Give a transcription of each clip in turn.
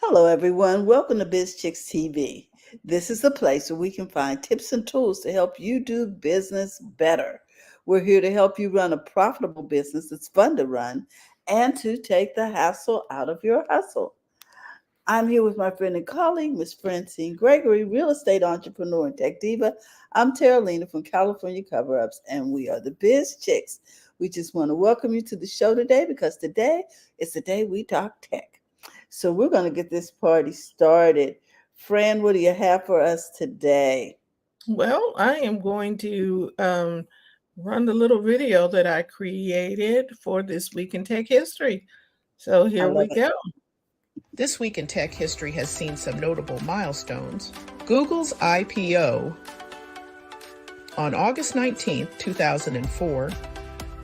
Hello, everyone. Welcome to BizChicks TV. This is the place where we can find tips and tools to help you do business better. We're here to help you run a profitable business that's fun to run and to take the hassle out of your hustle. I'm here with my friend and colleague, Miss Francine Gregory, real estate entrepreneur and tech diva. I'm Terralina from California Cover Ups, and we are the Biz Chicks. We just want to welcome you to the show today because today is the day we talk tech. So we're going to get this party started. Fran, what do you have for us today? Well, I am going to run the little video that I created for this week in tech history. So I here love we it. go. This week in tech history has seen some notable milestones. Google's IPO on August 19th, 2004,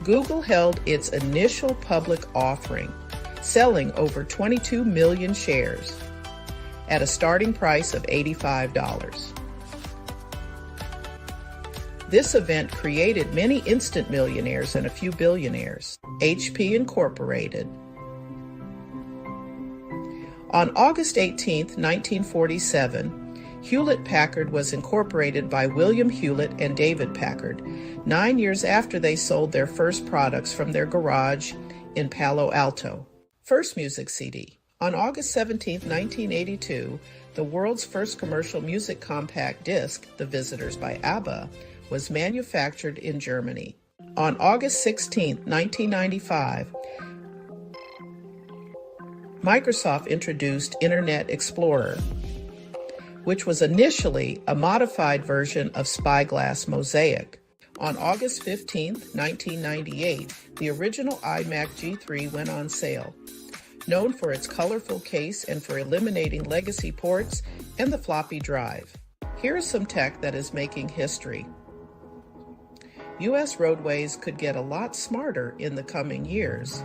Google held its initial public offering, selling over 22 million shares at a starting price of $85. This event created many instant millionaires and a few billionaires. HP Incorporated. On August 18, 1947, Hewlett-Packard was incorporated by William Hewlett and David Packard, 9 years after they sold their first products from their garage in Palo Alto. First music CD. On August 17, 1982, the world's first commercial music compact disc, The Visitors by ABBA, was manufactured in Germany. On August 16, 1995, Microsoft introduced Internet Explorer, which was initially a modified version of Spyglass Mosaic. On August 15, 1998, the original iMac G3 went on sale. Known for its colorful case and for eliminating legacy ports and the floppy drive. Here is some tech that is making history. U.S. roadways could get a lot smarter in the coming years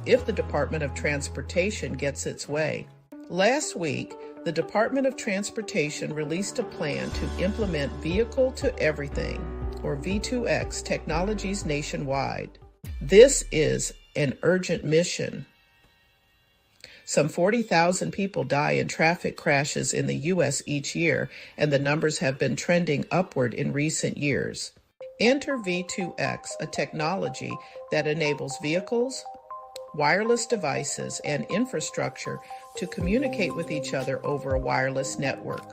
if the Department of Transportation gets its way. Last week, the Department of Transportation released a plan to implement Vehicle to Everything, or V2X, technologies nationwide. This is an urgent mission. Some 40,000 people die in traffic crashes in the U.S. each year, and the numbers have been trending upward in recent years. Enter V2X, a technology that enables vehicles, wireless devices, and infrastructure to communicate with each other over a wireless network.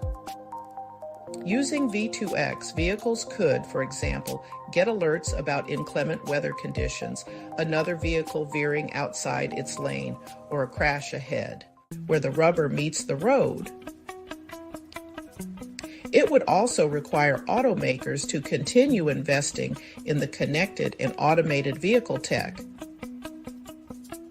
Using V2X, vehicles could, for example, get alerts about inclement weather conditions, another vehicle veering outside its lane, or a crash ahead, where the rubber meets the road. It would also require automakers to continue investing in the connected and automated vehicle tech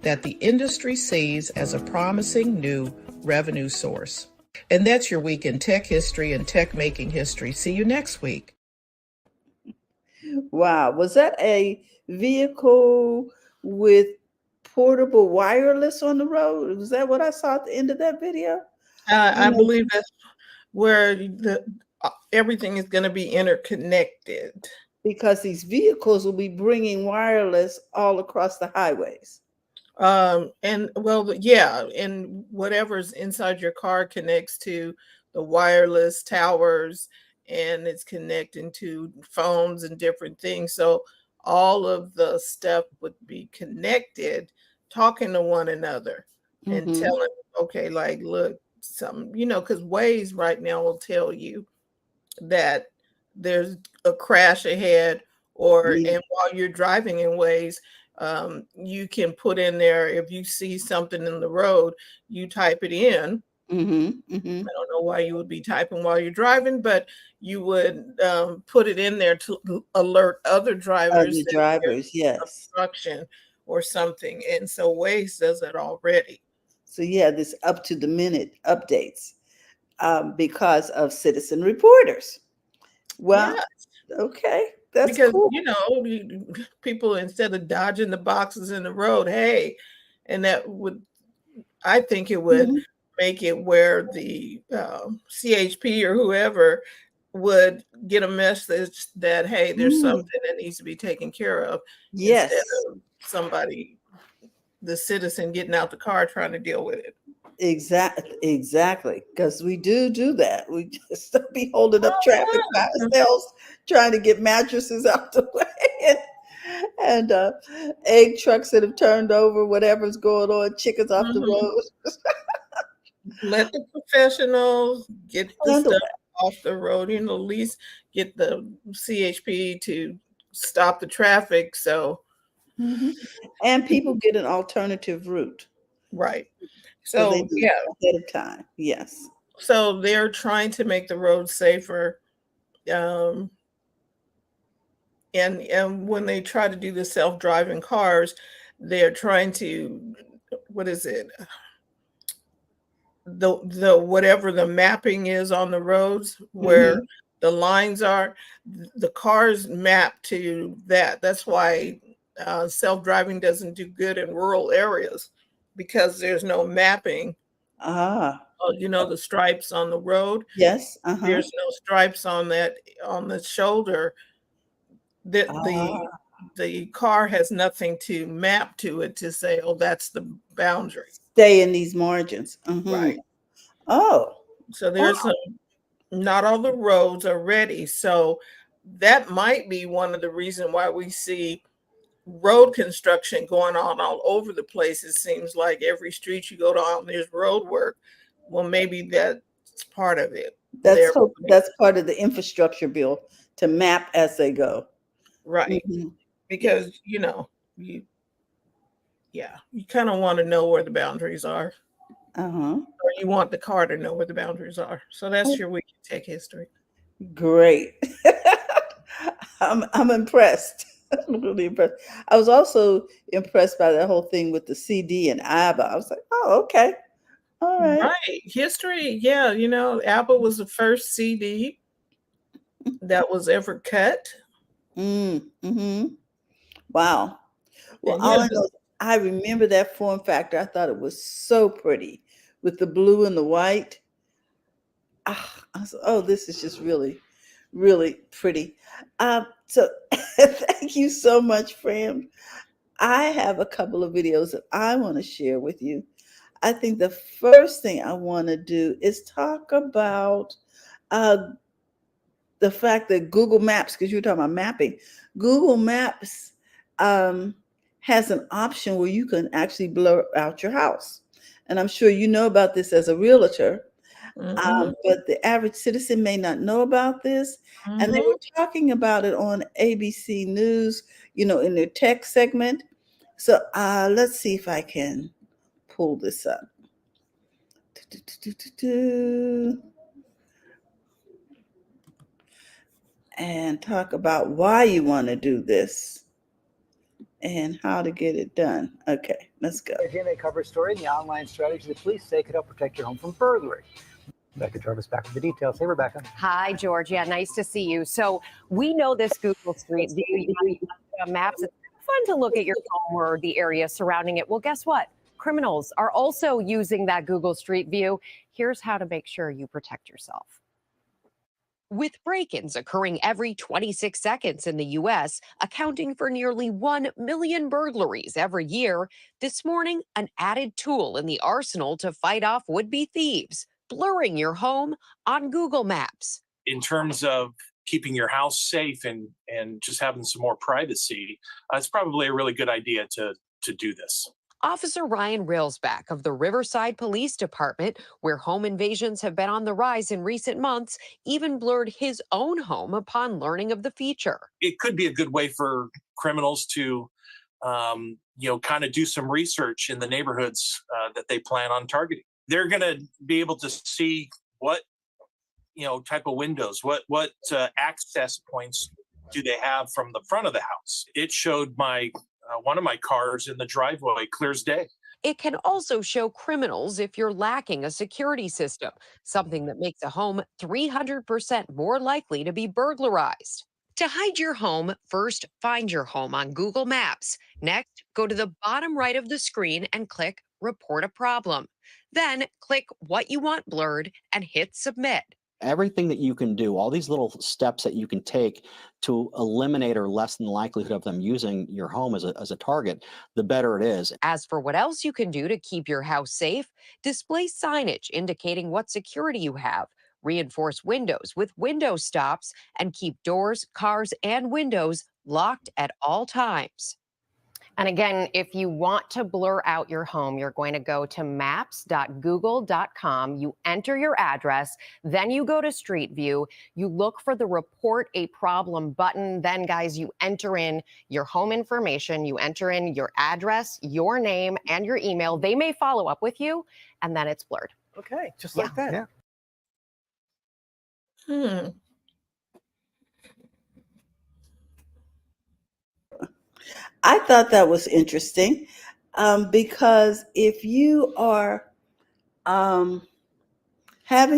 that the industry sees as a promising new revenue source. And that's your week in tech history and tech making history. See you next week. Wow. Was that a vehicle with portable wireless on the road? Was that what I saw at the end of that video? I believe that's where everything is going to be interconnected. Because these vehicles will be bringing wireless all across the highways. And well, yeah, and whatever's inside your car connects to the wireless towers, and it's connecting to phones and different things. So all of the stuff would be connected, talking to one another and telling, okay, like, look, something, because Waze right now will tell you that there's a crash ahead, and while you're driving in Waze, you can put in there, if you see something in the road, you type it in. I don't know why you would be typing while you're driving, but you would put it in there to alert other drivers that there's yes. obstruction or something. And so Waze does it already. So you have this up to the minute updates because of citizen reporters. Well, yes. Okay. That's because cool. People, instead of dodging the boxes in the road, hey, and that would, I think it would make it where the CHP or whoever would get a message that, hey, there's something that needs to be taken care of, Yes. instead of the citizen getting out the car trying to deal with it. Exactly, because we do that. We just be holding up traffic by ourselves, trying to get mattresses out the way, and egg trucks that have turned over, whatever's going on, chickens off the Mhm. road. Let the professionals get the Handle stuff that. off the road, at least get the CHP to stop the traffic. So, Hmm. And people get an alternative route, right. so they So, do yeah. ahead of time. Yes. So they're trying to make the roads safer. Um, and when they try to do the self-driving cars, they're trying to, what is it? The whatever the mapping is on the roads where Hmm. the lines are, the cars map to that. That's why self-driving doesn't do good in rural areas, because there's no mapping. Ah, The stripes on the road, yes. Uh-huh. there's no stripes on that, on the shoulder. The Ah, the car has nothing to map to it to say, oh, that's the boundary. stay in these margins. Hmm. Right. Oh, So wow. there's some, not all the roads are ready. So that might be one of the reasons why we see road construction going on all over the place. It seems like every street you go down, there's road work. Well, maybe that's part of it. That's They're hope. That's part of the infrastructure bill to map as they go. right, Hmm. Yes. because you yeah, you kind of want to know where the boundaries are, Uh-huh. or you want the car to know where the boundaries are. So that's your week in tech history. Great. I'm impressed. I'm really impressed. I was also impressed by that whole thing with the CD and ABBA. I was like, oh, okay. All right. Right. History. Yeah. Apple was the first CD that was ever cut. Mm-hmm. Wow. Well, And all I know is I remember that form factor. I thought it was so pretty with the blue and the white. I said, oh, this is just really, really pretty. So thank you so much, Fran. I have a couple of videos that I want to share with you. I think the first thing I want to do is talk about uh, the fact that Google Maps, because you were talking about mapping, Google Maps um, has an option where you can actually blur out your house. And I'm sure you know about this as a realtor, hmm but the average citizen may not know about this. And they hmm were talking about it on ABC News, in their tech segment. So let's see if I can pull this up and talk about why you want to do this and how to get it done. Okay, let's go. A GMA cover story in the online strategy the police say could help protect your home from burglary. Rebecca Jarvis back with the details. Hey, Rebecca. Hi, George. Yeah, nice to see you. So we know this Google Street View. You have maps. It's fun to look at your home or the area surrounding it. Well, guess what? Criminals are also using that Google Street View. Here's how to make sure you protect yourself. With break-ins occurring every 26 seconds in the U.S., accounting for nearly 1 million burglaries every year, this morning, an added tool in the arsenal to fight off would-be thieves, blurring your home on Google Maps. In terms of keeping your house safe and just having some more privacy, it's probably a really good idea to do this. Officer Ryan Railsback of the Riverside Police Department, where home invasions have been on the rise in recent months, even blurred his own home upon learning of the feature. It could be a good way for criminals to, kind of do some research in the neighborhoods that they plan on targeting. They're going to be able to see what type of windows, what access points do they have from the front of the house. It showed my one of my cars in the driveway clear as day. It can also show criminals if you're lacking a security system, something that makes a home 300% more likely to be burglarized. To hide your home, first find your home on Google Maps. Next, go to the bottom right of the screen and click Report a Problem. Then click what you want blurred and hit Submit. everything that you can do, all these little steps that you can take to eliminate or lessen the likelihood of them using your home as a target, the better it is. As for what else you can do to keep your house safe, display signage indicating what security you have, reinforce windows with window stops, and keep doors, cars, and windows locked at all times. And again, if you want to blur out your home, you're going to go to maps.google.com. You enter your address, then you go to Street View. You look for the Report a Problem button. Then, guys, you enter in your home information. You enter in your address, your name, and your email. They may follow up with you, and then it's blurred. Okay, just like that. Hmm. I thought that was interesting because if you are having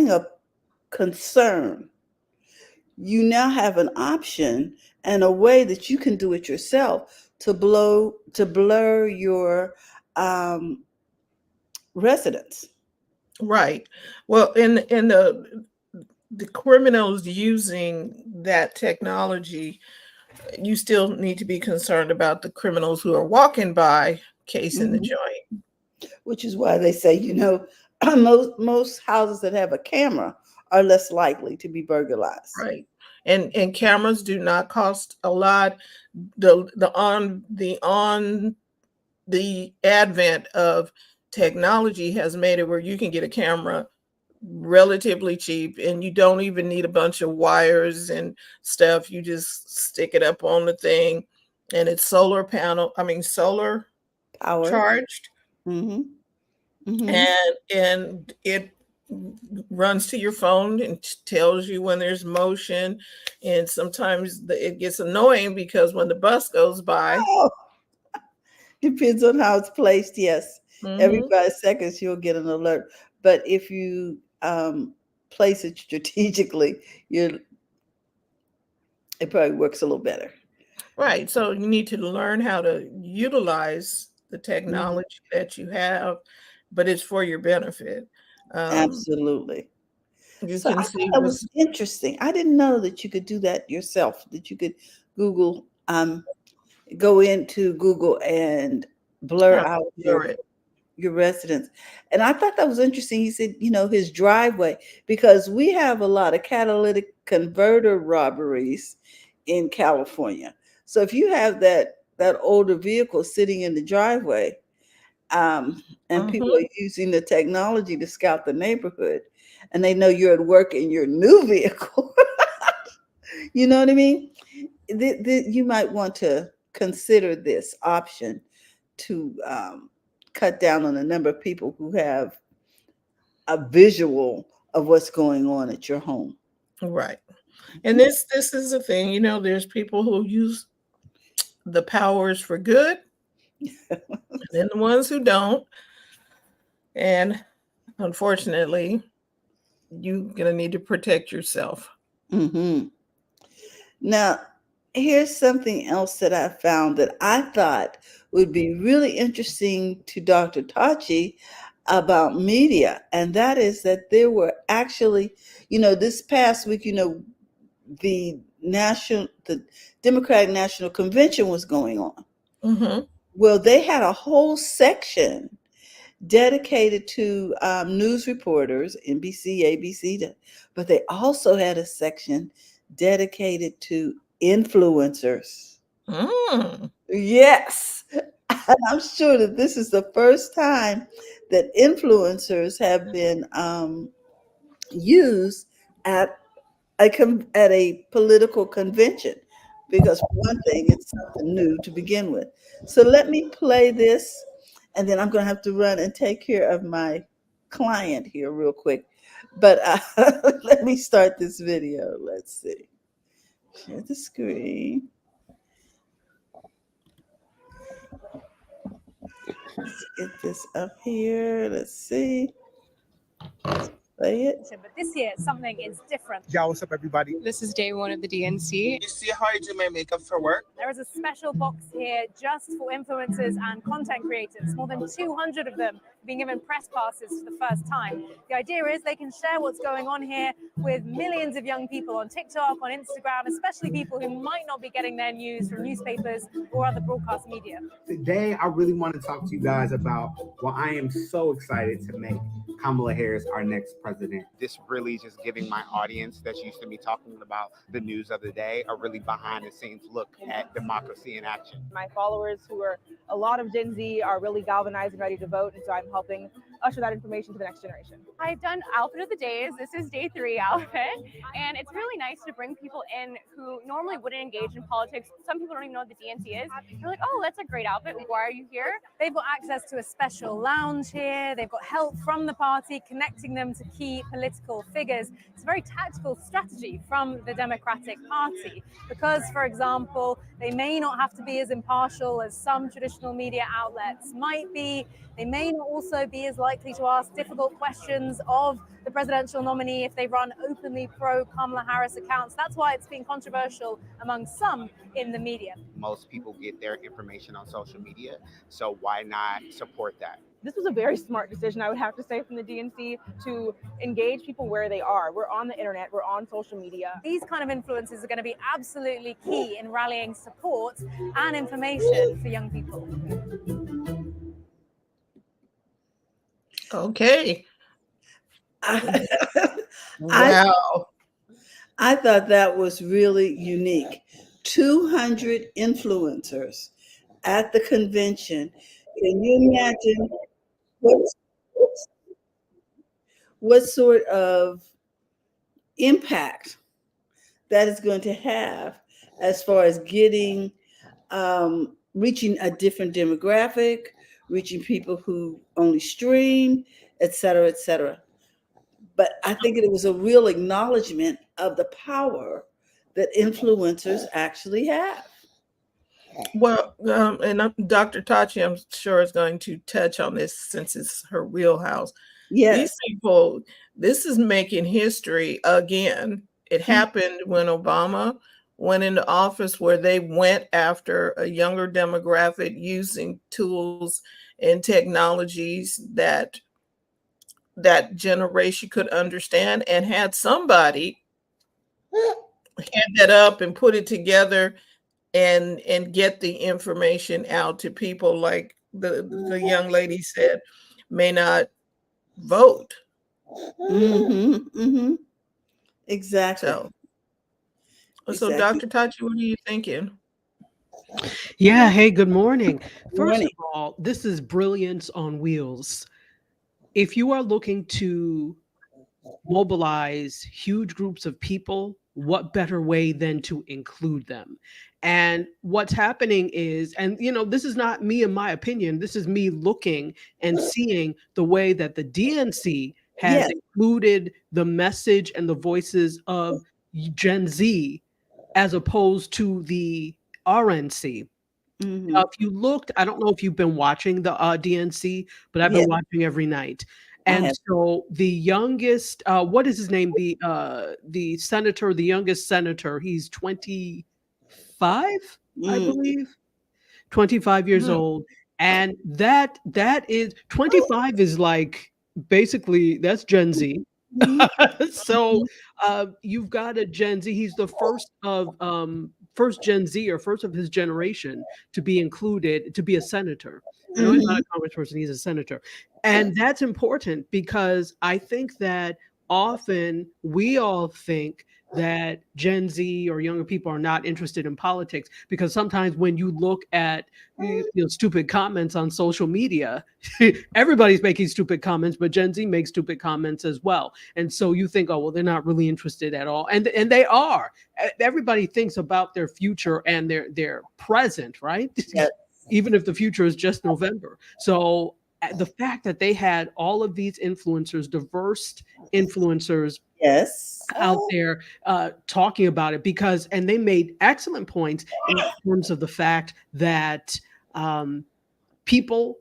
a concern, you now have an option and a way that you can do it yourself to blur your residents. Right. Well, in the criminals using that technology, you still need to be concerned about the criminals who are walking by, casing the joint. Which is why they say, most houses that have a camera are less likely to be burglarized. Right. And cameras do not cost a lot. The advent of technology has made it where you can get a camera relatively cheap, and you don't even need a bunch of wires and stuff. You just stick it up on the thing, and it's solar Power. charged, Mm-hmm. Mm-hmm. and it runs to your phone and tells you when there's motion. And sometimes it gets annoying because when the bus goes by, Depends on how it's placed. Yes, every mhm, 5 seconds you'll get an alert. But if you place it strategically, it probably works a little better. right. So you need to learn how to utilize the technology that you have, but it's for your benefit. Absolutely. You So I can thought see that was interesting. I didn't know that you could do that yourself, that you could Google, go into Google and blur how to out blur it. your residents. And I thought that was interesting. He said, his driveway, because we have a lot of catalytic converter robberies in California. So if you have that older vehicle sitting in the driveway, and people Mhm. are using the technology to scout the neighborhood, and they know you're at work in your new vehicle, you know what I mean? You might want to consider this option to cut down on the number of people who have a visual of what's going on at your home. Right. And this is the thing, there's people who use the powers for good, and then the ones who don't. And unfortunately, you're gonna need to protect yourself. Mm-hmm. Now, here's something else that I found that I thought would be really interesting to Dr. Tachi about media, and that is that there were actually, this past week, the Democratic National Convention was going on. Mhm. Well, they had a whole section dedicated to news reporters, NBC, ABC, but they also had a section dedicated to influencers. Mm. Yes. And I'm sure that this is the first time that influencers have been used at at a political convention, because for one thing, it's something new to begin with. So let me play this, and then I'm going to have to run and take care of my client here real quick. But let me start this video. Let's see. Share the screen. Let's get this up here. Let's see. Play it. But this year, something is different. Yo, what's up, everybody? This is day one of the DNC. You see how I do my makeup for work? There is a special box here just for influencers and content creators. More than 200 of them being given press passes for the first time. The idea is they can share what's going on here with millions of young people on TikTok, on Instagram, especially people who might not be getting their news from newspapers or other broadcast media. Today, I really want to talk to you guys about what I am so excited to make Kamala Harris our next president. This really just giving my audience that's used to me talking about the news of the day a really behind the scenes look at democracy in action. My followers, who are a lot of Gen Z, are really galvanized and ready to vote, and so I'm helping usher that information to the next generation. I've done outfit of the days. This is day 3 outfit, and it's really nice to bring people in who normally wouldn't engage in politics. Some people don't even know what the DNC is. They're like, oh, that's a great outfit. Why are you here? They've got access to a special lounge here. They've got help from the party, connecting them to key political figures. It's a very tactical strategy from the Democratic Party because, for example, they may not have to be as impartial as some traditional media outlets might be. They may not also be as likely to ask difficult questions of the presidential nominee if they run openly pro-Kamala Harris accounts. That's why it's been controversial among some in the media. Most people get their information on social media, so why not support that? This was a very smart decision, I would have to say, from the DNC to engage people where they are. We're on the internet, we're on social media. These kind of influencers are going to be absolutely key in rallying support and information for young people. Okay. Wow. I thought that was really unique. 200 influencers at the convention. Can you imagine what sort of impact that is going to have as far as getting, reaching a different demographic, reaching people who only stream, et cetera, et cetera. But I think it was a real acknowledgement of the power that influencers actually have. Well, and Dr. Tachi, I'm sure, is going to touch on this since it's her wheelhouse. Yes. These people, this is making history again. It happened when Obama went into office, where they went after a younger demographic using tools and technologies that generation could understand, and had somebody head that up and put it together and get the information out to people, like the young lady said, may not vote. Mm-hmm, mm-hmm. Exactly. So Dr. Tachi, what are you thinking? Yeah, hey, good morning. Good First morning. of all, this is brilliance on wheels. If you are looking to mobilize huge groups of people, what better way than to include them? And what's happening is, and this is not me and my opinion, this is me looking and seeing the way that the DNC has included the message and the voices of Gen Z as opposed to the RNC. Mm-hmm. If you looked, I don't know if you've been watching the DNC, but I've been watching every night. And so the youngest, what is his name? The senator, the youngest senator, he's 25, I believe, 25 years old. And that is 25 is like, basically, that's Gen Z. So you've got a Gen Z. He's the first Gen Z, or first of his generation, to be included, to be a senator. No, he's not a congressperson, he's a senator. And that's important, because I think that often we all think that Gen Z or younger people are not interested in politics, because sometimes when you look at stupid comments on social media, everybody's making stupid comments, but Gen Z makes stupid comments as well. And so you think, oh, well, they're not really interested at all. And they are. Everybody thinks about their future and their present, right? Yes. Even if the future is just November. So the fact that they had all of these influencers, diverse influencers, out there talking about it, and they made excellent points in terms of the fact that people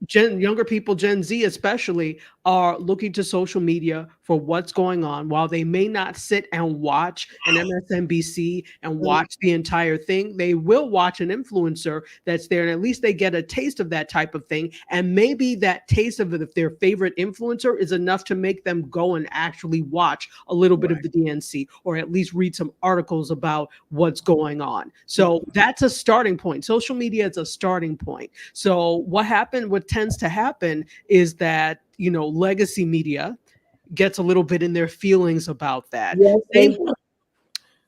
younger people, Gen Z especially, are looking to social media for what's going on. While they may not sit and watch an MSNBC and watch the entire thing, they will watch an influencer that's there, and at least they get a taste of that type of thing. And maybe that taste of their favorite influencer is enough to make them go and actually watch a little bit of the DNC, or at least read some articles about what's going on. So that's a starting point. Social media is a starting point. So what tends to happen is that, legacy media gets a little bit in their feelings about that. Yes,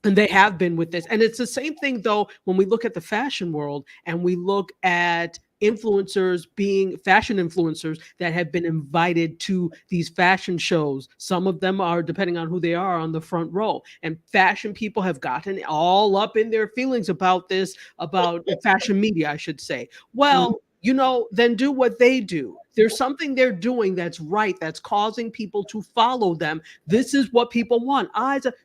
And they have been with this. And it's the same thing, though, when we look at the fashion world and we look at fashion influencers that have been invited to these fashion shows. Some of them are, depending on who they are, on the front row. And fashion people have gotten all up in their feelings about this, about fashion media, I should say. Well, then do what they do. There's something they're doing that's right, that's causing people to follow them. This is what people want.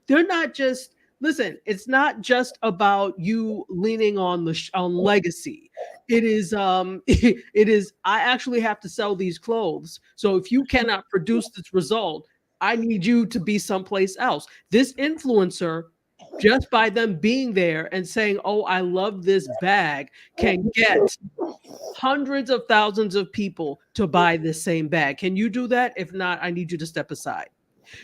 They're not just, listen, it's not just about you leaning on on legacy. It is I actually have to sell these clothes. So if you cannot produce this result, I need you to be someplace else. This influencer, just by them being there and saying, "Oh, I love this bag," can get hundreds of thousands of people to buy this same bag. Can you do that? If not, I need you to step aside.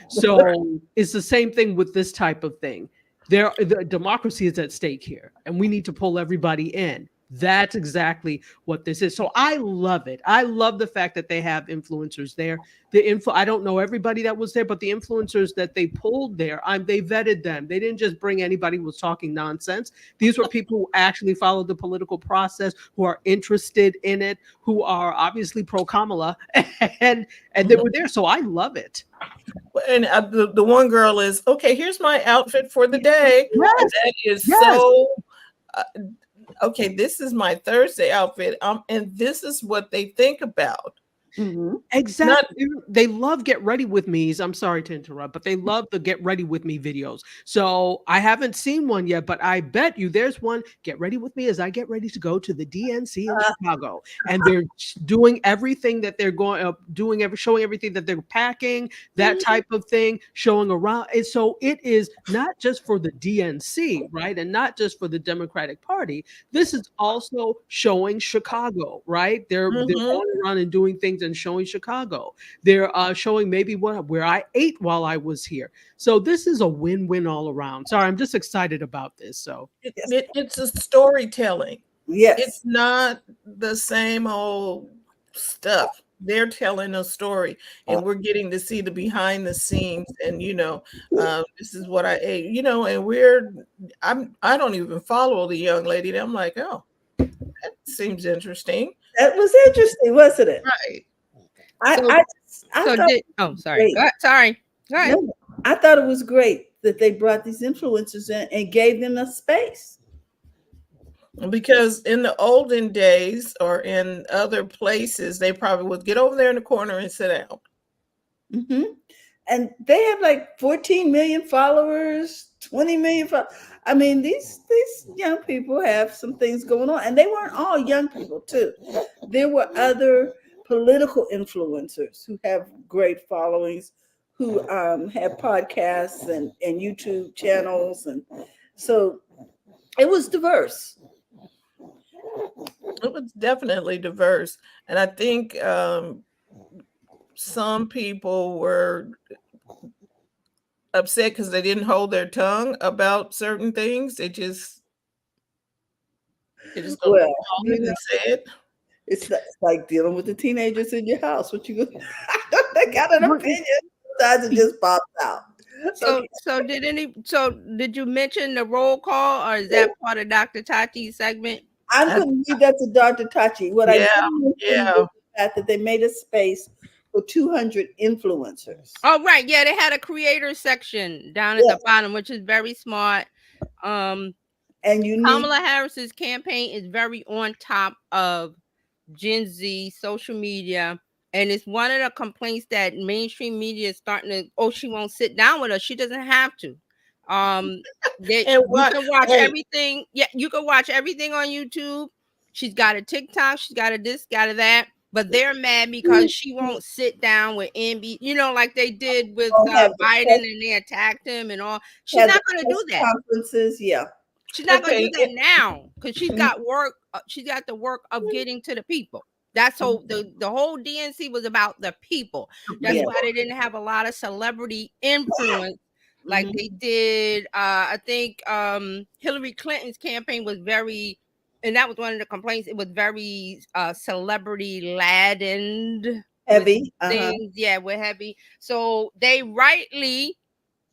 So it's the same thing with this type of thing. The democracy is at stake here, and we need to pull everybody in. That's exactly what this is. So I love it. I love the fact that they have influencers there. I don't know everybody that was there, but the influencers that they pulled there, they vetted them. They didn't just bring anybody who was talking nonsense. These were people who actually followed the political process, who are interested in it, who are obviously pro Kamala, and they were there. So I love it. And the one girl is, okay, here's my outfit for the day. Yes. And that is so okay, this is my Thursday outfit. And this is what they think about. Exactly. They love get ready with me's. I'm sorry to interrupt, but they love the get ready with me videos. So I haven't seen one yet, but I bet you there's one. Get ready with me as I get ready to go to the DNC in Chicago, and they're doing everything that they're showing everything that they're packing, that type of thing, showing around. And so it is not just for the DNC, right, and not just for the Democratic Party. This is also showing Chicago, right? They're going around and doing things and showing Chicago. They're showing maybe where I ate while I was here. So this is a win-win all around. Sorry, I'm just excited about this. So it's a storytelling. Yes. It's not the same old stuff. They're telling a story, and we're getting to see the behind the scenes. And this is what I ate. And I don't even follow the young lady. I'm like, oh, that seems interesting. That was interesting, wasn't it? Right. Sorry. Go ahead. No, I thought it was great that they brought these influencers in and gave them a space. Because in the olden days or in other places, they probably would get over there in the corner and sit down. And they have like 14 million followers, 20 million followers. I mean, these young people have some things going on, and they weren't all young people too. There were other political influencers who have great followings, who have podcasts and YouTube channels, and so it was diverse. It was definitely diverse, and I think some people were upset because they didn't hold their tongue about certain things. They just and said. It's like dealing with the teenagers in your house. What you they got an opinion, sometimes it just pops out. So did you mention the roll call, or is that part of Dr. Tachi's segment? I'm going to leave that to Dr. Tachi. What I did was the fact that they made a space for 200 influencers. Oh, right. Yeah, they had a creator section down at the bottom, which is very smart. And Kamala Harris's campaign is very on top of Gen Z social media. And it's one of the complaints that mainstream media is starting to, she won't sit down with us. She doesn't have to. You can watch everything. Yeah, you can watch everything on YouTube. She's got a TikTok. She's got a this, got a that. but they're mad because she won't sit down with NB, like they did with Biden, and they attacked him and all. She's not going to do that. Conferences, yeah. She's not going to do that now because she's got work. She's got the work of getting to the people. That's so the whole DNC was about the people. That's why they didn't have a lot of celebrity influence like they did. I think Hillary Clinton's campaign was very, and that was one of the complaints. It was very celebrity laden, heavy things. Yeah, we're heavy. So they rightly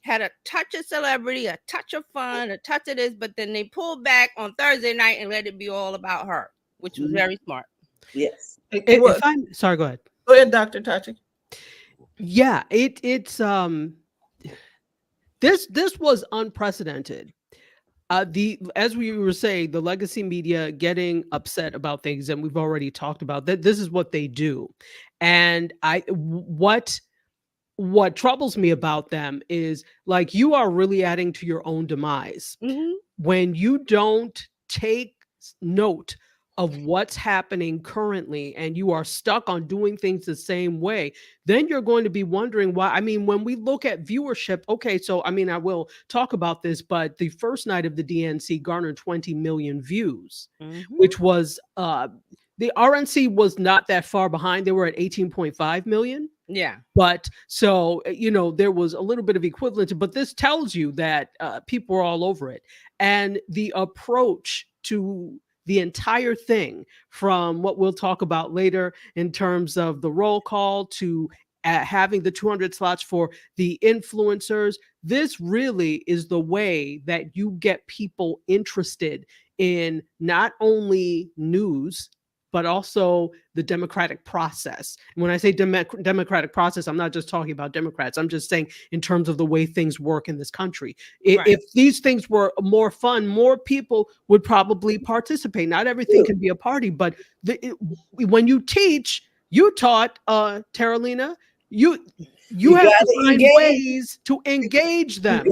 had a touch of celebrity, a touch of fun, a touch of this, but then they pulled back on Thursday night and let it be all about her, which was very smart. Yes. If I'm sorry, go ahead. Go ahead, Dr. Tachi. Yeah, it's this was unprecedented. As we were saying, the legacy media getting upset about things, and we've already talked about that. This is what they do, and what troubles me about them is like you are really adding to your own demise when you don't take note of what's happening currently and you are stuck on doing things the same way. Then you're going to be wondering why. I mean, when we look at viewership, okay, so I mean, I will talk about this, but the first night of the DNC garnered 20 million views, which was the RNC was not that far behind. They were at 18.5 million. Yeah. But so, there was a little bit of equivalence, but this tells you that people are all over it. And the approach to the entire thing, from what we'll talk about later in terms of the roll call to having the 200 slots for the influencers, this really is the way that you get people interested in not only news, but also the democratic process. And when I say democratic process, I'm not just talking about Democrats. I'm just saying in terms of the way things work in this country. If these things were more fun, more people would probably participate. Not everything can be a party, but when you teach, you taught, Teralina, you have to find ways to engage them.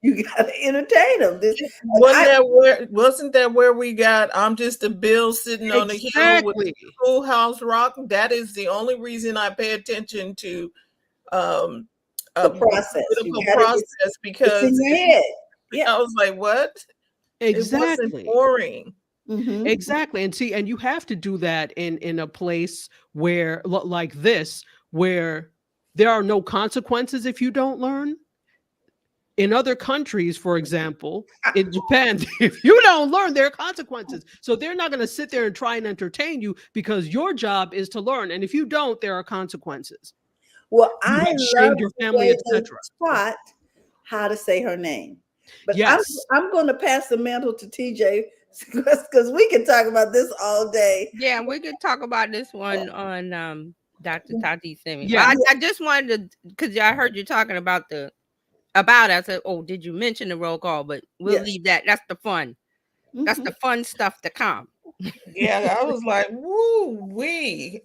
You got to entertain them. Wasn't that where we got I'm just a bill sitting on a hill with the schoolhouse rock? That is the only reason I pay attention to the process. Political process, because it's in your head. I was like, what? Exactly. It wasn't boring. Exactly. And you have to do that in a place where like this, where there are no consequences if you don't learn. In other countries, for example, in Japan, if you don't learn, there are consequences. So they're not going to sit there and try and entertain you because your job is to learn. And if you don't, there are consequences. Well, I love your family, etc. Taught how to say her name. But yes. I'm going to pass the mantle to TJ because we can talk about this all day. Yeah, we could talk about this one on Dr. Tati Semi. Yeah. I just wanted to, because I heard you talking about I said, oh, did you mention the roll call? But we'll leave that. That's the fun. That's the fun stuff to come. Yeah, I was like, woo wee.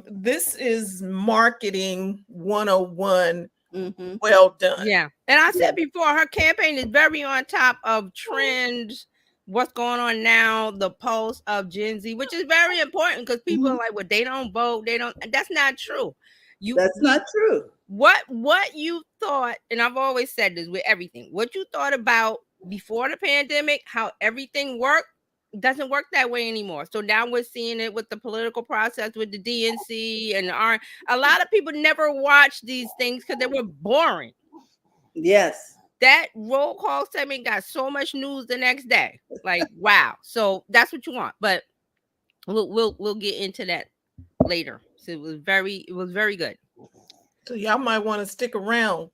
This is marketing 101. Well done. Yeah. And I said before, her campaign is very on top of trends, what's going on now, the pulse of Gen Z, which is very important because people are like, well, they don't vote. That's not true. That's not true. What you thought, and I've always said this with everything, what you thought about before the pandemic, how everything worked, doesn't work that way anymore. So now we're seeing it with the political process, with the DNC and a lot of people never watched these things because they were boring. Yes. That roll call segment got so much news the next day. Like, wow. So that's what you want. But we'll get into that later. So it was very good. So y'all might want to stick around.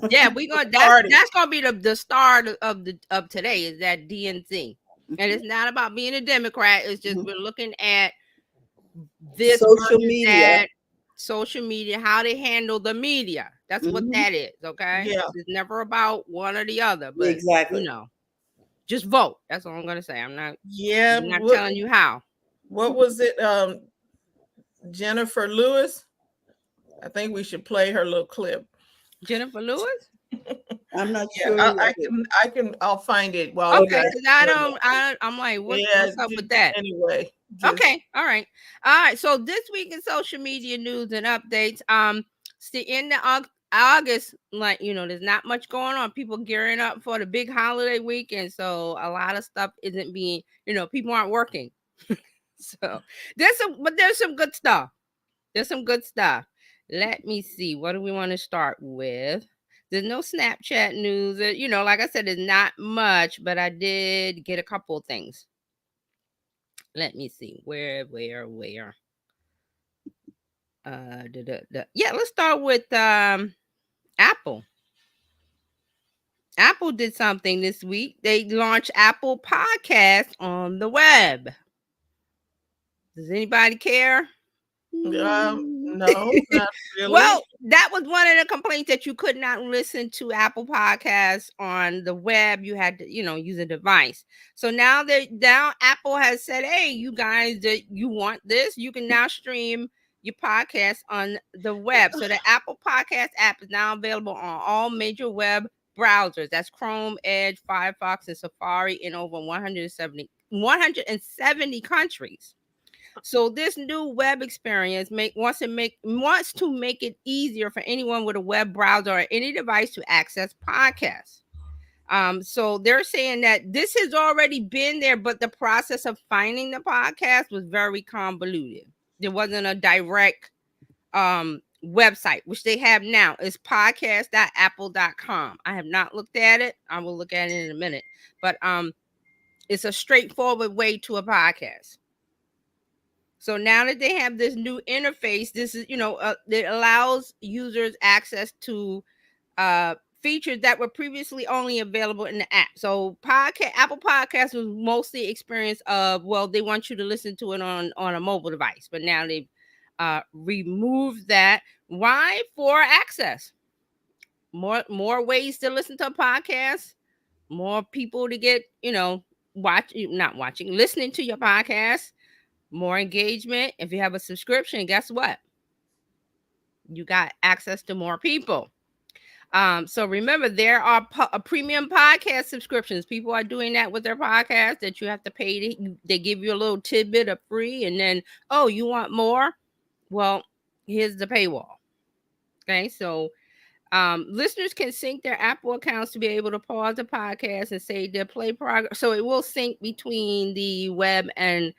Yeah, that's gonna be the start of today, is that DNC. And it's not about being a Democrat. It's just we're looking at this social media, how they handle the media. That's what that is. Okay. Yeah. It's never about one or the other, but exactly. Just vote. That's all I'm gonna say. I'm not telling you how. What was it? Jennifer Lewis. I think we should play her little clip. Jennifer Lewis? I'm not sure. I'll find it. Okay, because I'm like, what's up with that? Anyway. Okay. All right. So this week in social media news and updates, it's the end of August. Like, there's not much going on. People gearing up for the big holiday weekend. So a lot of stuff isn't being, people aren't working. So there's some good stuff. There's some good stuff. Let me see. What do we want to start with? There's no Snapchat news. Like I said, there's not much, but I did get a couple of things. Let me see. Where? Yeah, let's start with Apple. Apple did something this week. They launched Apple Podcasts on the web. Does anybody care? No, not really. Well, that was one of the complaints, that you could not listen to Apple Podcasts on the web. You had to, use a device. So now Apple has said, hey, you guys, that you want this, you can now stream your podcast on the web. So the Apple Podcast app is now available on all major web browsers. That's Chrome, Edge, Firefox, and Safari in over 170 countries. So this new web experience wants to make it easier for anyone with a web browser or any device to access podcasts. So they're saying that this has already been there, but the process of finding the podcast was very convoluted. There wasn't a direct website, which they have now. Is podcast.apple.com. I have not looked at it. I will look at it in a minute. But it's a straightforward way to a podcast. So now that they have this new interface, this is, it allows users access to features that were previously only available in the app. So Apple Podcasts was mostly experience of, well, they want you to listen to it on a mobile device, but now they've removed that. Why? For access. More ways to listen to a podcast, more people to get, listening to your podcast. More engagement. If you have a subscription, guess what? You got access to more people. So remember, there are premium podcast subscriptions. People are doing that with their podcast, that you have to pay. They give you a little tidbit of free, and then, oh, you want more? Well, here's the paywall. Okay, so listeners can sync their Apple accounts to be able to pause the podcast and save their play progress. So it will sync between the web and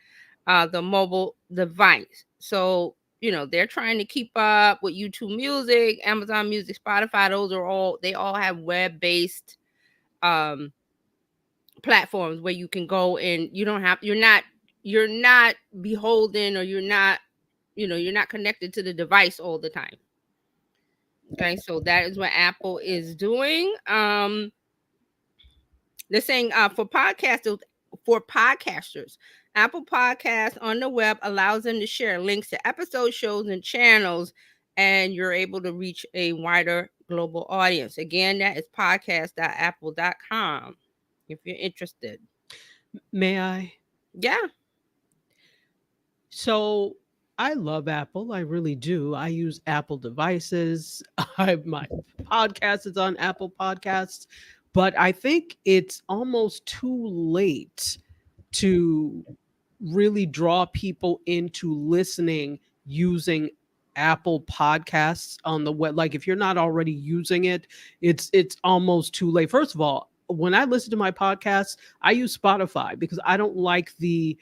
the mobile device. So, they're trying to keep up with YouTube Music, Amazon Music, Spotify. They all have web-based platforms where you can go and you're not beholden, or you're not connected to the device all the time. Okay, so that is what Apple is doing. They're saying for podcasters, Apple Podcasts on the web allows them to share links to episode shows and channels, and you're able to reach a wider global audience. Again, that is podcast.apple.com if you're interested. May I? Yeah. So I love Apple. I really do. I use Apple devices. My podcast is on Apple Podcasts, but I think it's almost too late to really draw people into listening using Apple Podcasts on the web. Like, if you're not already using it, it's almost too late. First of all, when I listen to my podcasts, I use Spotify because I don't like the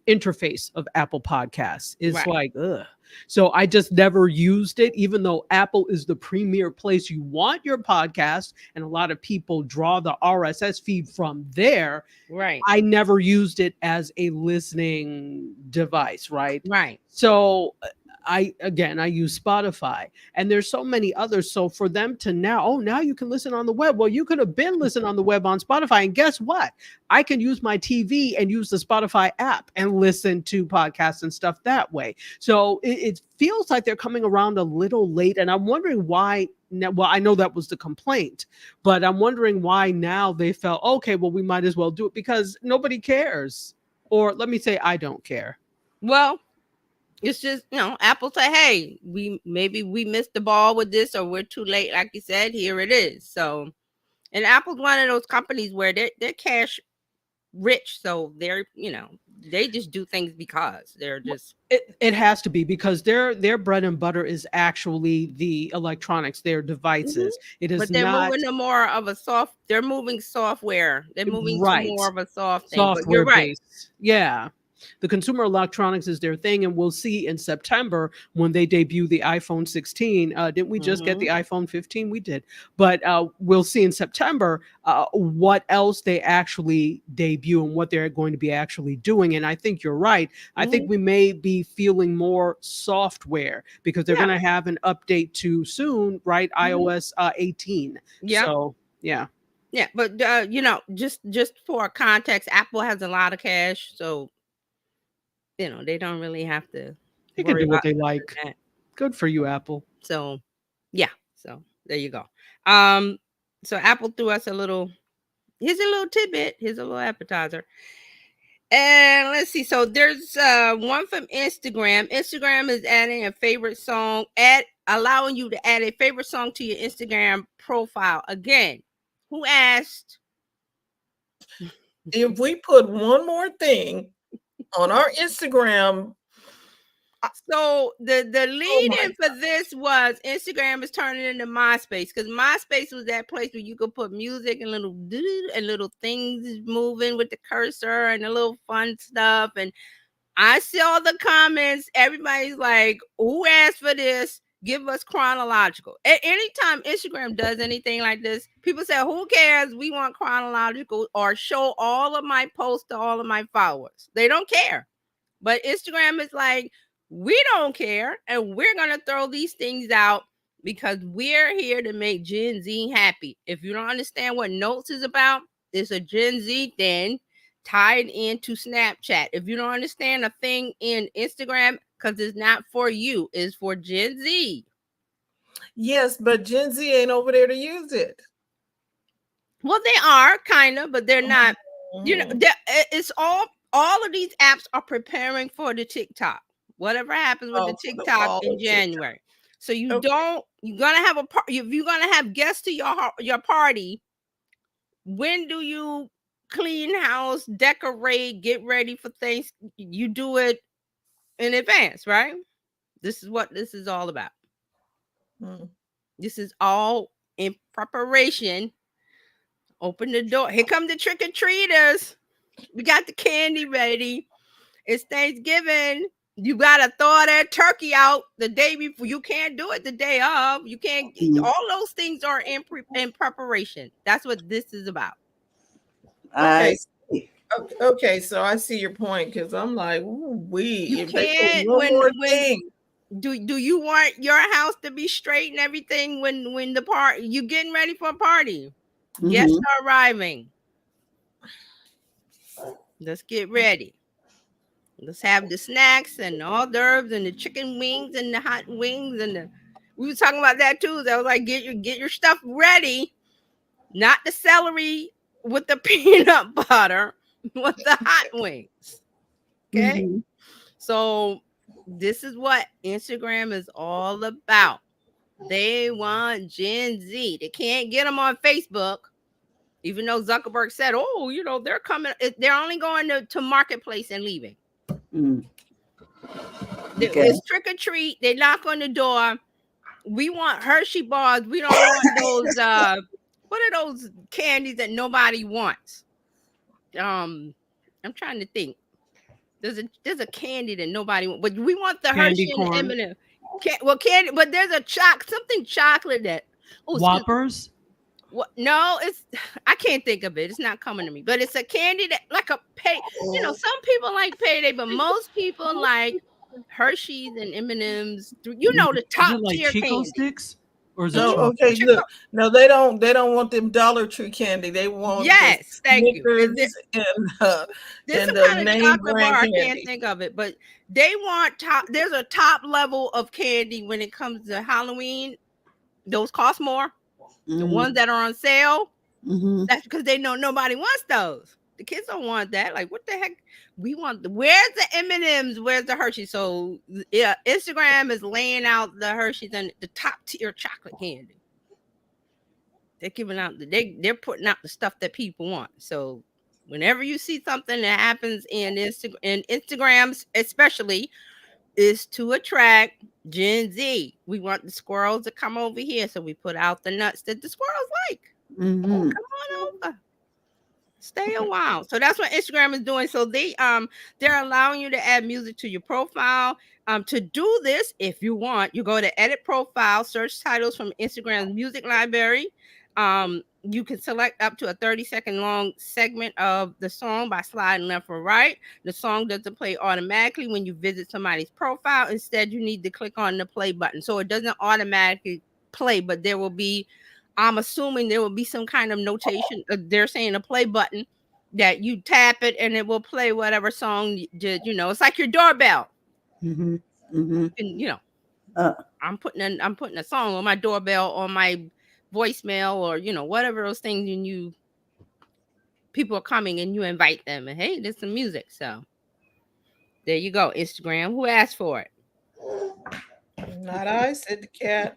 interface of Apple Podcasts. It's Right. like, ugh. So I just never used it, even though Apple is the premier place you want your podcast, and a lot of people draw the RSS feed from there. Right. I never used it as a listening device, right? Right. So I use Spotify, and there's so many others. So for them to now you can listen on the web. Well, you could have been listening on the web on Spotify, and guess what? I can use my TV and use the Spotify app and listen to podcasts and stuff that way. So it feels like they're coming around a little late, and I'm wondering why. Well, I know that was the complaint, but I'm wondering why now they felt, okay, well, we might as well do it, because nobody cares. Or let me say, I don't care. Well, it's just, Apple say, hey, we missed the ball with this, or we're too late. Like you said, here it is. So, and Apple's one of those companies where they're cash rich. So they're they just do things because they're just. It has to be, because their bread and butter is actually the electronics, their devices. It is But they're not moving to more of a soft. They're moving software. They're moving to right. more of a soft thing. But Software you're right. based. Yeah. The consumer electronics is their thing, and we'll see in September when they debut the iPhone 16. Didn't we just get the iPhone 15? We did, but we'll see in September what else they actually debut and what they're going to be actually doing. And I think you're right. I think we may be feeling more software because they're going to have an update to soon, right? iOS 18. Yeah. So yeah. Yeah, but just for context, Apple has a lot of cash, so they don't really have to They can worry do what about they like. that. Good for you, Apple. So, yeah. So there you go. So Apple threw us a little. Here's a little tidbit. Here's a little appetizer. And let's see. So there's one from Instagram. Instagram is adding a favorite song, allowing you to add a favorite song to your Instagram profile. Again, who asked? If we put one more thing on our Instagram. So the lead in for this was Instagram is turning into MySpace, because MySpace was that place where you could put music and little things moving with the cursor and the little fun stuff. And I saw the comments. Everybody's like, "Who asked for this? Give us chronological." At any time Instagram does anything like this, people say, "Who cares? We want chronological, or show all of my posts to all of my followers." They don't care. But Instagram is like, we don't care, and we're going to throw these things out because we're here to make Gen Z happy. If you don't understand what Notes is about, it's a Gen Z thing tied into Snapchat. If you don't understand a thing in Instagram, because it's not for you, it's for Gen Z. Yes, but Gen Z ain't over there to use it. Well, they are kind of, but they're not. It's all of these apps are preparing for the TikTok. Whatever happens with the TikTok in January. So you're gonna have if you're gonna have guests to your party, when do you clean house, decorate, get ready for things? You do it in advance, right? This is what this is all about. This is all in preparation. Open the door. Here come the trick-or-treaters. We got the candy ready. It's Thanksgiving. You gotta throw that turkey out the day before. You can't do it the day of. You can't. All those things are in preparation. That's what this is about. Okay, so I see your point, because I'm like, you can't. Do you want your house to be straight and everything when the party you getting ready for a party? Guests are arriving. Let's get ready. Let's have the snacks and the hors d'oeuvres and the chicken wings and the hot wings we were talking about that too. I was like, get your stuff ready, not the celery with the peanut butter, with the hot wings. Okay, so this is what Instagram is all about. They want Gen Z. They can't get them on Facebook, even though Zuckerberg said, "Oh, they're coming. They're only going to Marketplace and leaving." It's trick or treat. They knock on the door. We want Hershey bars. We don't want those. What are those candies that nobody wants? I'm trying to think. There's a candy that nobody wants, but we want the Candy Hershey corn. and M&M. Candy, but there's a something chocolate that Whoppers. What? No, I can't think of it. It's not coming to me. But it's a candy that like a pay. Some people like payday, but most people like Hershey's and M&Ms. The top like tier Chico candy. sticks, or is it No, chocolate? okay, look. No, they don't want them Dollar Tree candy. They want Thank you. Snickers There's and some kind the of name chocolate brand bar. candy. I can't think of it, but they want top. There's a top level of candy when it comes to Halloween. Those cost more. The ones that are on sale. That's because they know nobody wants those. The kids don't want that. Like, what the heck? We want where's the M&Ms? Where's the Hershey? So yeah, Instagram is laying out the Hershey's and the top tier chocolate candy. They're giving out they're putting out the stuff that people want. So Whenever you see something that happens in Instagrams, especially, is to attract Gen Z. We want the squirrels to come over here, so we put out the nuts that the squirrels like. Mm-hmm. Come on over. Stay a while. So that's what Instagram is doing. So they're allowing you to add music to your profile. To do this, if you want, you go to edit profile, search titles from Instagram's music library. You can select up to a 30-second long segment of the song by sliding left or right. The song doesn't play automatically when you visit somebody's profile. Instead, you need to click on the play button. So it doesn't automatically play, but there will be, I'm assuming there will be some kind of notation. They're saying a play button that you tap it and it will play whatever song you did. It's like your doorbell. Mm-hmm. Mm-hmm. And I'm putting a song on my doorbell, on my voicemail, or whatever those things, and people are coming and you invite them, and hey, there's some music. So there you go, Instagram. Who asked for it? Not I, said the cat.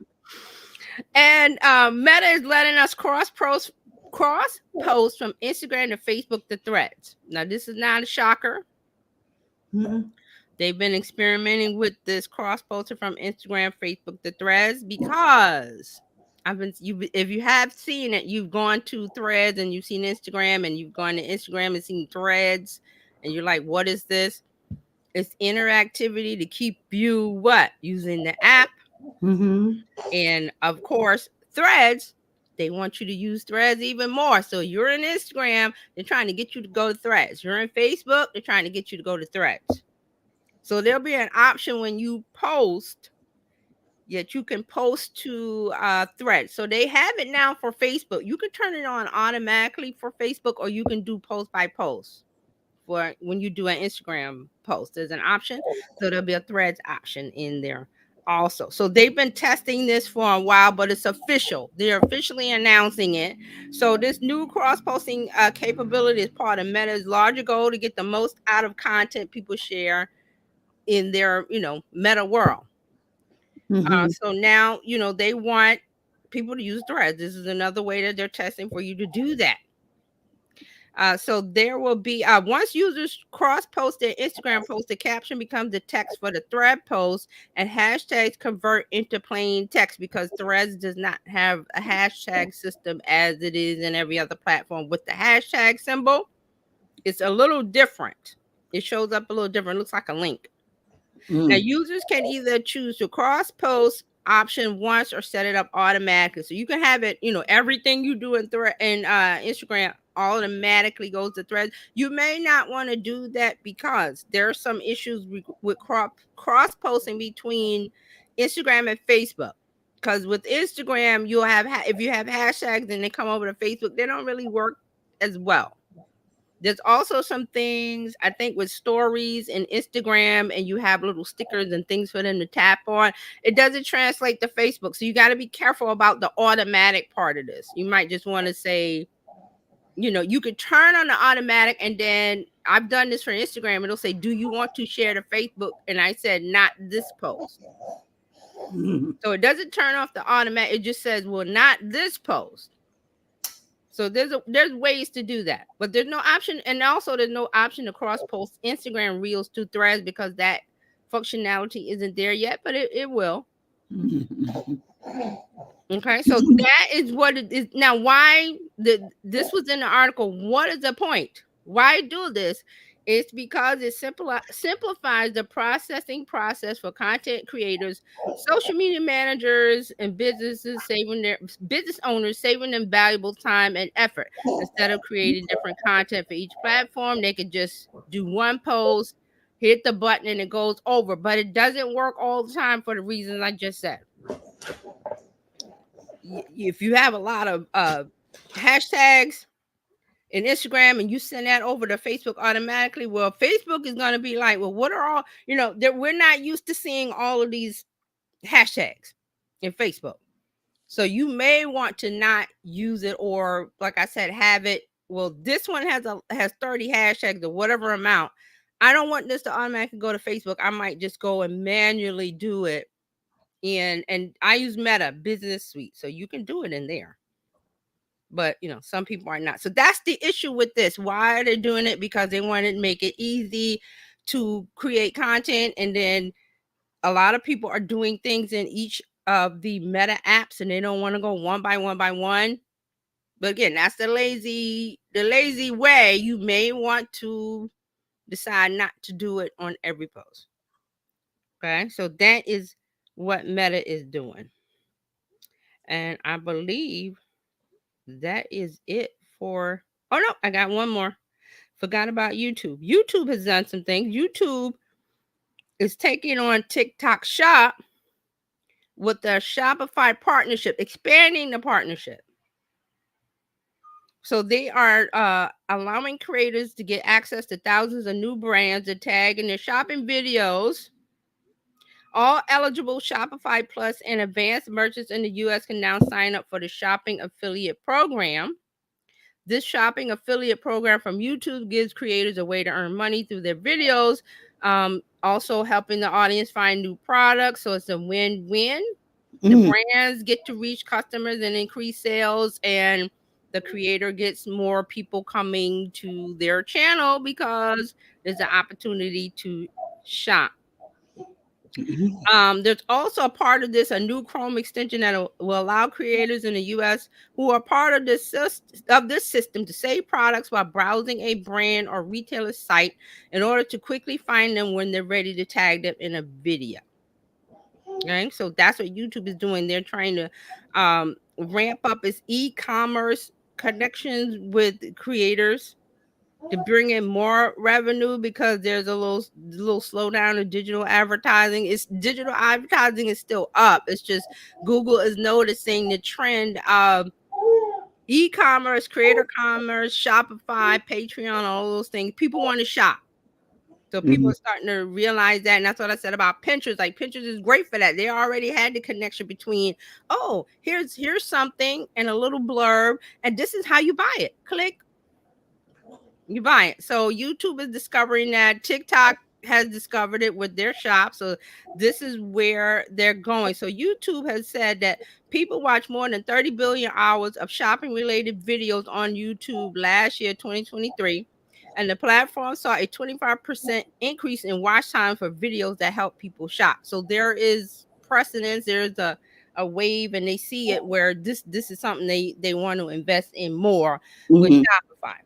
And Meta is letting us cross post from Instagram to Facebook to Threads. Now, this is not a shocker. Mm-hmm. They've been experimenting with this cross posting from Instagram, Facebook to Threads because if you have seen it, you've gone to Threads and you've seen Instagram, and you've gone to Instagram and seen Threads, and you're like, what is this? It's interactivity to keep you using the app. Mm-hmm. And of course, Threads, they want you to use Threads even more. So you're in Instagram, they're trying to get you to go to Threads. You're in Facebook, they're trying to get you to go to Threads. So there'll be an option when you post that you can post to Threads. So they have it now for Facebook. You can turn it on automatically for Facebook, or you can do post by post for when you do an Instagram post. There's an option. So there'll be a Threads option in there also. So they've been testing this for a while, but it's official. They're officially announcing it. So this new cross-posting capability is part of Meta's larger goal to get the most out of content people share in their Meta world. Mm-hmm. So now they want people to use Threads. This is another way that they're testing for you to do that. So there will be once users cross post their Instagram post, the caption becomes the text for the thread post, and hashtags convert into plain text, because Threads does not have a hashtag system as it is in every other platform. With the hashtag symbol, it's a little different. It shows up a little different. It looks like a link. Now, users can either choose to cross post option once or set it up automatically. So you can have it, everything you do in Instagram automatically goes to Threads. You may not want to do that because there are some issues with cross posting between Instagram and Facebook. Because with Instagram, you'll have, if you have hashtags and they come over to Facebook, they don't really work as well. There's also some things, I think, with stories and Instagram, and you have little stickers and things for them to tap on. It doesn't translate to Facebook. So you got to be careful about the automatic part of this. You might just want to say, you could turn on the automatic, and then I've done this for Instagram. It'll say, do you want to share to Facebook? And I said, not this post. So it doesn't turn off the automatic. It just says, well, not this post. So there's ways to do that, but there's no option, and also there's no option to cross post Instagram Reels to Threads because that functionality isn't there yet, but it will. Okay, so that is what it is. Now, why this was in the article. What is the point? Why do this? It's because it simplifies the processing process for content creators, social media managers, and business owners, saving them valuable time and effort. Instead of creating different content for each platform, they could just do one post, hit the button, and it goes over. But it doesn't work all the time for the reasons I just said. If you have a lot of hashtags in Instagram and you send that over to Facebook automatically, well, Facebook is going to be like, well, what are all, we're not used to seeing all of these hashtags in Facebook. So you may want to not use it, or like I said, have it. Well, this one has 30 hashtags or whatever amount. I don't want this to automatically go to Facebook. I might just go and manually do it. And I use Meta Business Suite, so you can do it in there. but some people are not. So that's the issue with this. Why are they doing it? Because they want to make it easy to create content, and then a lot of people are doing things in each of the Meta apps, and they don't want to go one by one. But again, that's the lazy way. You may want to decide not to do it on every post. Okay, so that is what Meta is doing. And I believe that is it for. Oh no, I got one more. Forgot about YouTube. YouTube has done some things. YouTube is taking on TikTok Shop with the Shopify partnership, expanding the partnership. So they are allowing creators to get access to thousands of new brands to tag in their shopping videos. All eligible Shopify Plus and advanced merchants in the US can now sign up for the shopping affiliate program. This shopping affiliate program from YouTube gives creators a way to earn money through their videos, also helping the audience find new products. So it's a win-win. The brands get to reach customers and increase sales, and the creator gets more people coming to their channel because there's an opportunity to shop. There's also a part of this, a new Chrome extension that will allow creators in the US who are part of this system to save products while browsing a brand or retailer site in order to quickly find them when they're ready to tag them in a video. Okay, so that's what YouTube is doing. They're trying to ramp up its e-commerce connections with creators to bring in more revenue, because there's a little slowdown in digital advertising. Digital advertising is still up. It's just Google is noticing the trend of e-commerce, creator commerce, Shopify, Patreon, all those things. People want to shop. So people are starting to realize that, and that's what I said about Pinterest. Like, Pinterest is great for that. They already had the connection between, oh, here's something and a little blurb, and this is how you buy it. Click, you buy it. So YouTube is discovering that. TikTok has discovered it with their shop. So this is where they're going. So YouTube has said that people watch more than 30 billion hours of shopping related videos on YouTube last year, 2023. And the platform saw a 25% increase in watch time for videos that help people shop. So there is precedence. There's a wave, and they see it where this is something they want to invest in more with Shopify.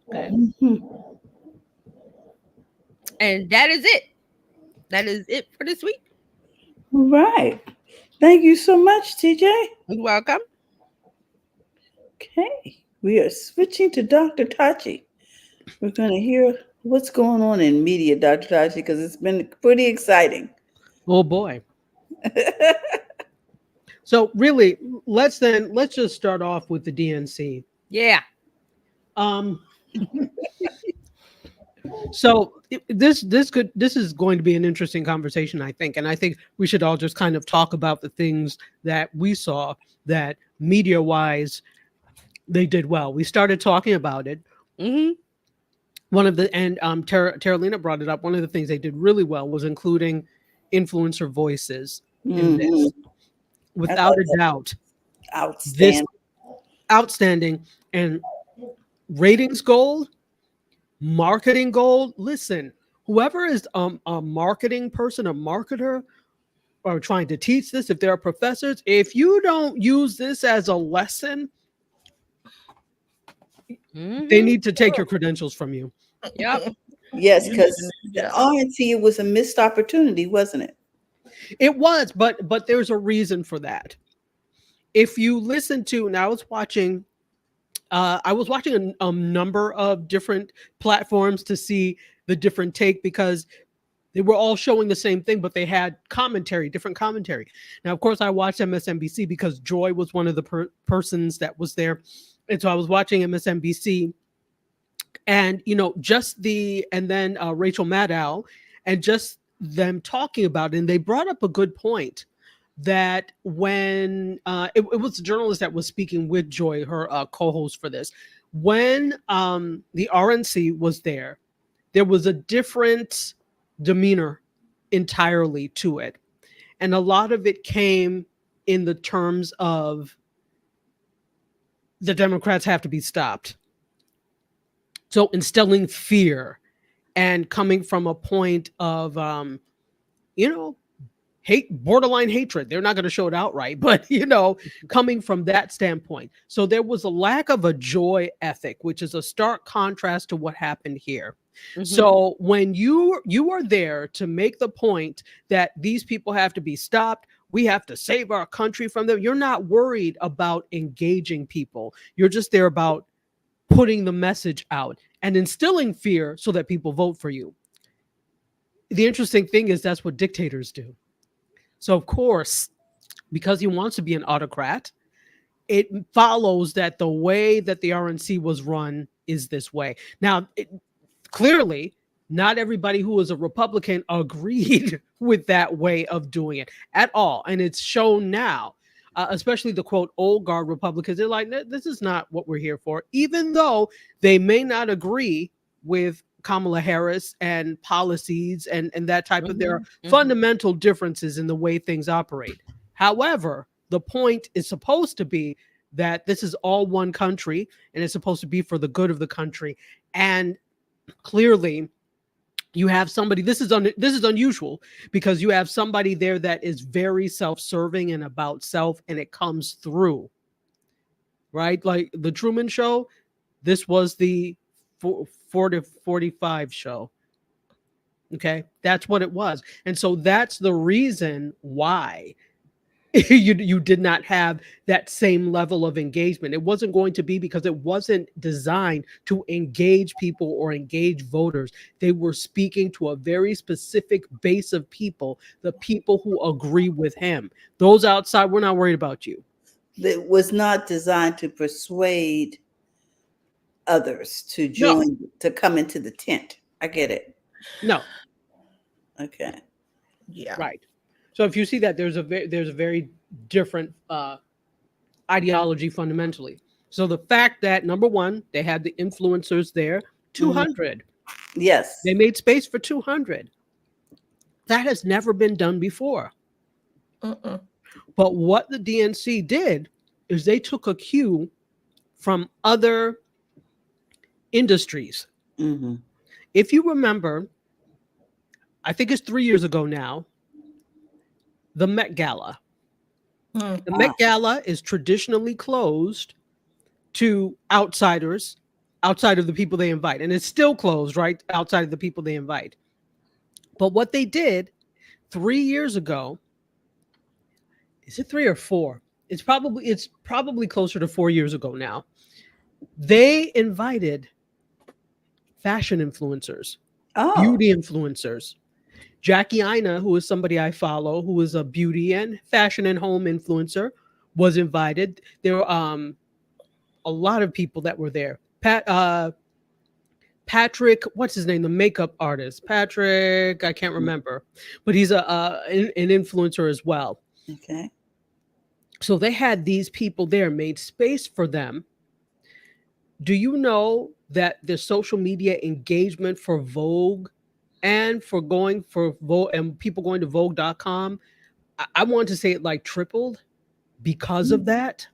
Okay. And that is it. That is it for this week. All right. Thank you so much, TJ. You're welcome. Okay. We are switching to Dr. Tachi. We're going to hear what's going on in media, Dr. Tachi, because it's been pretty exciting. Oh, boy. So really, let's just start off with the DNC. Yeah. So this is going to be an interesting conversation, I think, and I think we should all just kind of talk about the things that we saw that media-wise they did well. We started talking about it. One of the and Terralina brought it up. One of the things they did really well was including influencer voices in this. Without a doubt, outstanding, and ratings gold, marketing gold. Listen, whoever is a marketing person, a marketer, or trying to teach this, if there are professors, if you don't use this as a lesson, they need to take your credentials from you. Yep. Yes, because the RNC was a missed opportunity, wasn't it? It was, but there's a reason for that. If you listen to, and I was watching a number of different platforms to see the different take, because they were all showing the same thing, but they had different commentary. Now, of course, I watched MSNBC because Joy was one of the persons that was there. And so I was watching MSNBC, and, and then Rachel Maddow, and just them talking about it. And they brought up a good point that when it was a journalist that was speaking with Joy, her co-host for this, when the RNC was there was a different demeanor entirely to it. And a lot of it came in the terms of the Democrats have to be stopped. So instilling fear and coming from a point of, hate, borderline hatred. They're not going to show it outright, but coming from that standpoint. So there was a lack of a joy ethic, which is a stark contrast to what happened here. Mhm. So when you are there to make the point that these people have to be stopped, we have to save our country from them, you're not worried about engaging people. You're just there about putting the message out and instilling fear so that people vote for you. The interesting thing is that's what dictators do. So, of course, because he wants to be an autocrat, it follows that the way that the RNC was run is this way. Now, clearly, not everybody who was a Republican agreed with that way of doing it at all. And it's shown now, especially the quote old guard Republicans. They're like, this is not what we're here for, even though they may not agree with Kamala Harris and policies and that type of, there are fundamental differences in the way things operate. However, the point is supposed to be that this is all one country and it's supposed to be for the good of the country. And clearly you have somebody, this is unusual because you have somebody there that is very self-serving and about self, and it comes through, right? Like the Truman Show, this was the 4 to 45 show. Okay, that's what it was. And so that's the reason why you did not have that same level of engagement. It wasn't going to be because it wasn't designed to engage people or engage voters. They were speaking to a very specific base of people, the people who agree with him. Those outside, we're not worried about you. It was not designed to persuade others to join, to come into the tent. I get it. No. Okay. Yeah. Right. So if you see that there's a very different ideology fundamentally. So the fact that, number one, they had the influencers there, 200. Yes. They made space for 200. That has never been done before. But what the DNC did is they took a cue from other industries. If you remember, I think it's 3 years ago now, the Met Gala. The Met Gala is traditionally closed to outsiders, outside of the people they invite. And it's still closed, right? Outside of the people they invite. But what they did 3 years ago, is it 3 or 4? It's probably closer to 4 years ago now. They invited fashion influencers, beauty influencers. Jackie Ina, who is somebody I follow, who is a beauty and fashion and home influencer, was invited. There were a lot of people that were there. Patrick, what's his name? The makeup artist. Patrick, I can't remember, but he's an influencer as well. Okay. So they had these people there, made space for them. Do you know that the social media engagement for Vogue and for going for Vogue and people going to Vogue.com, I want to say it like tripled because of that.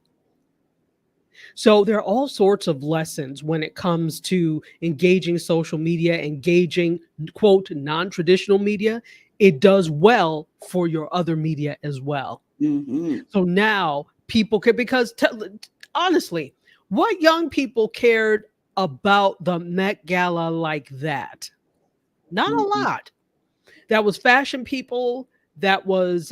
So there are all sorts of lessons when it comes to engaging social media, engaging, quote, non-traditional media. It does well for your other media as well. So now people can, because honestly, what young people cared about the Met Gala like that? Not a lot. That was fashion people, that was,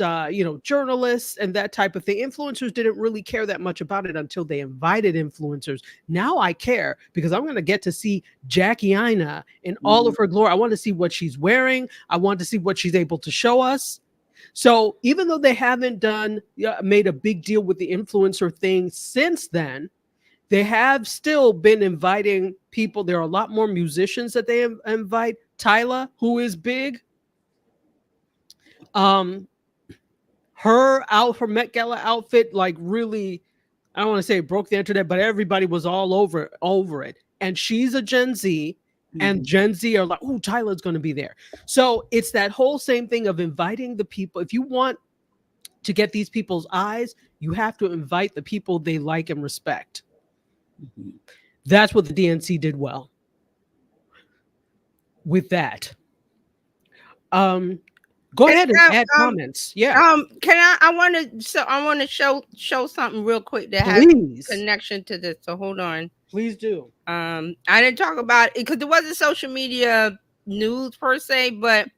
journalists and that type of thing. Influencers didn't really care that much about it until they invited influencers. Now I care because I'm going to get to see Jackie Ina in all of her glory. I want to see what she's wearing. I want to see what she's able to show us. So even though they haven't made a big deal with the influencer thing since then, they have still been inviting people. There are a lot more musicians that they invite. Tyla, who is big. Her Met Gala outfit, like really, I don't want to say it broke the internet, but everybody was all over it. And she's a Gen Z, and Gen Z are like, oh, Tyla's going to be there. So it's that whole same thing of inviting the people. If you want to get these people's eyes, you have to invite the people they like and respect. That's what the DNC did well with that. Go ahead and add comments. Yeah. Can I want to show something real quick that has Please. connection to this. So hold on. Please do. I didn't talk about it because it wasn't social media news per se, but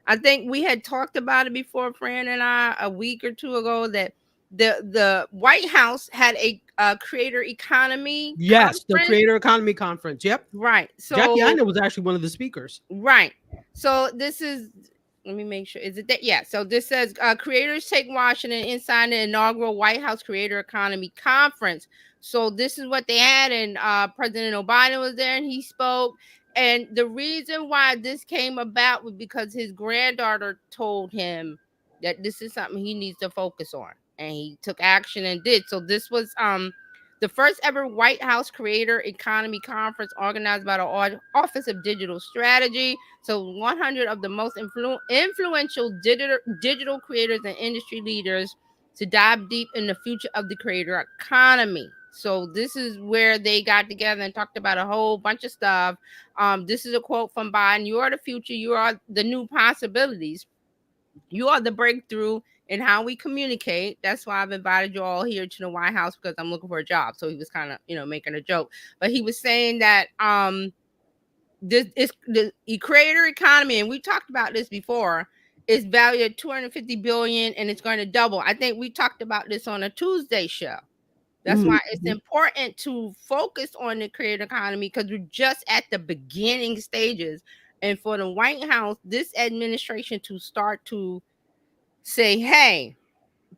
I think we had talked about it before, Fran and I, a week or two ago, that the White House had a creator economy Yes, the conference. Creator Economy Conference. Yep. Right. So Jackie Ina was actually one of the speakers. Right. So this is, let me make sure. Is it that? Yeah. So this says creators take Washington inside the inaugural White House Creator Economy Conference. So this is what they had, and President Obama was there and he spoke. And the reason why this came about was because his granddaughter told him that this is something he needs to focus on, and he took action and did. So this was the first ever White House Creator Economy Conference organized by the Office of Digital Strategy. So 100 of the most influential digital creators and industry leaders to dive deep in the future of the creator economy. So this is where they got together and talked about a whole bunch of stuff. This is a quote from Biden: "You are the future. You are the new possibilities. You are the breakthrough in how we communicate." That's why I've invited you all here to the White House, because I'm looking for a job. So he was kind of, making a joke, but he was saying that this is the creator economy, and we talked about this before, is valued at 250 billion, and it's going to double. I think we talked about this on a Tuesday show. That's why it's important to focus on the creator economy, because we're just at the beginning stages. And for the White House, this administration to start to say, hey,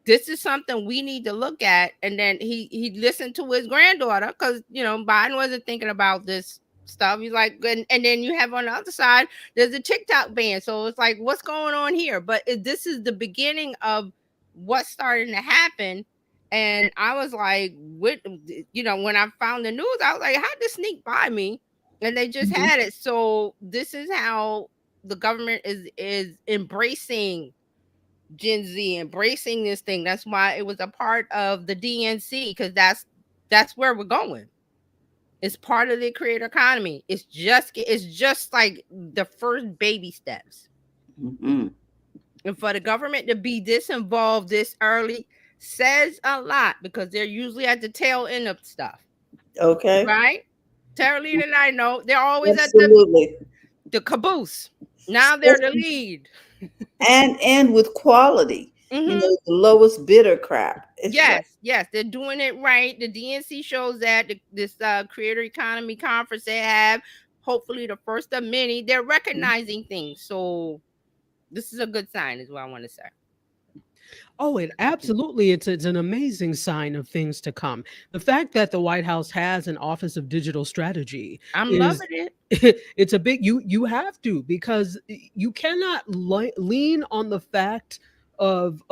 this is something we need to look at. And then he listened to his granddaughter, because Biden wasn't thinking about this stuff. He's like, and then you have on the other side, there's a TikTok ban. So it's like, what's going on here? But this is the beginning of what's starting to happen. And I was like, when I found the news, I was like, how'd this sneak by me? And they just had it. So this is how the government is embracing Gen Z, embracing this thing. That's why it was a part of the DNC, because that's where we're going. It's part of the creator economy. It's just like the first baby steps. And for the government to be this involved this early says a lot, because they're usually at the tail end of stuff. Okay. Right? Terralina and I know they're always Absolutely. at the caboose. Now they're the lead. and with quality. The lowest bidder crap. Yes, they're doing it right. The DNC shows that this creator economy conference they have, hopefully the first of many, they're recognizing things. So this is a good sign, is what I want to say. Oh, it absolutely. It's an amazing sign of things to come. The fact that the White House has an Office of Digital Strategy, I'm loving it. It's a big, you have to, because you cannot lean on the fact of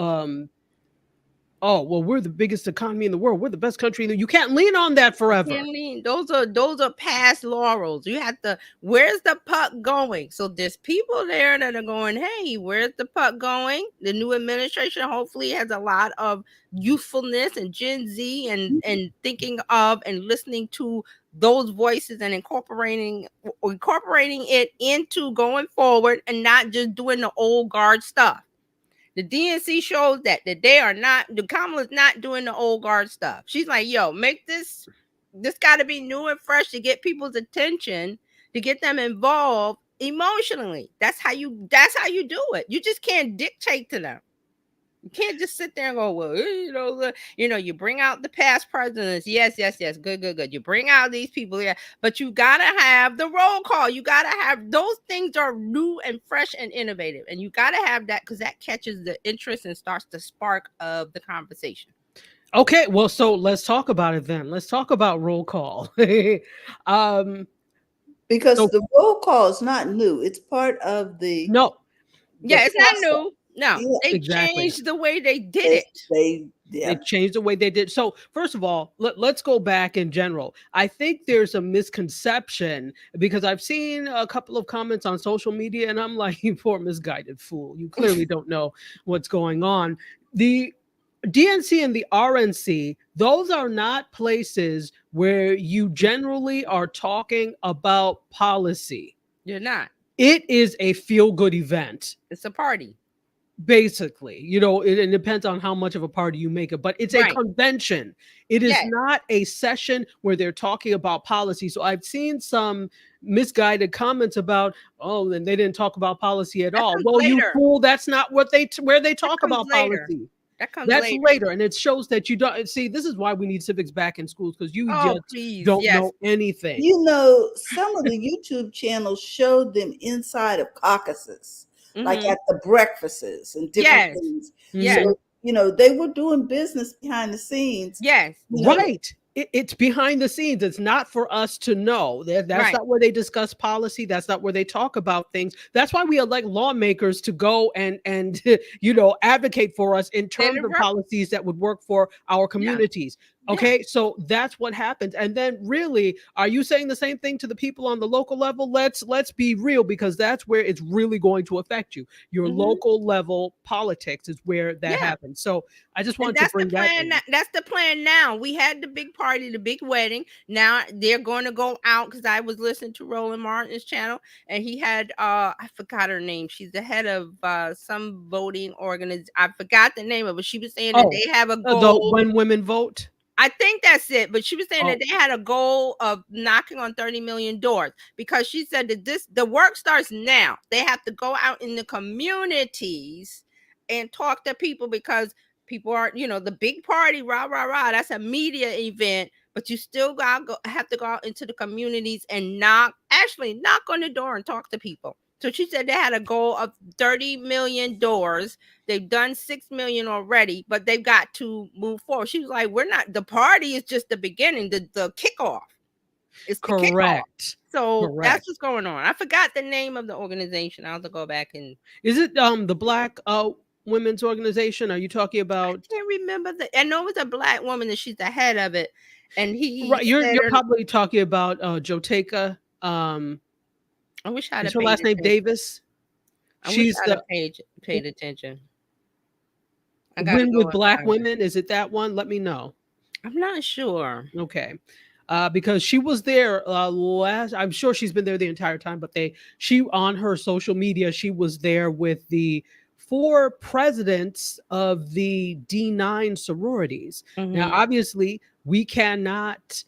oh, well, we're the biggest economy in the world. We're the best country. You can't lean on that forever. Those are past laurels. You have to, where's the puck going? So there's people there that are going, hey, where's the puck going? The new administration hopefully has a lot of youthfulness and Gen Z and thinking of and listening to those voices and incorporating it into going forward, and not just doing the old guard stuff. The DNC shows that they are not, the Kamala's not doing the old guard stuff. She's like, yo, make this got to be new and fresh to get people's attention, to get them involved emotionally. That's how you do it. You just can't dictate to them. You can't just sit there and go, well, you bring out the past presidents. Yes. Good. You bring out these people. Yeah. But you got to have the roll call. You got to have those things are new and fresh and innovative. And you got to have that, because that catches the interest and starts the spark of the conversation. Okay. Well, so let's talk about it then. Let's talk about roll call. Because the roll call is not new. It's part of the. No. Yeah, it's not new. No, they changed the way they did it. They changed the way they did. So first of all, let's go back in general. I think there's a misconception, because I've seen a couple of comments on social media, and I'm like, you poor misguided fool. You clearly don't know what's going on. The DNC and the RNC, those are not places where you generally are talking about policy. You're not. It is a feel-good event. It's a party. Basically, it depends on how much of a party you make it, but it's a Right. convention. It is Yes. not a session where they're talking about policy. So I've seen some misguided comments about, oh, and they didn't talk about policy at That all. comes Well, you later. fool, that's not where they talk comes about later. policy. That comes That's later. later, and it shows that you don't see. This is why we need civics back in schools, because you Oh, just please. don't Yes. know anything. Some of the YouTube channels showed them inside of caucuses, like at the breakfasts and different Yes. things. Yes. So, they were doing business behind the scenes. Yes. Right. It's behind the scenes. It's not for us to know. That's Right. not where they discuss policy. That's not where they talk about things. That's why we elect lawmakers to go and advocate for us in terms of policies that would work for our communities. Okay, so that's what happens. And then really, are you saying the same thing to the people on the local level? Let's be real, because that's where it's really going to affect you. Your local level politics is where that happens. So I just want to bring that in. That's the plan now. We had the big party, the big wedding. Now they're going to go out, because I was listening to Roland Martin's channel, and he had I forgot her name. She's the head of some voting organization. I forgot the name of it. She was saying that they have a goal. When women vote. I think that's it. But she was saying that they had a goal of knocking on 30 million doors, because she said that the work starts now. They have to go out in the communities and talk to people, because people are, the big party, rah, rah, rah. That's a media event, but you still have to go out into the communities and knock on the door and talk to people. So she said they had a goal of 30 million doors. They've done 6 million already, but they've got to move forward. She was like, the party is just the beginning, the kickoff. It's the kickoff. So that's what's going on. I forgot the name of the organization. I'll have to go back and. Is it the Black Women's Organization? Are you talking about? I can't remember I know it's a Black woman and she's the head of it. And right, you're probably talking about Joteka. I wish I had her last name Davis. She's paid attention. Win with Black Women. Is it that one? Let me know. I'm not sure. Okay. Because she was there I'm sure she's been there the entire time, but she on her social media, she was there with the 4 presidents of the D9 sororities. Now, obviously, we cannot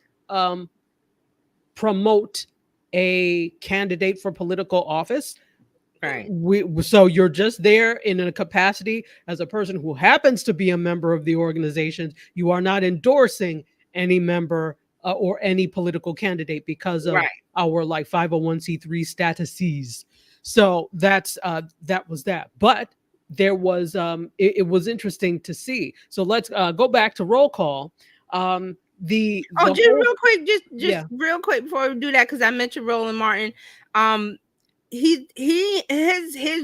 promote a candidate for political office. Right. So you're just there in a capacity as a person who happens to be a member of the organization. You are not endorsing any member or any political candidate because of our 501c3 statuses. So that was that. But there was it was interesting to see. So let's go back to roll call. Real quick before we do that, because I mentioned Roland Martin. His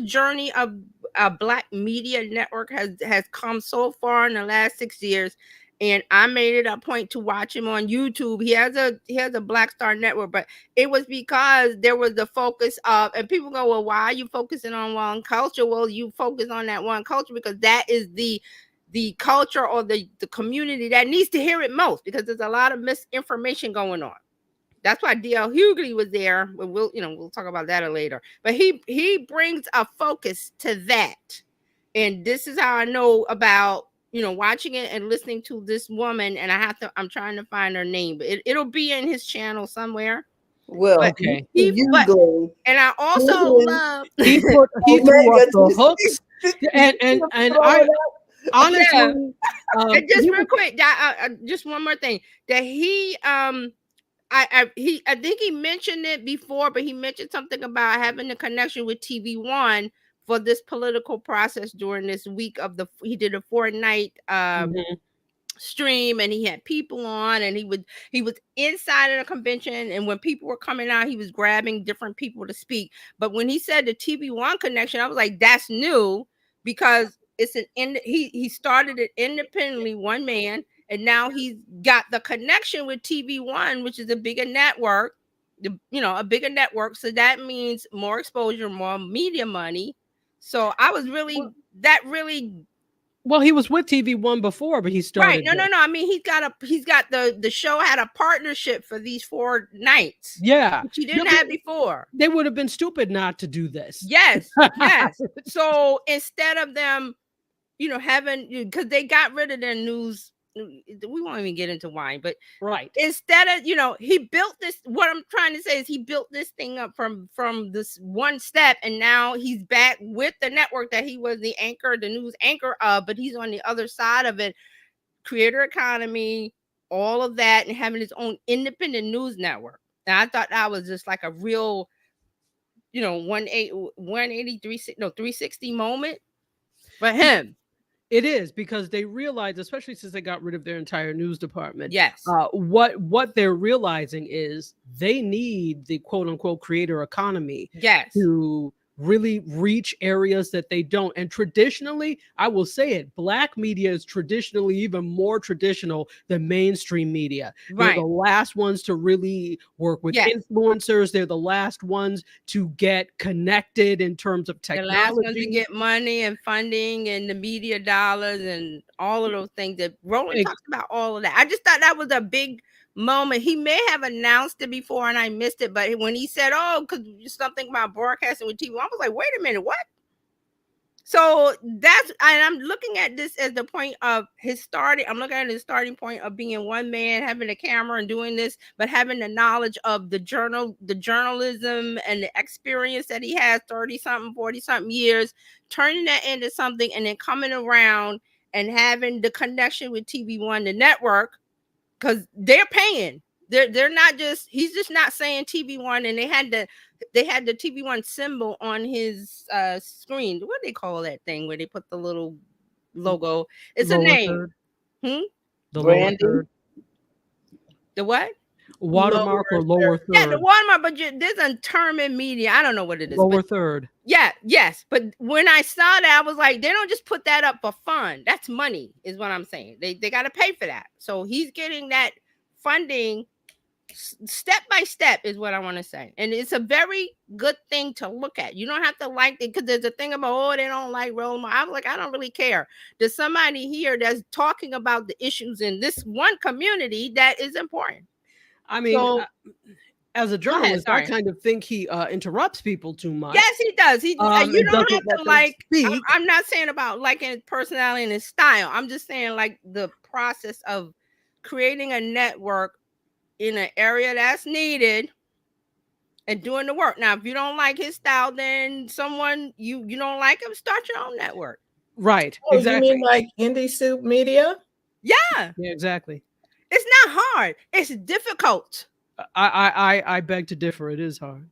journey of a Black media network has come so far in the last 6 years, and I made it a point to watch him on YouTube. He has a Black Star network, but it was because there was the focus of, and people go, well, why are you focusing on one culture? Well, you focus on that one culture because that is the culture or the community that needs to hear it most, because there's a lot of misinformation going on. That's why D.L. Hughley was there. We'll talk about that later. But he brings a focus to that, and this is how I know about watching it and listening to this woman. And I'm trying to find her name, but it'll be in his channel somewhere. Well, okay. And I also love he threw up the hooks, and I honestly, and just real quick, just one more thing that he I think he mentioned it before, but he mentioned something about having a connection with TV1 for this political process during this week of he did a 4-night stream, and he had people on, and he was inside of the convention, and when people were coming out, he was grabbing different people to speak. But when he said the TV1 connection, I was like, that's new, because it's he started it independently, one man. And now he's got the connection with TV1, which is a bigger network, a bigger network. So that means more exposure, more media money. So I was that really Well, he was with TV1 before, but he Right. started. No. I mean, he's got the show had a partnership for these 4 nights. Yeah. Which he didn't have before. They would have been stupid not to do this. Yes. Yes. So instead of them, having, because they got rid of their news, we won't even get into why, but right. Instead of, he built this, what I'm trying to say is he built this thing up from this one step, and now he's back with the network that he was the news anchor of, but he's on the other side of it, creator economy, all of that, and having his own independent news network. And I thought that was just like a real, 360 moment for him. It is, because they realize, especially since they got rid of their entire news department. Yes. What they're realizing is they need the quote unquote creator economy. Yes. To really reach areas that they don't. And traditionally, I will say it, Black media is traditionally even more traditional than mainstream media. Right. They're the last ones to really work with influencers. They're the last ones to get connected in terms of technology. The last ones to get money and funding and the media dollars and all of those things that Roland talks about, all of that. I just thought that was a big moment. He may have announced it before and I missed it, but when he said, because something about broadcasting with TV, I was like, wait a minute, what? So and I'm looking at this as the point of I'm looking at his starting point of being one man, having a camera and doing this, but having the knowledge of the journalism and the experience that he has 30-something, 40-something years, turning that into something and then coming around and having the connection with TV1, the network, because they're paying. They're not just, he's just not saying TV1, and they had the TV1 symbol on his screen. What do they call that thing where they put the little logo? It's lower a name. Third. The Branding? lower third. The what? Watermark or lower third. Yeah, the watermark, but there's a term in media. I don't know what it is. Lower third. Yeah, yes. But when I saw that, I was like, they don't just put that up for fun. That's money, is what I'm saying. They got to pay for that. So he's getting that funding step by step, is what I want to say. And it's a very good thing to look at. You don't have to like it, because there's a thing about, they don't like role model. I'm like, I don't really care. There's somebody here that's talking about the issues in this one community that is important. I mean, as a journalist, I kind of think he interrupts people too much. Yes, he does. You don't have to like. I'm not saying about liking his personality and his style. I'm just saying like the process of creating a network in an area that's needed and doing the work. Now, if you don't like his style, then someone you don't like him, start your own network. Right. Oh, exactly. You mean like Indie Soup Media? Yeah. Yeah, exactly. It's not hard. It's difficult. I beg to differ. It is hard.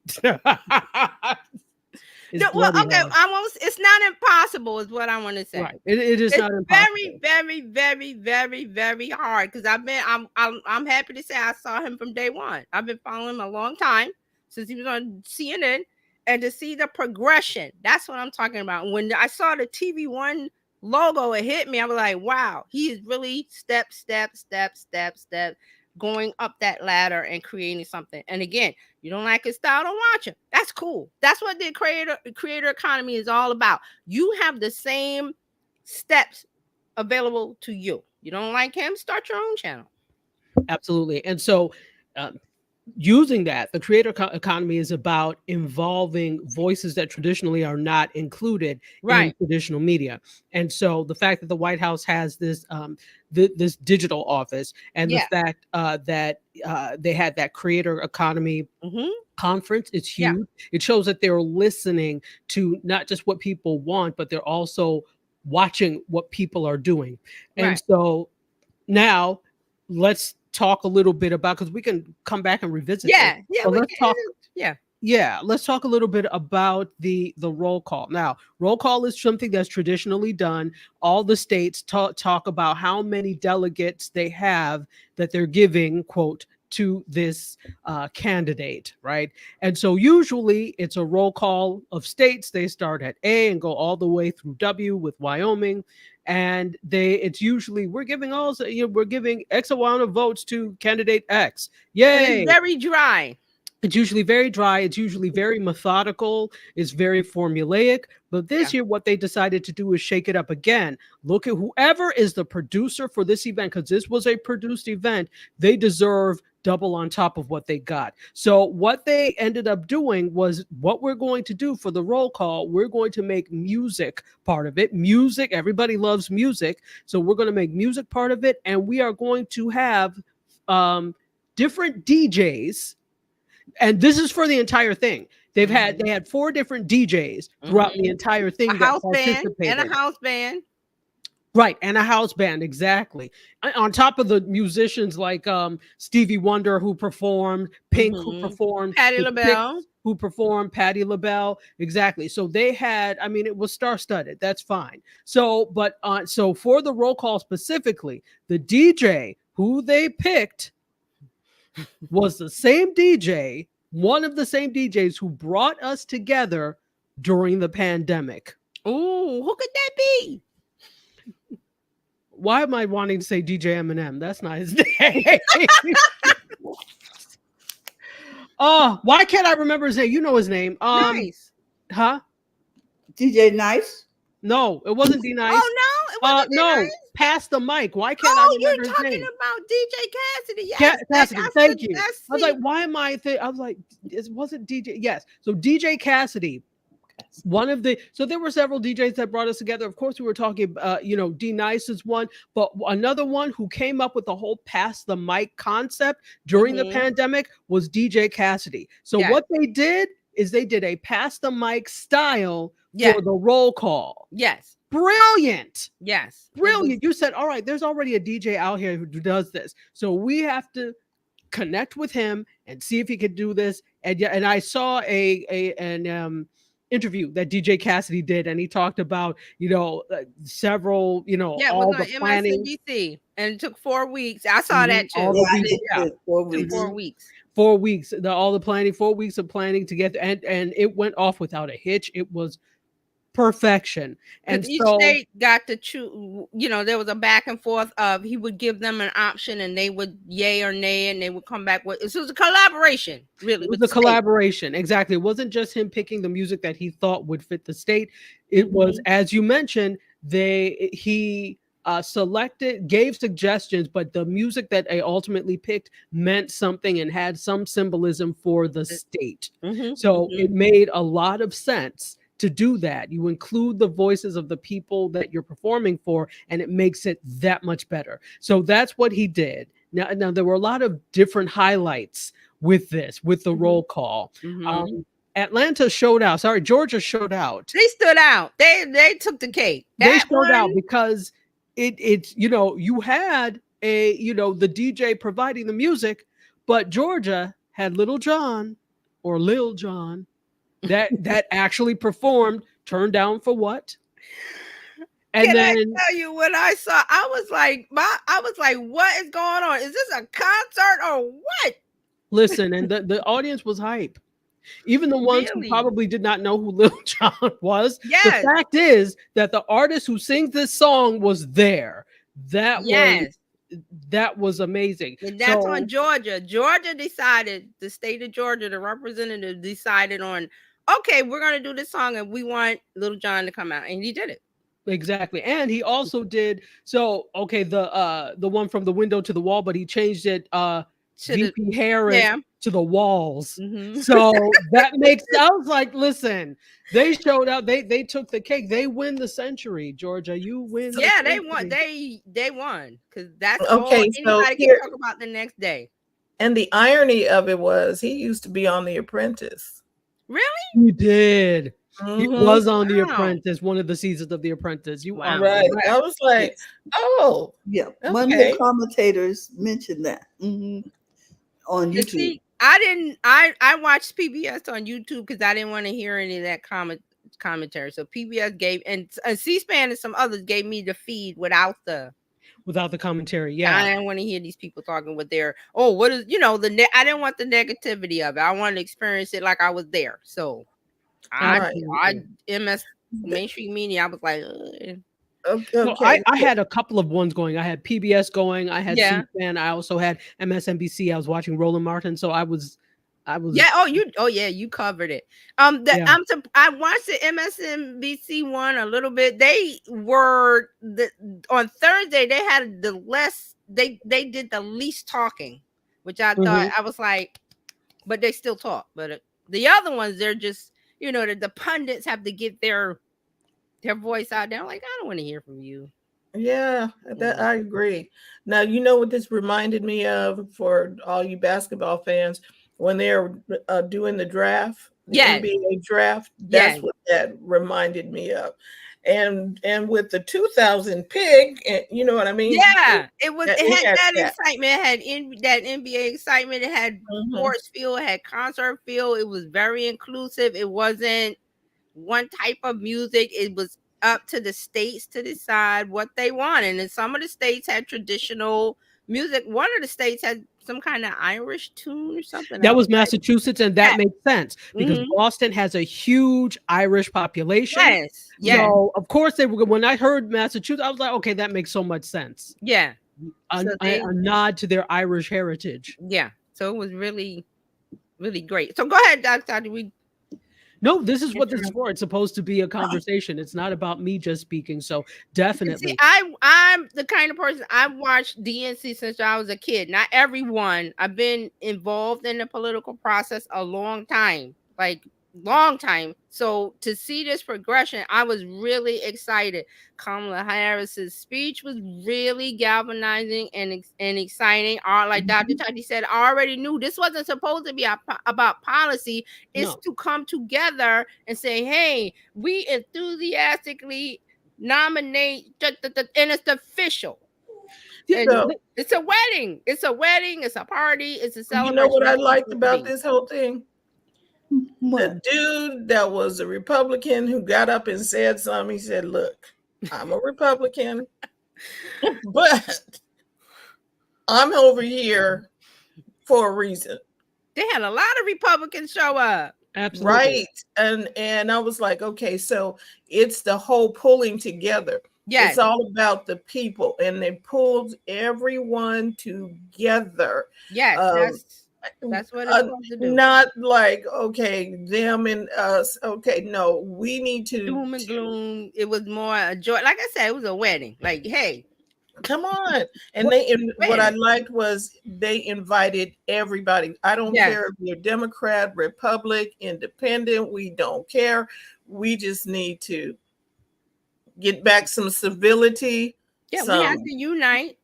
It's not impossible, is what I want to say. Right. It is not impossible. Very, very, very, very, very hard. Because I'm happy to say I saw him from day one. I've been following him a long time, since he was on CNN, and to see the progression, that's what I'm talking about. When I saw the TV1 logo, it hit me. I was like, wow, he is really step going up that ladder and creating something. And again, you don't like his style, don't watch him. That's cool. That's what the creator economy is all about. You have the same steps available to you. You don't like him, start your own channel. Absolutely. And so using that, the creator economy is about involving voices that traditionally are not included in traditional media. And so the fact that the White House has this this digital office, and the fact that they had that creator economy conference, it's huge. It shows that they're listening to not just what people want, but they're also watching what people are doing. And so now let's talk a little bit about, because we can come back and revisit let's talk a little bit about the roll call. Now, roll call is something that's traditionally done. All the states talk about how many delegates they have that they're giving, quote, to this candidate, right? And so usually it's a roll call of states. They start at A and go all the way through W with Wyoming. And it's usually we're giving X amount of votes to candidate X. Yay! It's very dry. It's usually very dry. It's usually very methodical. It's very formulaic. But this year, what they decided to do is shake it up again. Look at whoever is the producer for this event, because this was a produced event. They deserve double on top of what they got. So what they ended up doing was what we're going to do for the roll call. We're going to make music part of it. Music, everybody loves music. So we're going to make music part of it. And we are going to have different DJs. And this is for the entire thing. They had 4 different DJs throughout the entire thing. A house band and a house band. Right, and a house band, exactly. On top of the musicians like Stevie Wonder, who performed, Pink, who performed, Patti the LaBelle, Chicks, who performed, Patti LaBelle, exactly. So they had, I mean, it was star-studded. That's fine. So, but so for the roll call specifically, the DJ who they picked was the same DJ, one of the same DJs who brought us together during the pandemic. Ooh, who could that be? Why am I wanting to say DJ Eminem? That's not his name. Oh, why can't I remember his name? You know his name. Nice. Huh? DJ Nice? No, it wasn't D Nice. Oh no, it wasn't D Nice. Pass the mic. Why can't I remember his name? You're talking about DJ Cassidy. Yes, Cassidy. Thank you. I was like, sweet. why am I? I was like, it wasn't DJ. Yes. So DJ Cassidy. One of the, so there were several DJs that brought us together. Of course, we were talking, D Nice is one, but another one who came up with the whole pass the mic concept during the pandemic was DJ Cassidy. So what they did is they did a pass the mic style for the roll call. Yes. Brilliant. Yes. Brilliant. You said, all right, there's already a DJ out here who does this. So we have to connect with him and see if he could do this. And I saw an interview that DJ Cassidy did, and he talked about several all the planning. MSNBC, and it took 4 weeks. I saw that too. 4 weeks. 4 weeks. 4 weeks. All the planning. 4 weeks of planning together, and it went off without a hitch. It was perfection. And each state got to choose. There was a back and forth of he would give them an option, and they would yay or nay, and they would come back with. So it was a collaboration, really. It was a collaboration, exactly. It wasn't just him picking the music that he thought would fit the state. It was, as you mentioned, he selected, gave suggestions, but the music that they ultimately picked meant something and had some symbolism for the state. So it made a lot of sense to do that. You include the voices of the people that you're performing for, and it makes it that much better. So that's what he did. Now there were a lot of different highlights with the roll call. Atlanta showed out. Sorry, Georgia showed out. They stood out. They took the cake. They showed out because it's you had the DJ providing the music, but Georgia had Little John or Lil John that actually performed, turned down for what? And Can then I tell you what I saw? I was like, what is going on? Is this a concert or what? Listen, and the audience was hype. Even the ones who probably did not know who Lil Jon was. Yes. The fact is that the artist who sings this song was there. That was amazing. And that's on Georgia. Georgia decided, the state of Georgia, the representative decided on, okay, we're going to do this song and we want Lil Jon to come out. And he did it. Exactly. And he also did, the one from the window to the wall, but he changed it VP Harris to the walls. So that makes, I was like, listen, they showed up, they took the cake, they win the century. Georgia, you win. Yeah, they won. They won, because that's okay, all anybody can talk about the next day. And the irony of it was he used to be on The Apprentice. Really? He did. He was on The Apprentice, one of the seasons of The Apprentice. You are right. I was like, oh, yeah. Okay. One of the commentators mentioned that on YouTube. See, I watched PBS on YouTube because I didn't want to hear any of that commentary. So PBS gave, and C-SPAN and some others gave me the feed without the commentary. Yeah, I didn't want to hear these people talking with their what is I didn't want the negativity of it. I wanted to experience it like I was there. So I MS mainstream media, I was like, okay. Well, I had a couple of ones going. I had PBS going. I had C-SPAN. I also had MSNBC. I was watching Roland Martin. So I I was you covered it. I watched the MSNBC one a little bit. They were on Thursday. They had the less. They did the least talking, which I thought I was like, but they still talk. But the other ones, they're just the pundits have to get their voice out there. I'm like, I don't want to hear from you. Yeah, that I agree. Now, you know what this reminded me of for all you basketball fans when they're doing the draft, the NBA draft. That's what that reminded me of. And with the 2000 pick, you know what I mean? Yeah, it had that excitement. It had that NBA excitement. It had sports feel. It had concert feel. It was very inclusive. It wasn't one type of music. It was up to the states to decide what they wanted. And some of the states had traditional music. One of the states had some kind of Irish tune or something. That was Massachusetts, and that makes sense because Boston has a huge Irish population. Yes. So of course they were. When I heard Massachusetts, I was like, okay, that makes so much sense. Yeah. A nod to their Irish heritage. Yeah. So it was really, really great. So go ahead, Dr. No, this is what this is for. It's supposed to be a conversation. It's not about me just speaking. So definitely. See, I'm the kind of person, I've watched DNC since I was a kid. Not everyone. I've been involved in the political process a long time. So to see this progression, I was really excited. Kamala Harris's speech was really galvanizing and exciting. Like Dr. Tati said, I already knew this wasn't supposed to be about policy. It's to come together and say, hey, we enthusiastically nominate, and it's official. It's a wedding. It's a wedding. It's a party. It's a celebration. You know what I liked about this whole thing? The dude that was a Republican who got up and said something, he said, look, I'm a Republican, but I'm over here for a reason. They had a lot of Republicans show up. Absolutely. Right. And I was like, okay, so it's the whole pulling together. Yes. It's all about the people, and they pulled everyone together. Yes, that's what it's supposed to do. Not like, okay, them and us. Okay, no, we need to doom and gloom. It was more a joy. Like I said, it was a wedding. Like, hey, come on. And what I liked was they invited everybody. I don't care if you're Democrat, Republic, Independent. We don't care. We just need to get back some civility. Yeah, we have to unite.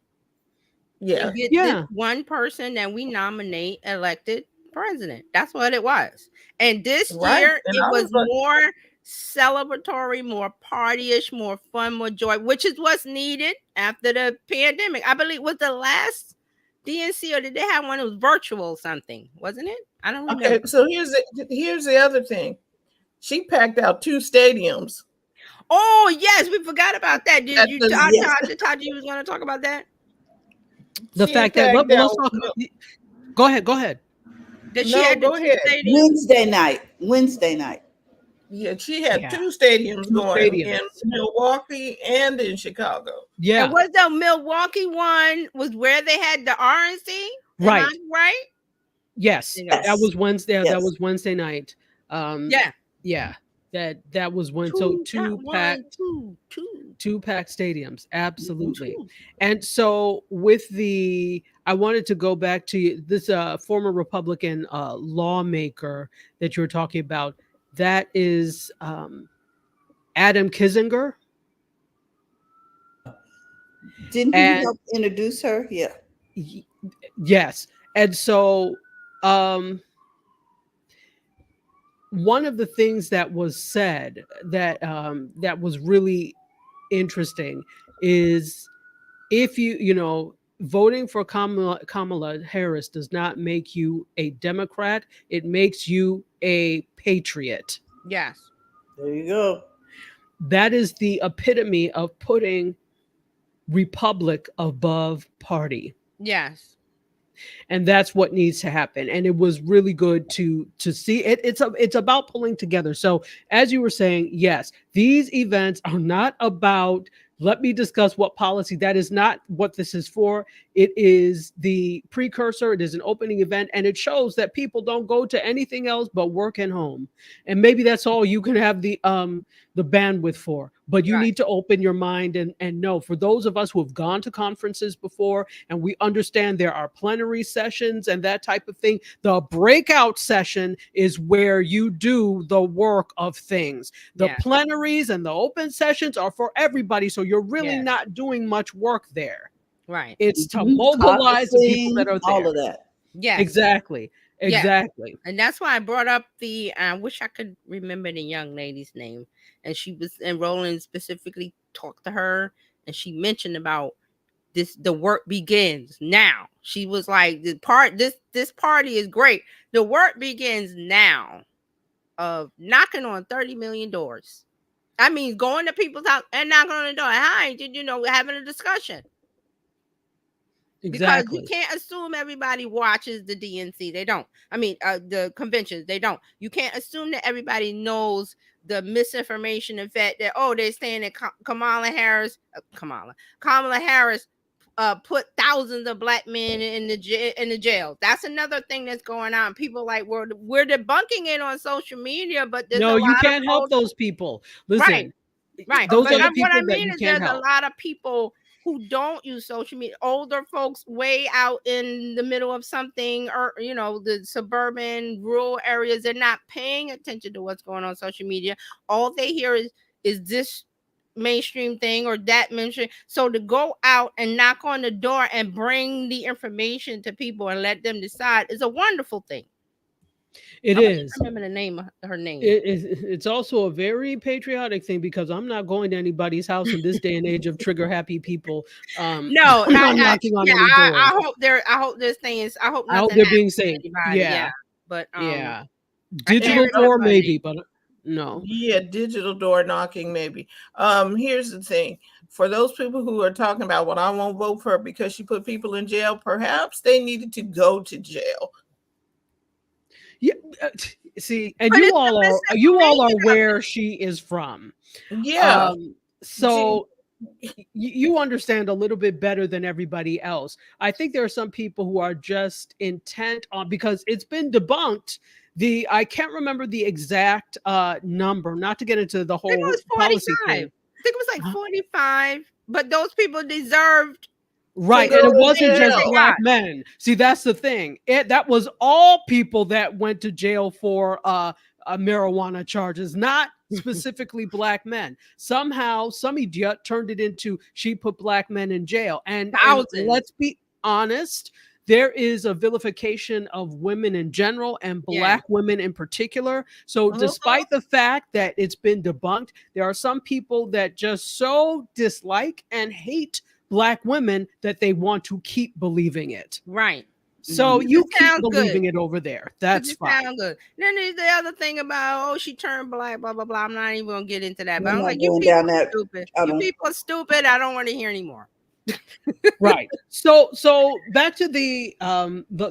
Yeah. Get this one person that we nominate elected president. That's what it was. And this year it was more celebratory, more partyish, more fun, more joy, which is what's needed after the pandemic. I believe was the last DNC, or did they have one that was virtual something? Wasn't it? I don't remember. Okay, so here's the other thing. She packed out 2 stadiums. Oh yes, we forgot about that. Did you Todd, you was going to talk about that? The fact that let's talk. Go ahead. Go ahead. Wednesday night. Yeah, she had 2 stadiums going in Milwaukee and in Chicago. Yeah. And was the Milwaukee one was where they had the RNC? Right. Right? Yes. That was Wednesday. Yes. That was Wednesday night. Yeah. That was when two packed stadiums. Absolutely. And so with I wanted to go back to this former Republican lawmaker that you were talking about. That is Adam Kinzinger. Didn't he help introduce her? Yeah. Yes. And so one of the things that was said that was really interesting is if voting for Kamala Harris does not make you a Democrat, it makes you a patriot. Yes. There you go. That is the epitome of putting republic above party. Yes. And that's what needs to happen. And it was really good to see it. It's about pulling together. So as you were saying, yes, these events are not about Let me discuss what policy. That is not what this is for. It is the precursor. It is an opening event, and it shows that people don't go to anything else but work and home. And maybe that's all you can have the bandwidth for. But you need to open your mind and know, for those of us who have gone to conferences before and we understand there are plenary sessions and that type of thing, the breakout session is where you do the work of things. The plenaries and the open sessions are for everybody. So you're really not doing much work there. Right. It's to mobilize the people that are there. All of that. Yes. Exactly. Exactly. Yeah. And that's why I brought up I wish I could remember the young lady's name. And she was, and Roland specifically talked to her, and she mentioned about the work begins now. She was like, this party is great. The work begins now of knocking on 30 million doors. I mean, going to people's house and knocking on the door. Hi, having a discussion. Exactly. Because you can't assume everybody watches the DNC. They don't. I mean, the conventions, they don't. You can't assume that everybody knows the misinformation and fact that, they're saying that Kamala Harris put thousands of black men in the jail. That's another thing that's going on. People like, we're debunking it on social media, but there's no, you can't help those people. Listen, right. Those but are the people what I that mean you is can't there's help. a lot of people who don't use social media, older folks way out in the middle of something, or the suburban rural areas, they're not paying attention to what's going on social media. All they hear is this mainstream thing or that mainstream. So to go out and knock on the door and bring the information to people and let them decide is a wonderful thing. It is. I remember the name of her name. It's also a very patriotic thing, because I'm not going to anybody's house in this day and age of trigger happy people. No, knocking on any doors. I hope this thing is. I hope they're being safe. Yeah, but digital door maybe, but no. Yeah, digital door knocking maybe. Here's the thing. For those people who are talking about, well, I won't vote for her because she put people in jail, perhaps they needed to go to jail. Yeah, see, and you all are where she is from. Yeah. So you understand a little bit better than everybody else. I think there are some people who are just intent on, because it's been debunked. I can't remember the exact number, not to get into the whole policy thing. I think it was like 45, but those people deserved. Right, and it wasn't just black men. See, that's the thing. That was all people that went to jail for marijuana charges, not specifically black men. Somehow, some idiot turned it into she put black men in jail. And let's be honest, there is a vilification of women in general and black women in particular. So despite the fact that it's been debunked, there are some people that just so dislike and hate black women that they want to keep believing it. Right. So you keep believing it over there. That's fine. Sound good. Then there's the other thing about, she turned black, blah, blah, blah. I'm not even going to get into that. But I'm like, you people are stupid. You people are stupid. I don't want to hear anymore. Right. So back to the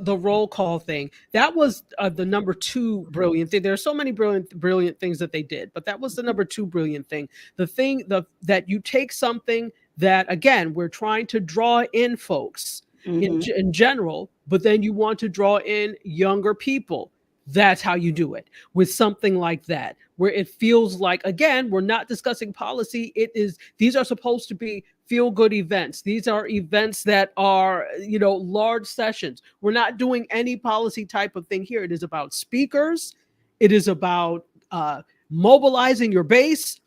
roll call thing. That was the number 2 brilliant thing. There are so many brilliant things that they did, but that was the number 2 brilliant thing. The thing that you take something that, again, we're trying to draw in folks in general, but then you want to draw in younger people. That's how you do it, with something like that, where it feels like, again, we're not discussing policy. These are supposed to be feel-good events. These are events that are, large sessions. We're not doing any policy type of thing here. It is about speakers. It is about mobilizing your base.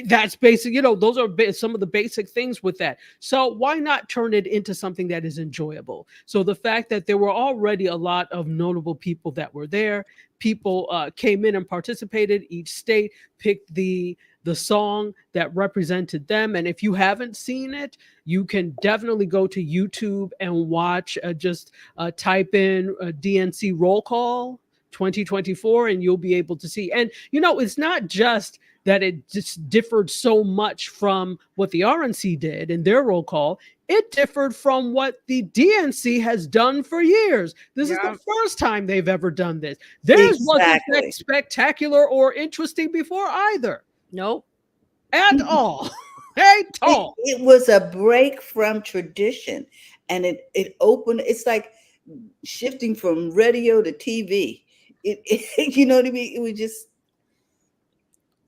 That's basic, those are some of the basic things with that. So why not turn it into something that is enjoyable? So the fact that there were already a lot of notable people that were there, people came in and participated. Each state picked the song that represented them. And if you haven't seen it, you can definitely go to YouTube and watch, just type in DNC roll call 2024, and you'll be able to see. And, it's not just that it just differed so much from what the RNC did in their roll call. It differed from what the DNC has done for years. This is the first time they've ever done this. Theirs wasn't spectacular or interesting before either. Nope. At all. Hey, tall. It was a break from tradition, and it opened. It's like shifting from radio to TV. You know what I mean? It was just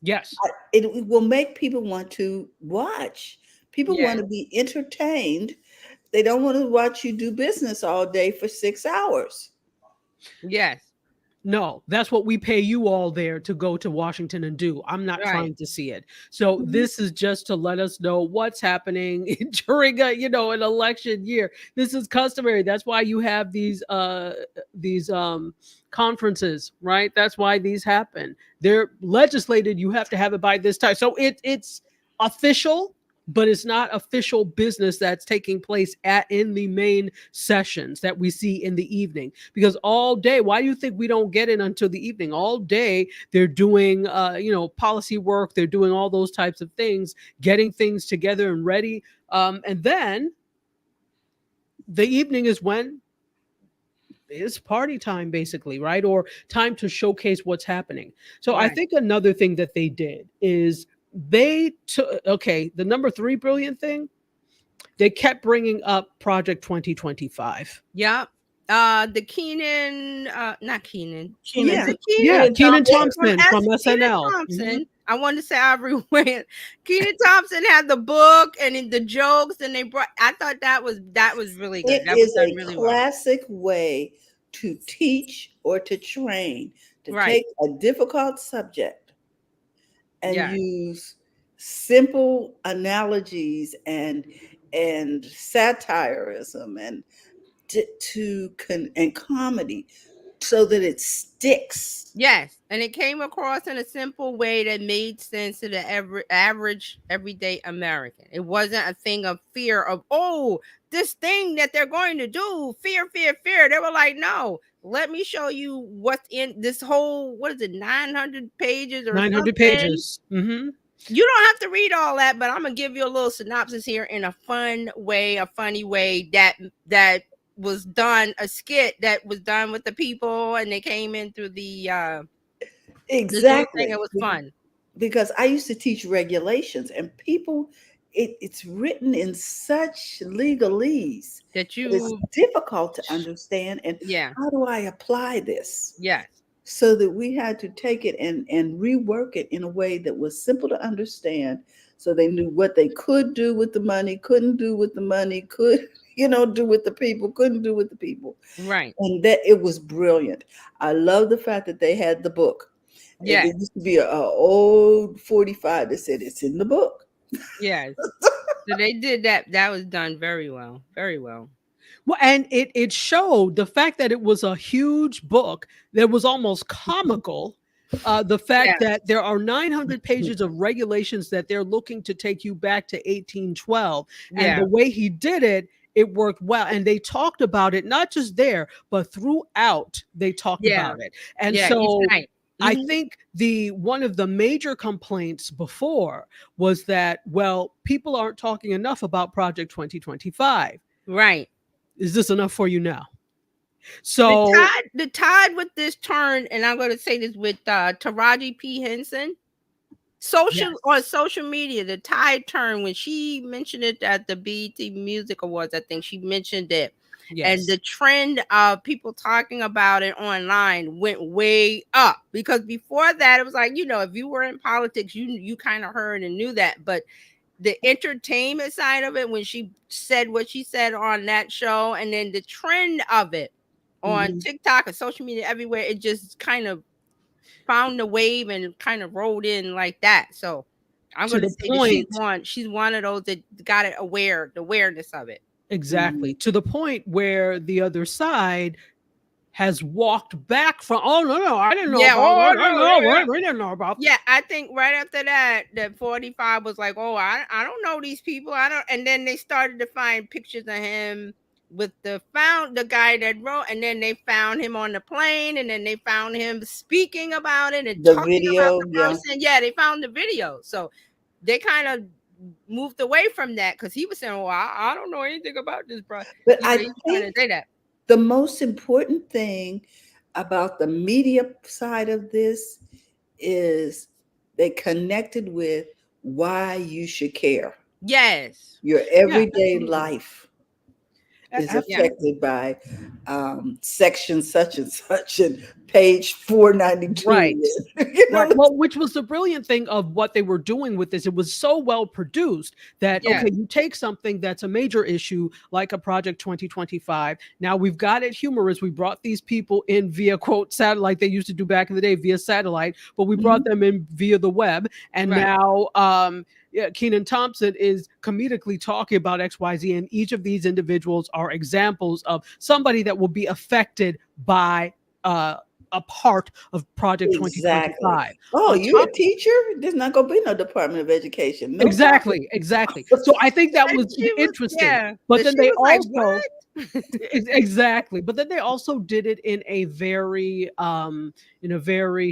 Yes. it will make people want to watch. People Yes. want to be entertained. They don't want to watch you do business all day for 6 hours. Yes. No, that's what we pay you all there to go to Washington and do. I'm not Right. trying to see it. So this is just to let us know what's happening during a, an election year. This is customary. That's why you have these conferences, right? That's why these happen. They're legislated. You have to have it by this time. So it's official, but it's not official business that's taking place in the main sessions that we see in the evening. Because all day, why do you think we don't get it until the evening? All day they're doing policy work, they're doing all those types of things, getting things together and ready, and then the evening is when it's party time, basically, right? Or time to showcase what's happening. So I Right. think another thing that they did is they took, okay, the number 3 brilliant thing, they kept bringing up Project 2025. Yep. The Keenan, not Keenan. Keenan, Is it Yeah, Keenan? Keenan Yeah, Thompson from Keenan SNL. Thompson. I wanted to say Ivory Wayne. Keenan Thompson had the book and the jokes, and they brought. I thought that was really good. It That was is done a really well. classic way to teach or to train, to Right. take a difficult subject and Yeah. use simple analogies and satirism and and comedy so that it sticks. Yes, and it came across in a simple way that made sense to the average everyday American. It wasn't a thing of fear of, oh, this thing that they're going to do, fear, fear, fear. They were like, no, let me show you what's in this whole, what is it, 900 pages or 900 something? pages. Mm-hmm. You don't have to read all that, but I'm gonna give you a little synopsis here in a fun way, a funny way that was done, a skit that was done with the people, and they came in through the Zoom thing. Exactly. It was fun. Because I used to teach regulations, and people, it's written in such legalese that it's you difficult to understand. And yeah. how do I apply this? Yes. So that we had to take it and rework it in a way that was simple to understand, so they knew what they could do with the money, couldn't do with the money, could do with the people, couldn't do with the people. Right. And that it was brilliant. I love the fact that they had the book. Yeah. There used to be a old 45 that said it's in the book. Yes. So they did that. That was done very well. Very well. Well, and it showed the fact that it was a huge book that was almost comical. The fact that there are 900 pages of regulations that they're looking to take you back to 1812. And the way he did it, it worked well. And they talked about it, not just there, but throughout they talked about it. And so I think one of the major complaints before was that, well, people aren't talking enough about Project 2025. Right. Is this enough for you now? So the tide with this turn, and I'm going to say this with Taraji P. Henson, on social media, the tide turned when she mentioned it at the BET Music Awards. I think she mentioned it. Yes. And the trend of people talking about it online went way up, because before that it was like, if you were in politics, you kind of heard and knew that, but the entertainment side of it, when she said what she said on that show, and then the trend of it on TikTok and social media everywhere, it just kind of found the wave and kind of rolled in like that. So I'm going to say that she's one of those that got it the awareness of it. Exactly. To the point where the other side has walked back from, oh, no, I didn't know about that. We didn't know about that. Yeah, I think right after that 45 was like, oh, I don't know these people. And then they started to find pictures of him with the guy that wrote, and then they found him on the plane, and then they found him speaking about it and the talking video, about the person. Yeah, they found the video. So they kind of moved away from that, because he was saying, well, I don't know anything about this, bro. But I think the most important thing about the media side of this is they connected with why you should care. Yes. Your Yeah, everyday absolutely. life is Absolutely. affected by section such and page 492. Right. You Right. know, Well, which was the brilliant thing of what they were doing with this. It was so well produced that, Yeah. okay, you take something that's a major issue like a Project 2025. Now we've got it humorous. We brought these people in via quote satellite. They used to do back in the day via satellite, but we brought them in via the web. And Right. now, yeah, Keenan Thompson is comedically talking about XYZ, and each of these individuals are examples of somebody that will be affected by a part of Project exactly. 2025. Oh, On you're top a teacher? There's not going to be no Department of Education. No problem. exactly. So I think that And was she was, interesting. yeah. But But then she they was like, also what? exactly. But then they also did it in a very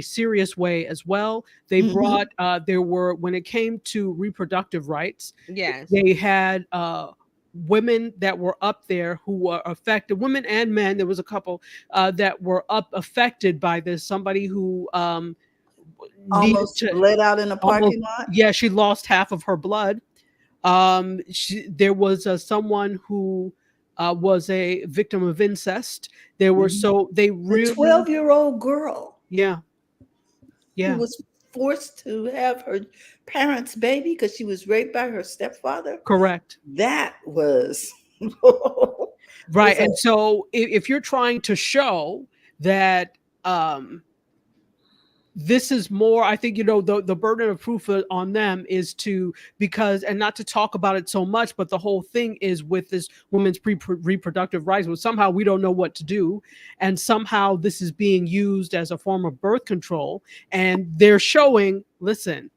serious way as well. They Mhm. brought there were when it came to reproductive rights, Yes. they had women that were up there who were affected, women and men. There was a couple that were affected by this. Somebody who needed Almost to bled out in a almost, parking lot. yeah, she lost half of her blood. There was someone who was a victim of incest. There were, Mhm. so they The really, 12-year-old girl yeah, who yeah, was forced to have her parents' baby because she was raped by her stepfather. correct. That was Right. was a And so if you're trying to show that um, this is more, I think, the burden of proof on them is to, because, and not to talk about it so much, but the whole thing is with this women's reproductive rights, well, somehow we don't know what to do. And somehow this is being used as a form of birth control. And they're showing, listen,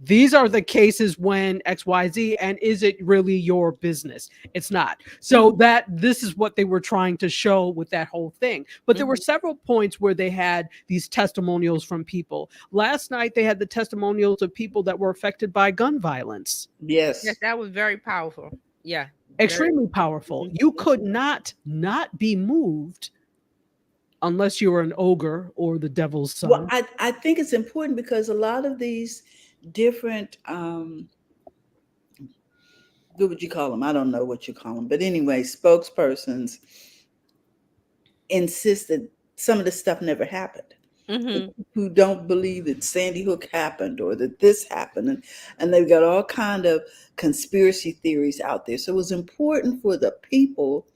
these are the cases when XYZ, and is it really your business? It's not. So that this is what they were trying to show with that whole thing. But there were several points where they had these testimonials from people. Last night they had the testimonials of people that were affected by gun violence. Yes, yes. that was very powerful. Yeah. Extremely powerful. You could not be moved unless you were an ogre or the devil's Well, son. I think it's important because a lot of these different what would you call them? I don't know what you call them, but anyway, spokespersons insist that some of this stuff never happened. Who don't believe that Sandy Hook happened or that this happened, and they've got all kind of conspiracy theories out there. So it was important for the people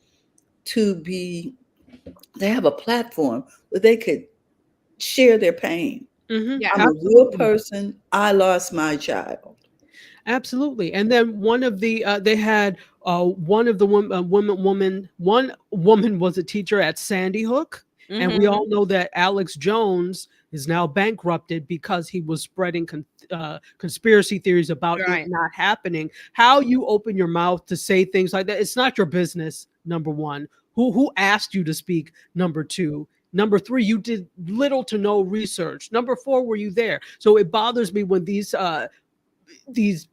to have a platform where they could share their pain. Yeah. I'm a real person. I lost my child. Absolutely. And then one of the they had one of the one woman was a teacher at Sandy Hook, and we all know that Alex Jones is now bankrupted because he was spreading conspiracy theories about it Right. not happening. How you open your mouth to say things like that, it's not your business. Number one, who asked you to speak? Number two. Number three, you did little to no research. Number four, were you there? So it bothers me when these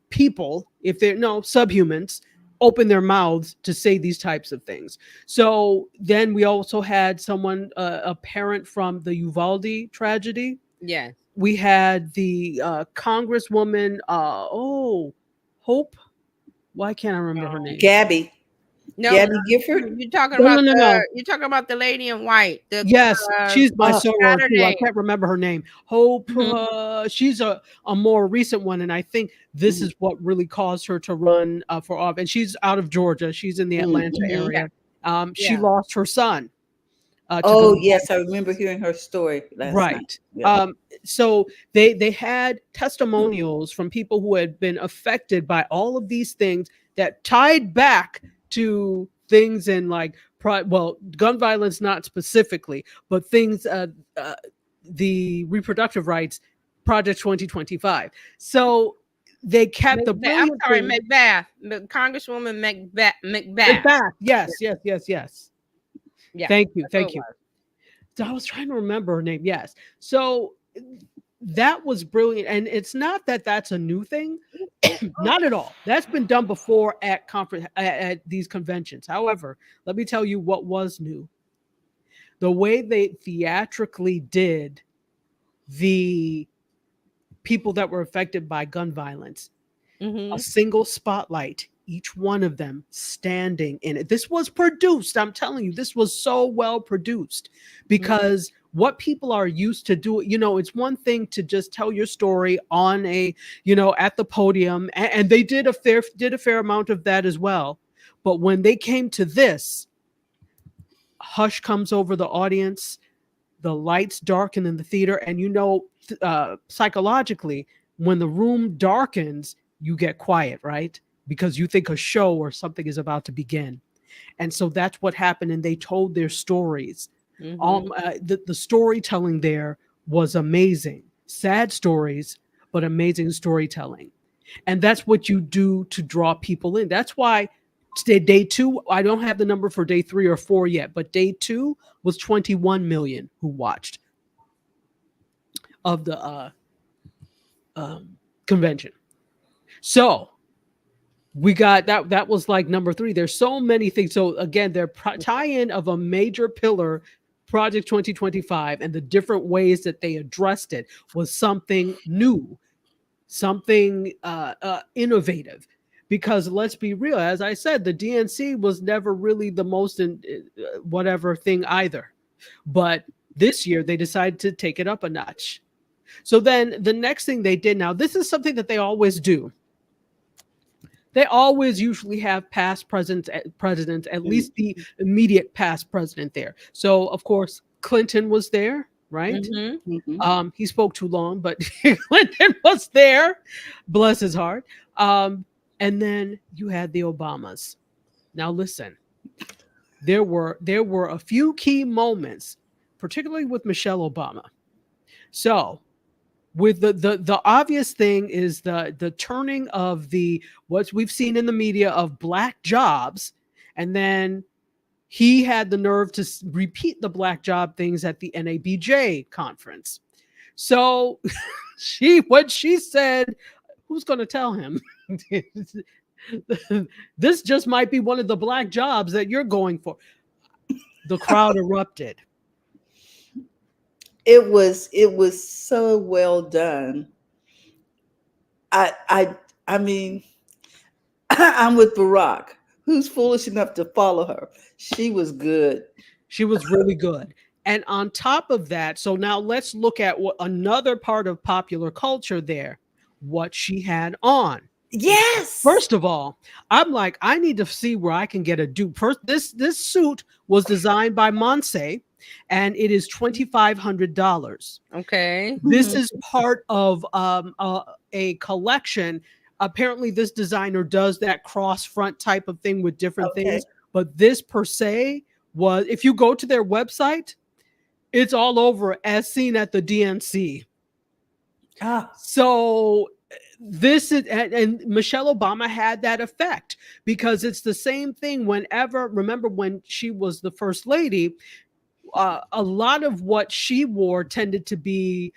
people, if they're no subhumans, open their mouths to say these types of things. So then we also had someone, a parent from the Uvalde tragedy. Yes. We had the Congresswoman, Hope. Why can't I remember her name? Gabby. No, Gabby Gifford. you're talking No, about no, no, no. you're talking about the lady in white. The Yes, she's my soror too. I Saturday. can't remember her name. Hope. Mhm. She's a more recent one, and I think this is what really caused her to run for office. And she's out of Georgia. She's in the Atlanta Yeah. area. She Yeah. lost her son to Oh gun yes, I violence. remember hearing her story last night. Right. Yeah. So they had testimonials from people who had been affected by all of these things that tied back to things in like gun violence, not specifically, but things the reproductive rights, Project 2025. So they kept the I'm brilliant sorry, thing. Congresswoman Macbeth. Macbeth. Yes. Yeah. Thank you. That's what it Thank you. was. So I was trying to remember her name. Yes. So that was brilliant. And it's not that that's a new thing. Not at all. That's been done before at conference at these conventions. However, let me tell you what was new. The way they theatrically did the people that were affected by gun violence. a single spotlight, each one of them standing in it. This was produced. I'm telling you, this was so well produced because what people are used to do, it's one thing to just tell your story on at the podium, and they did a fair amount of that as well. But when they came to this, hush comes over the audience, the lights darken in the theater, and psychologically, when the room darkens, you get quiet, right? Because you think a show or something is about to begin. And so that's what happened, and they told their stories. The storytelling there was amazing. Sad stories, but amazing storytelling. And that's what you do to draw people in. That's why day 2, I don't have the number for day 3 or 4 yet, but day 2 was 21 million who watched of the convention. So we got that was like number 3. There's so many things. So again, their tie-in of a major pillar, Project 2025, and the different ways that they addressed it was something new, something innovative. Because let's be real, as I said, the DNC was never really the most whatever thing either. But this year they decided to take it up a notch. So then the next thing they did, now this is something that they always do. They always usually have past presidents, at least the immediate past president there. So of course, Clinton was there, right? He spoke too long, but Clinton was there. Bless his heart. And then you had the Obamas. Now listen, there were a few key moments, particularly with Michelle Obama. So with the obvious thing is the turning of what we've seen in the media of black jobs, and then he had the nerve to repeat the black job things at the NABJ conference. So what she said, who's going to tell him? This just might be one of the black jobs that you're going for. The crowd erupted. It was so well done. I mean, I'm with Barack. Who's foolish enough to follow her? She was good. She was really good. And on top of that, so now let's look at what another part of popular culture there, what she had on. Yes. First of all, I'm like, I need to see where I can get a dupe. First, this suit was designed by Monse, and it is $2,500. Okay. This is part of a collection. Apparently, this designer does that cross front type of thing with different things. But this per se was, if you go to their website, it's all over as seen at the DNC. So this is, and Michelle Obama had that effect, because it's the same thing remember when she was the first lady, a lot of what she wore tended to be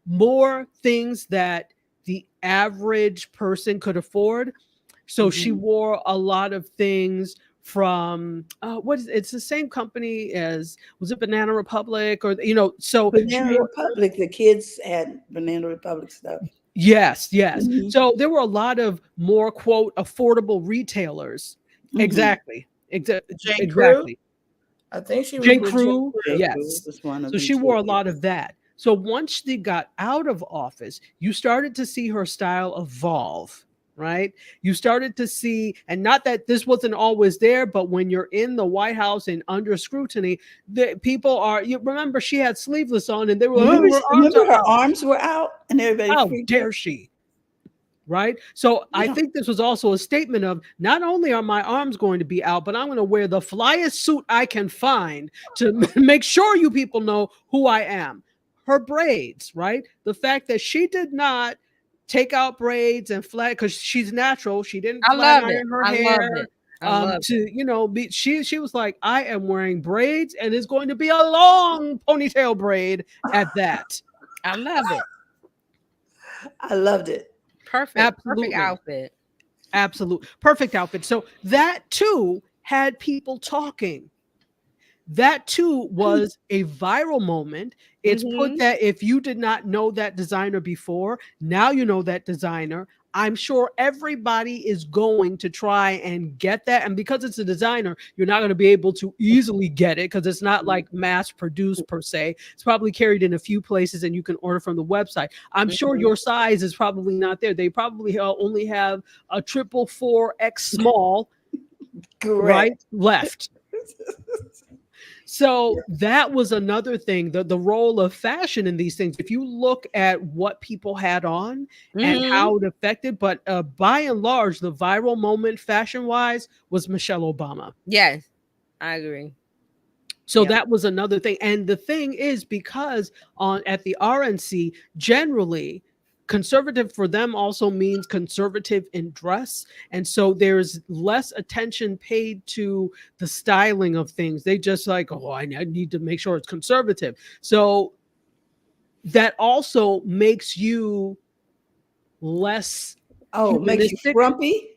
more things that the average person could afford. So she wore a lot of things from it's the same company as, was it Banana Republic, or so Banana Republic, the kids had Banana Republic stuff. Yes. So there were a lot of more, quote, affordable retailers. Exactly. Crew? I think she was J. with Crew. J. Yes. Crew. So she wore a lot of that. So once she got out of office, you started to see her style evolve, right? You started to see, and not that this wasn't always there, but when you're in the White House and under scrutiny, the people are, you remember she had sleeveless on, and they were, remember her arms were out, and everybody how freaked dare out. she? Right? So I think this was also a statement of, not only are my arms going to be out, but I'm going to wear the flyest suit I can find to make sure you people know who I am. Her braids, right? The fact that she did not take out braids and flat, because she's natural. She didn't flat iron her hair. She was like, I am wearing braids, and it's going to be a long ponytail braid at that. I love it. I loved it. Perfect. Absolutely. Perfect outfit. Absolute. Perfect outfit. So that too had people talking. That too was a viral moment. It's put that if you did not know that designer before, now you know that designer. I'm sure everybody is going to try and get that. And because it's a designer, you're not going to be able to easily get it because it's not like mass produced per se. It's probably carried in a few places and you can order from the website. I'm sure your size is probably not there. They probably only have a 444X small right left. So that was another thing, the role of fashion in these things. If you look at what people had on and how it affected, but by and large, the viral moment fashion wise was Michelle Obama. Yes, I agree. So that was another thing. And the thing is, because at the RNC, generally, conservative for them also means conservative in dress. And so there's less attention paid to the styling of things. They just like, oh, I need to make sure it's conservative. So that also makes you less makes you frumpy.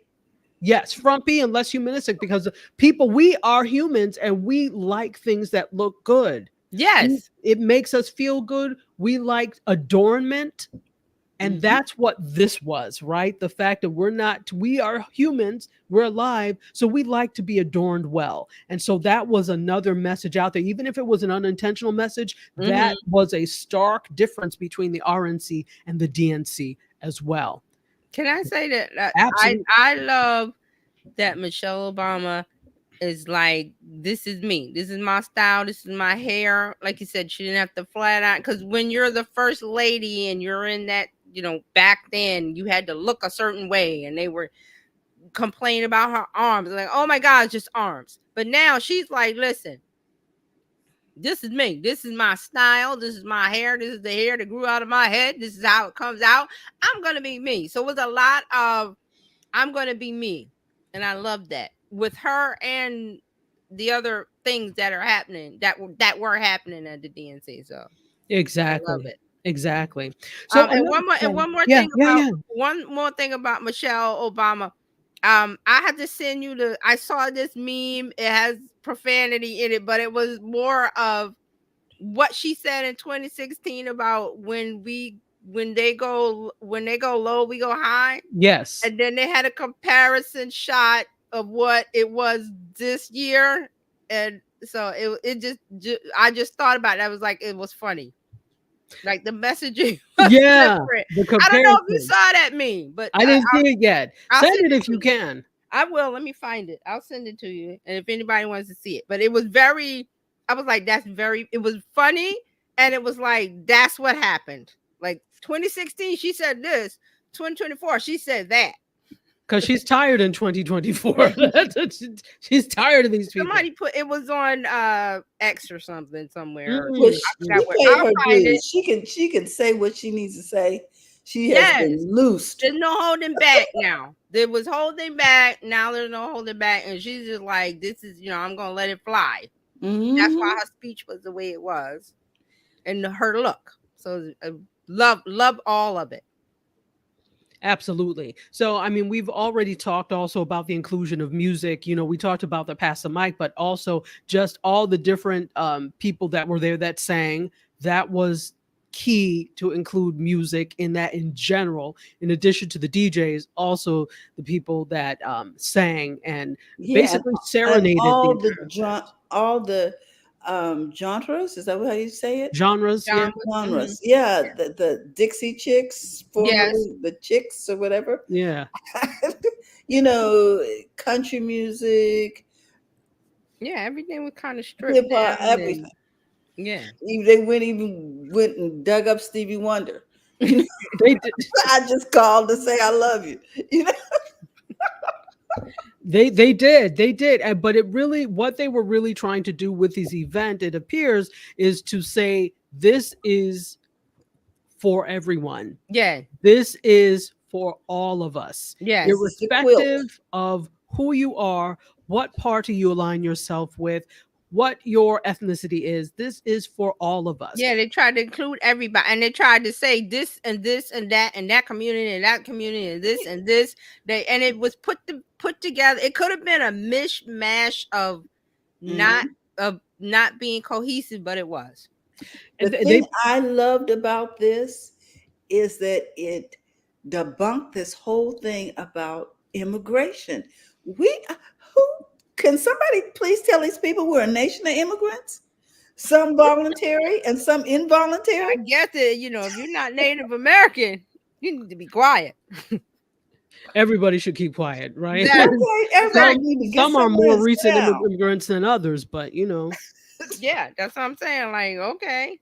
Yes, frumpy and less humanistic, because people, we are humans and we like things that look good. Yes. It makes us feel good. We like adornment. And that's what this was, right? The fact that we are humans, we're alive, so we like to be adorned well. And so that was another message out there. Even if it was an unintentional message, that was a stark difference between the RNC and the DNC as well. Can I say that Absolutely. I love that Michelle Obama is like, this is me. This is my style. This is my hair. Like you said, she didn't have to flat out. Because when you're the first lady and you're in that, back then, you had to look a certain way. And they were complaining about her arms. Like, oh my God, just arms. But now she's like, listen, this is me. This is my style. This is my hair. This is the hair that grew out of my head. This is how it comes out. I'm going to be me. So it was a lot of, I'm going to be me. And I love that with her and the other things that are happening that were happening at the DNC. So exactly. I love it. Exactly. So and one more thing about Michelle Obama. I had to send you I saw this meme. It has profanity in it, but it was more of what she said in 2016 about when they go low, we go high. Yes. And then they had a comparison shot of what it was this year. And so I just thought about it. I was like, it was funny. Like the messaging was different. I don't know if you saw that meme, but I didn't see it yet. Send it if you can. I will. Let me find it. I'll send it to you. And if anybody wants to see it. But it was I was like, it was funny. And it was like, that's what happened. Like 2016, she said this. 2024, she said that. Because she's tired in 2024. She's tired of these people. Somebody put it was on X or something somewhere. She can say what she needs to say. She has been loosed. There's no holding back now. There was holding back. Now there's no holding back. And she's just like, this is, I'm going to let it fly. That's why her speech was the way it was. And her look. So love all of it. Absolutely. So, I mean, we've already talked also about the inclusion of music. We talked about the Pass the Mic, but also just all the different people that were there that sang. That was key to include music in that in general, in addition to the DJs, also the people that sang and basically serenaded. And all the genres, is that how you say it? Genres. Yeah, the Dixie Chicks, formerly the Chicks or whatever. Yeah. Country music. Yeah, everything was kind of stripped down. Everything. They went and dug up Stevie Wonder. They did. I just called to say I love you. They did. But what they were really trying to do with this event, it appears, is to say this is for everyone. Yeah. This is for all of us. Yes. Irrespective of who you are, what party you align yourself with, what your ethnicity is. This is for all of us. Yeah, they tried to include everybody, and they tried to say this and this and that and that community and that community and this and this. And it was put together. It could have been a mishmash of not being cohesive, but it was. The thing I loved about this is that it debunk this whole thing about immigration. Who can somebody please tell these people we're a nation of immigrants? Some voluntary and some involuntary. I guess that, if you're not Native American, you need to be quiet. Everybody should keep quiet, right? Okay, everybody need to get Some are somewhere more and sit recent down. immigrants than others, but Yeah, that's what I'm saying. Like, okay.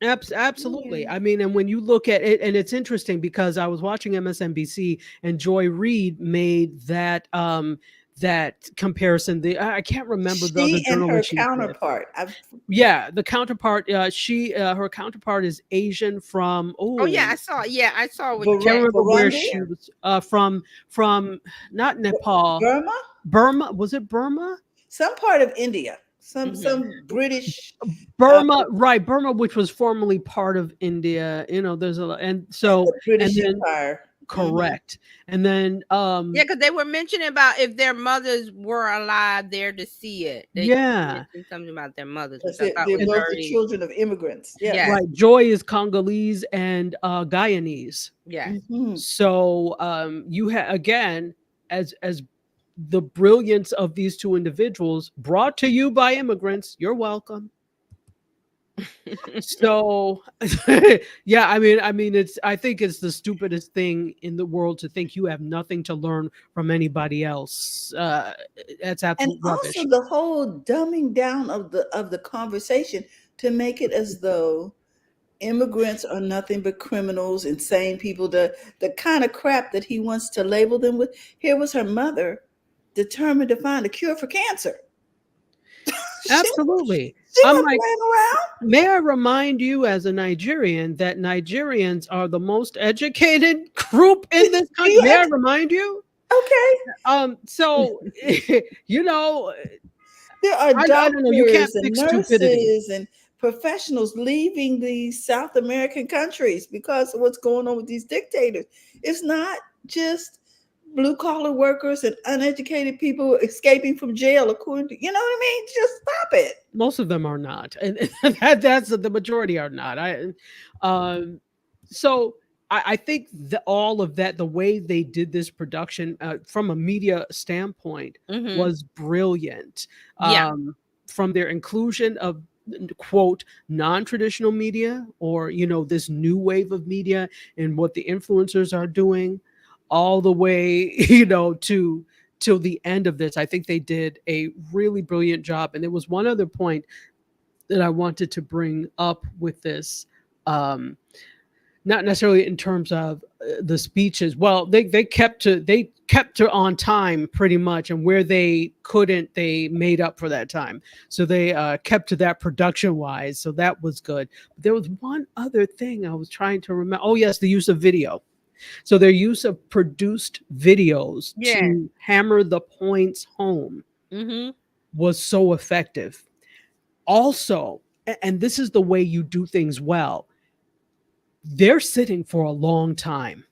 Absolutely. Yeah. I mean, and when you look at it, and it's interesting because I was watching MSNBC and Joy Reid made that that comparison. I can't remember the other She and her journalist she's with. counterpart. Yeah, the counterpart. Her counterpart is Asian from. Oh yeah, I saw. Yeah, I saw. What I can't remember where Burundi? she was from not Nepal. Burma? Burma, was it Burma? Some part of India. Some British Burma, right? Burma, which was formerly part of India. There's a lot, and so British and then, Empire. correct. And then yeah, because they were mentioning about if their mothers were alive there to see it. They mentioned something about their mothers. Which I thought They're was both very... the children of immigrants. Yeah. Right. Joy is Congolese and Guyanese. Yeah. Mm-hmm. So you have, again, as the brilliance of these two individuals brought to you by immigrants. You're welcome. So yeah, I mean I think it's the stupidest thing in the world to think you have nothing to learn from anybody else. That's absolute rubbish. Also the whole dumbing down of the conversation to make it as though immigrants are nothing but criminals, insane people, the kind of crap that he wants to label them with. Here was her mother determined to find a cure for cancer. Absolutely. I'm like, may I remind you as a Nigerian that Nigerians are the most educated group in this country? May I remind you? Okay. So, there are doctors you can't and fix nurses stupidity. and professionals leaving these South American countries because of what's going on with these dictators. It's not just blue-collar workers and uneducated people escaping from jail, according to, you know what I mean? Just stop it. Most of them are not, and that's the majority are not. So I think all of that, the way they did this production from a media standpoint, was brilliant. Yeah. From their inclusion of quote non-traditional media, or this new wave of media and what the influencers are doing, all the way till the end of this. I think they did a really brilliant job. And there was one other point that I wanted to bring up with this, not necessarily in terms of the speeches. Well, they kept to on time pretty much, and where they couldn't, they made up for that time. So they kept to that production wise. So that was good. But there was one other thing I was trying to remember. Oh yes, the use of video. So their use of produced videos to hammer the points home was so effective. Also, and this is the way you do things well, they're sitting for a long time.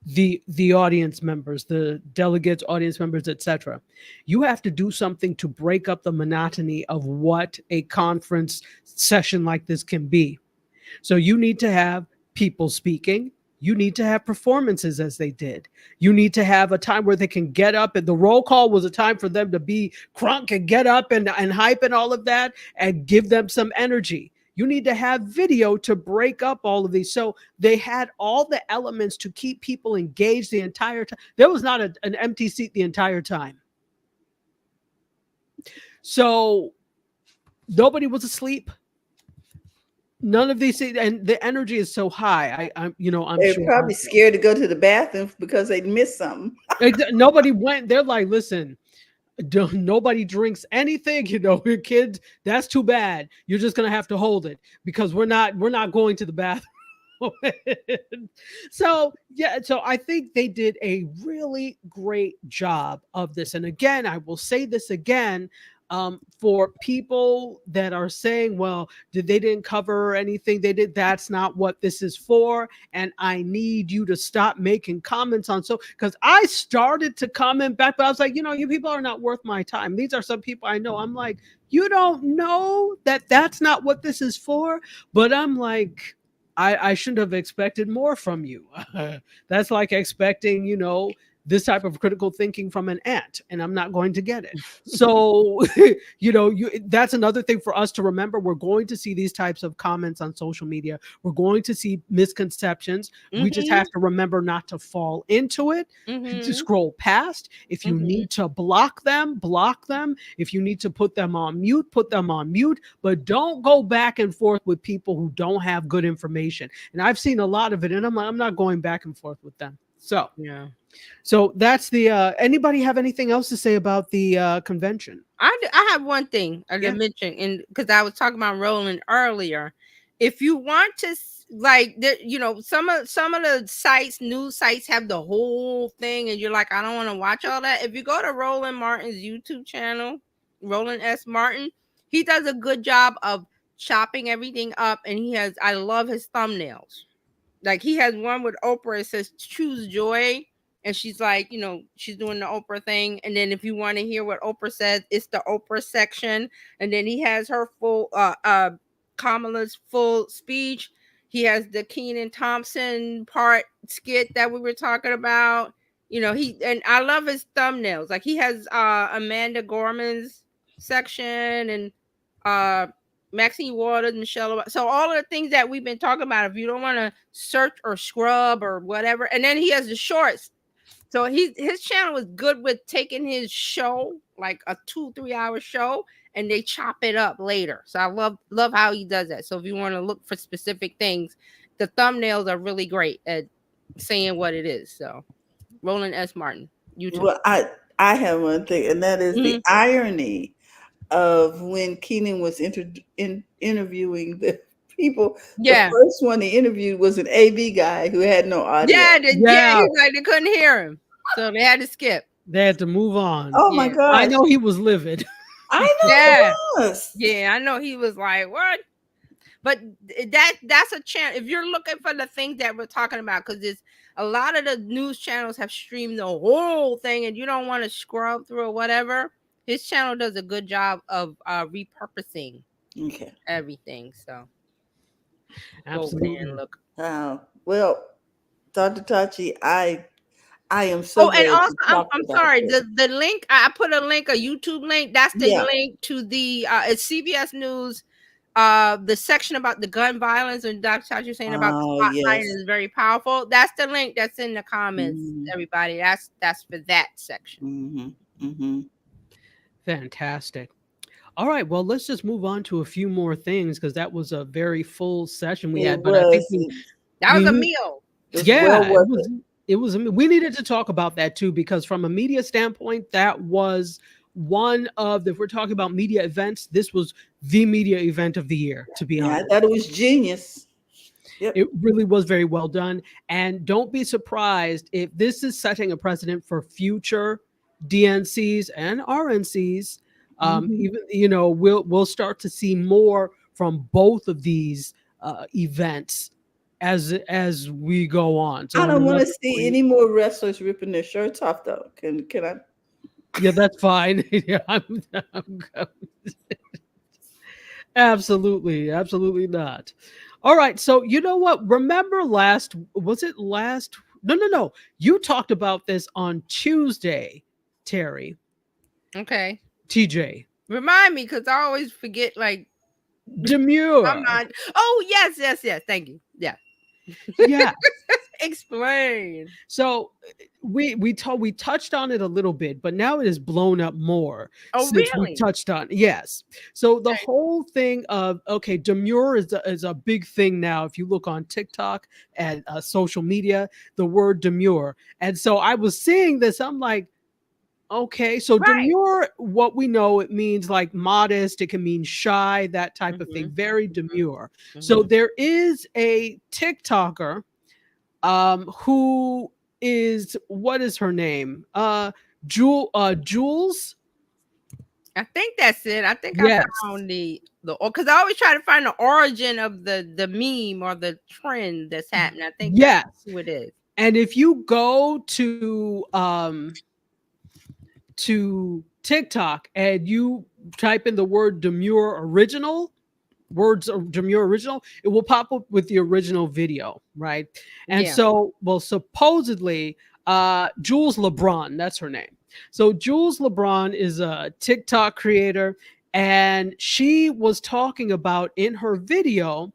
The audience members, the delegates, audience members, etc. You have to do something to break up the monotony of what a conference session like this can be. So you need to have people speaking. You need to have performances as they did. You need to have a time where they can get up, and the roll call was a time for them to be crunk and get up and hype and all of that and give them some energy. You need to have video to break up all of these. So they had all the elements to keep people engaged the entire time. There was not an empty seat the entire time. So nobody was asleep. None of these things, and the energy is so high. I'm They're sure probably scared to go to the bathroom because they'd miss something. Nobody went. They're like, listen, nobody drinks anything. Your kids. That's too bad. You're just gonna have to hold it because we're not going to the bathroom. So I think they did a really great job of this. And again, I will say this again. For people that are saying, well, they didn't cover anything they did, that's not what this is for. And I need you to stop making comments on because I started to comment back, but I was like, you people are not worth my time. These are some people I know. I'm like, you don't know that that's not what this is for. But I'm like, I shouldn't have expected more from you. That's like expecting, this type of critical thinking from an ant, and I'm not going to get it. So, that's another thing for us to remember. We're going to see these types of comments on social media. We're going to see misconceptions. We just have to remember not to fall into it, to scroll past. If you need to block them, block them. If you need to put them on mute, put them on mute, but don't go back and forth with people who don't have good information. And I've seen a lot of it, and I'm not going back and forth with them. So, yeah. So that's the. Anybody have anything else to say about the convention? I have one thing as I mentioned, and because I was talking about Roland earlier. If you want to some of the sites, news sites have the whole thing, and you're like, I don't want to watch all that. If you go to Roland Martin's YouTube channel, Roland S. Martin, he does a good job of chopping everything up, and I love his thumbnails. Like he has one with Oprah. It says "Choose Joy," and she's like, she's doing the Oprah thing. And then if you want to hear what Oprah says, it's the Oprah section. And then he has her full, Kamala's full speech. He has the Kenan Thompson part skit that we were talking about. And I love his thumbnails. Like he has Amanda Gorman's section and Maxine Waters, Michelle. So all of the things that we've been talking about, if you don't want to search or scrub or whatever, and then he has the shorts. So his channel is good with taking his show, like a 2-3 hour show, and they chop it up later. So I love how he does that. So if you want to look for specific things, the thumbnails are really great at saying what it is. So Roland S. Martin, YouTube. Well, I have one thing, and that is the irony of when Kenan was interviewing the people. Yeah. The first one he interviewed was an AV guy who had no audio. Yeah, they couldn't hear him, so they had to skip. They had to move on. Oh my God! I know he was livid. I know he was. Yeah, I know he was like, what? But that's a chance if you're looking for the things that we're talking about, because it's a lot of the news channels have streamed the whole thing, and you don't want to scrub through or whatever. His channel does a good job of repurposing everything. So absolutely. Look. Well, Dr. Tachi, I am so. And also, I'm sorry. The link I put a YouTube link. That's the link to the it's CBS News. The section about the gun violence and Dr. Tachi saying about the spotlight is very powerful. That's the link that's in the comments. Everybody, that's for that section. Fantastic. All right, well, let's just move on to a few more things, because that was a very full session we had. But I think that was a meal. It was. We needed to talk about that too, because from a media standpoint, that was one of if we're talking about media events, this was the media event of the year. To be honest, I thought it was genius. Yep. It really was very well done, and don't be surprised if this is setting a precedent for future DNCs and RNCs. Even we'll start to see more from both of these events as we go on. So I don't want to see any more wrestlers ripping their shirts off, though. Can I? Yeah, that's fine. Absolutely not. All right, so you know what? Remember No. You talked about this on Tuesday, Terry. Okay. TJ. Remind me, because I always forget, like demure. Oh, yes. Thank you. Yeah. Yeah. Explain. So we touched on it a little bit, but now it is blown up more. Oh, since really? We touched on yes. So the whole thing of demure is a big thing now. If you look on TikTok and social media, the word demure, and so I was seeing this. I'm like, okay, so demure, what we know, it means like modest. It can mean shy, that type of thing. Very demure. So there is a TikToker who is, what is her name? Jules. I think that's it. I think I found the because I always try to find the origin of the meme or the trend that's happening. I think that's who it is. And if you go to TikTok and you type in the word demure original, words of demure original, it will pop up with the original video, right? And Yeah. so, well, supposedly, Jules LeBron, that's her name. So Jules LeBron is a TikTok creator, and she was talking about in her video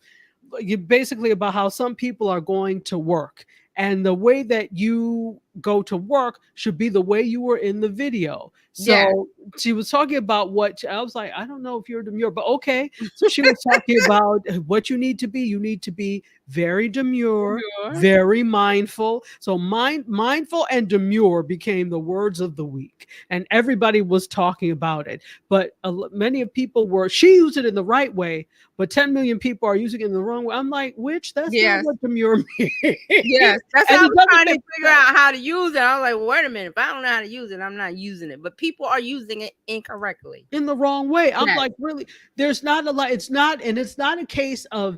basically about how some people are going to work, and the way that you go to work should be the way you were in the video. Yeah. So she was talking about what I was like, I don't know if you're demure, but okay. So she was talking about what you need to be. You need to be very demure, very mindful. So mindful and demure became the words of the week, and everybody was talking about it. But many of people were, she used it in the right way, but 10 million people are using it in the wrong way. I'm like, which? That's not what demure means. Yes, that's And how I it was doesn't trying to make figure out how to use it. I was like, wait a minute, if I don't know how to use it, I'm not using it. But people are using it incorrectly. in the wrong way. I'm Yes. like, really, there's not a lot. It's not a case of,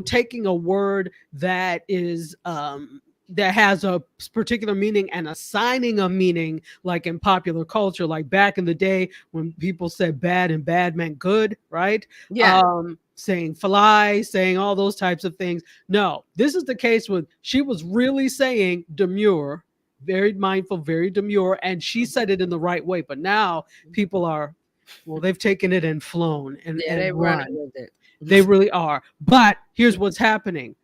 taking a word that is that has a particular meaning and assigning a meaning, like in popular culture, like back in the day when people said bad and bad meant good, right? Yeah. Saying fly, saying all those types of things. No, this is the case with, she was really saying demure, very mindful, very demure, and she said it in the right way. But now people are, well, they've taken it and flown and, Yeah, and they run. running with it. They really are. But here's what's happening.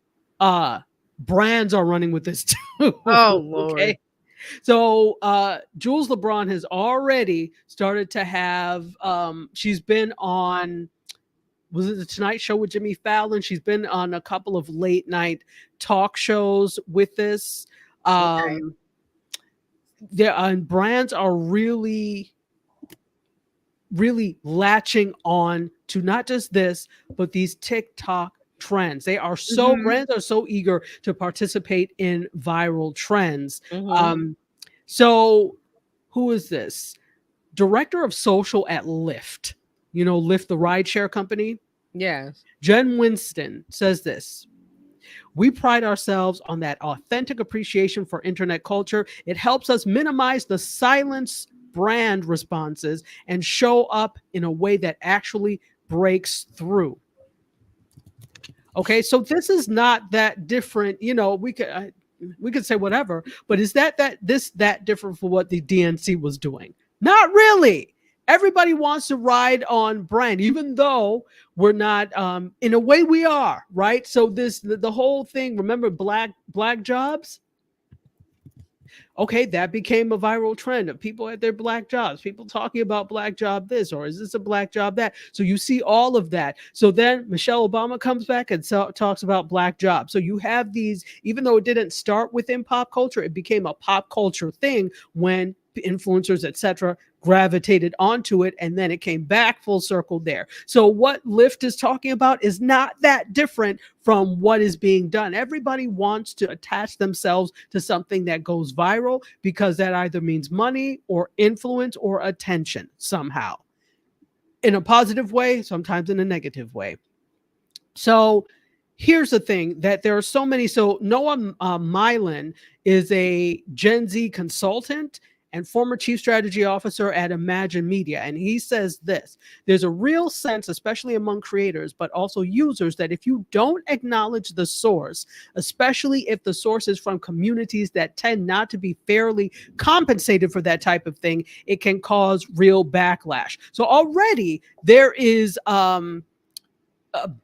Brands are running with this too. Oh, Lord. Okay. So Jules LeBron has already started to have, she's been on, was it the Tonight Show with Jimmy Fallon? She's been on a couple of late night talk shows with this. Brands are really latching on to not just this, but these TikTok trends. They are so, brands are so eager to participate in viral trends. So who is this? Director of social at Lyft, Lyft, the rideshare company. Yes. Jen Winston says this: we pride ourselves on that authentic appreciation for internet culture. It helps us minimize the silence brand responses and show up in a way that actually breaks through. Okay, so this is not that different. We could say whatever, but is that different from what the DNC was doing? Not really. Everybody wants to ride on brand, even though we're not. In a way, we are, right. So the whole thing. Remember black jobs? Okay, that became a viral trend of people at their black jobs, people talking about black job this, or is this a black job that? So you see all of that. So then Michelle Obama comes back and talks about black jobs. So you have these, even though it didn't start within pop culture, it became a pop culture thing when influencers, etc., gravitated onto it, and then it came back full circle there. So what Lyft is talking about is not that different from what is being done. Everybody wants to attach themselves to something that goes viral because that either means money or influence or attention somehow, in a positive way, sometimes in a negative way. So here's the thing, that there are so many. So Noah Mylan is a Gen Z consultant and former chief strategy officer at Imagine Media. And he says this: there's a real sense, especially among creators, but also users, that if you don't acknowledge the source, especially if the source is from communities that tend not to be fairly compensated for that type of thing, it can cause real backlash. So already there is a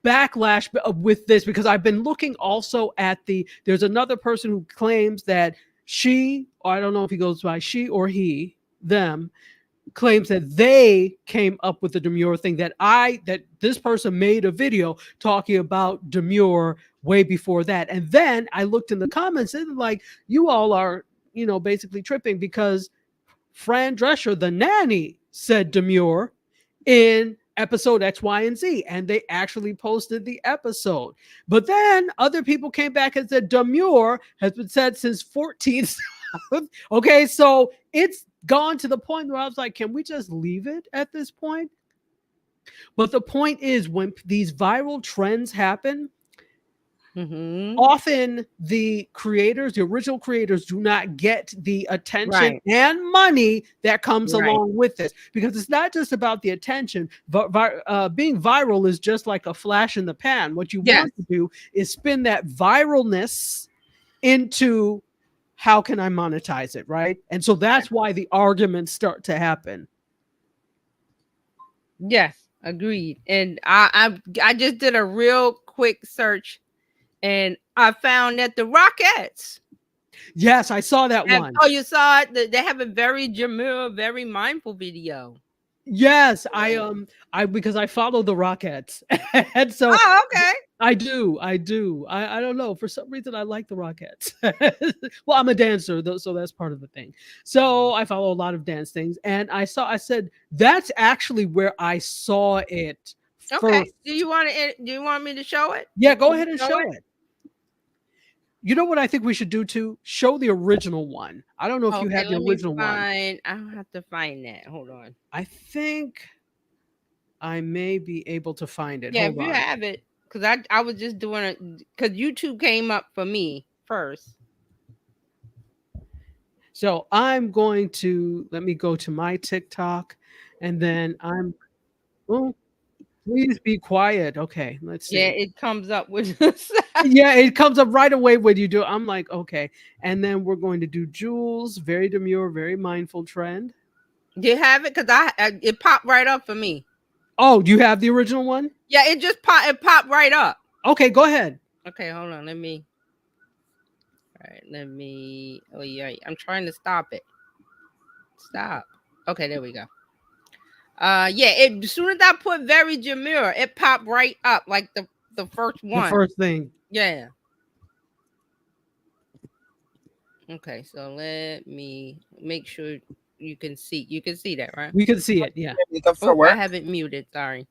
backlash with this, because I've been looking also at there's another person who claims that she, or I don't know if he goes by she or he, them, claims that they came up with the demure thing, that this person made a video talking about demure way before that. And then I looked in the comments and like, you all are, basically tripping because Fran Drescher, the nanny, said demure in episode X, Y, and Z, and they actually posted the episode. But then other people came back and said demure has been said since 14th. Okay, so it's gone to the point where I was like, can we just leave it at this point? But the point is, when these viral trends happen, Often the creators, the original creators, do not get the attention Right. and money that comes Right. along with this, because it's not just about the attention. Being viral is just like a flash in the pan. What you want to do is spin that viralness into how can I monetize it, right? And so that's why the arguments start to happen. Yes, agreed. And I just did a real quick search, and I found that the Rockettes. Yes, I saw that one. Oh, you saw it? They have a very demure, very mindful video. Yes, I because I follow the Rockettes, and so okay, I do. I don't know, for some reason I like the Rockettes. Well, I'm a dancer though, so that's part of the thing. So I follow a lot of dance things, and I said that's actually where I saw it okay. first. Do you want me to show it? Yeah, go ahead and show it. You know what I think we should do too? Show the original one. I don't know if you have the original one. I have to find that. Hold on. I think I may be able to find it. Yeah, Hold if you on. have it, because I was just doing it because YouTube came up for me first. So I'm going to, let me go to my TikTok, and then please be quiet. Okay, let's see. Yeah, it comes up with yeah, it comes up right away when you do. I'm like, okay. And then we're going to do Jules, very demure, very mindful trend. Do you have it? Because it popped right up for me. Oh, do you have the original one? Yeah, it just popped right up. Okay, go ahead. Okay, hold on. Oh yeah, I'm trying to stop it. Stop. Okay, there we go. Yeah, as soon as I put very demure, it popped right up like the first one. The first thing. Yeah. Okay, so let me make sure you can see. You can see that, right? We can see it. Yeah. Makeup for work. I have it muted. Sorry,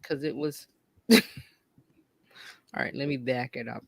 because it was. All right, let me back it up.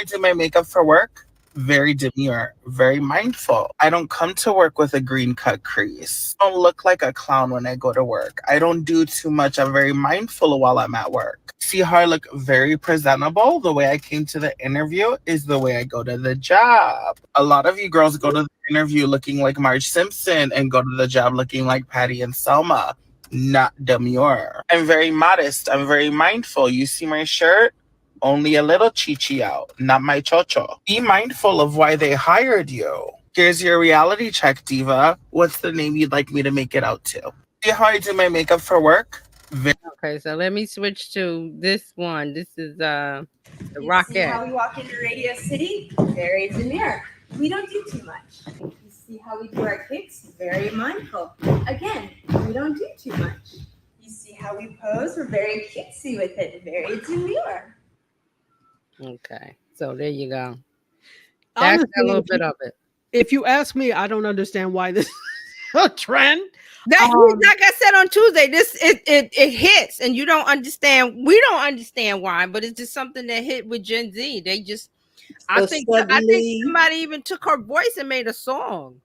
I do my makeup for work. Very demure, very mindful. I don't come to work with a green cut crease. I don't look like a clown when I go to work. I don't do too much. I'm very mindful while I'm at work. See how I look very presentable? The way I came to the interview is the way I go to the job. A lot of you girls go to the interview looking like Marge Simpson and go to the job looking like Patty and Selma. Not demure. I'm very modest. I'm very mindful. You see my shirt? Only a little chichi out, not my chocho. Be mindful of why they hired you. Here's your reality check, diva. What's the name you'd like me to make it out to? See how I do my makeup for work? Okay, so let me switch to this one. This is the Rockette. See how we walk into Radio City? Very demure. We don't do too much. You see how we do our kicks? Very mindful. Again, we don't do too much. You see how we pose? We're very cutesy with it. Very demure. Okay, so there you go. That's Honestly, a little bit of it. If you ask me, I don't understand why this is a trend. Like I said on Tuesday, it hits, and you don't understand. We don't understand why, but it's just something that hit with Gen Z. They just, I think somebody even took her voice and made a song.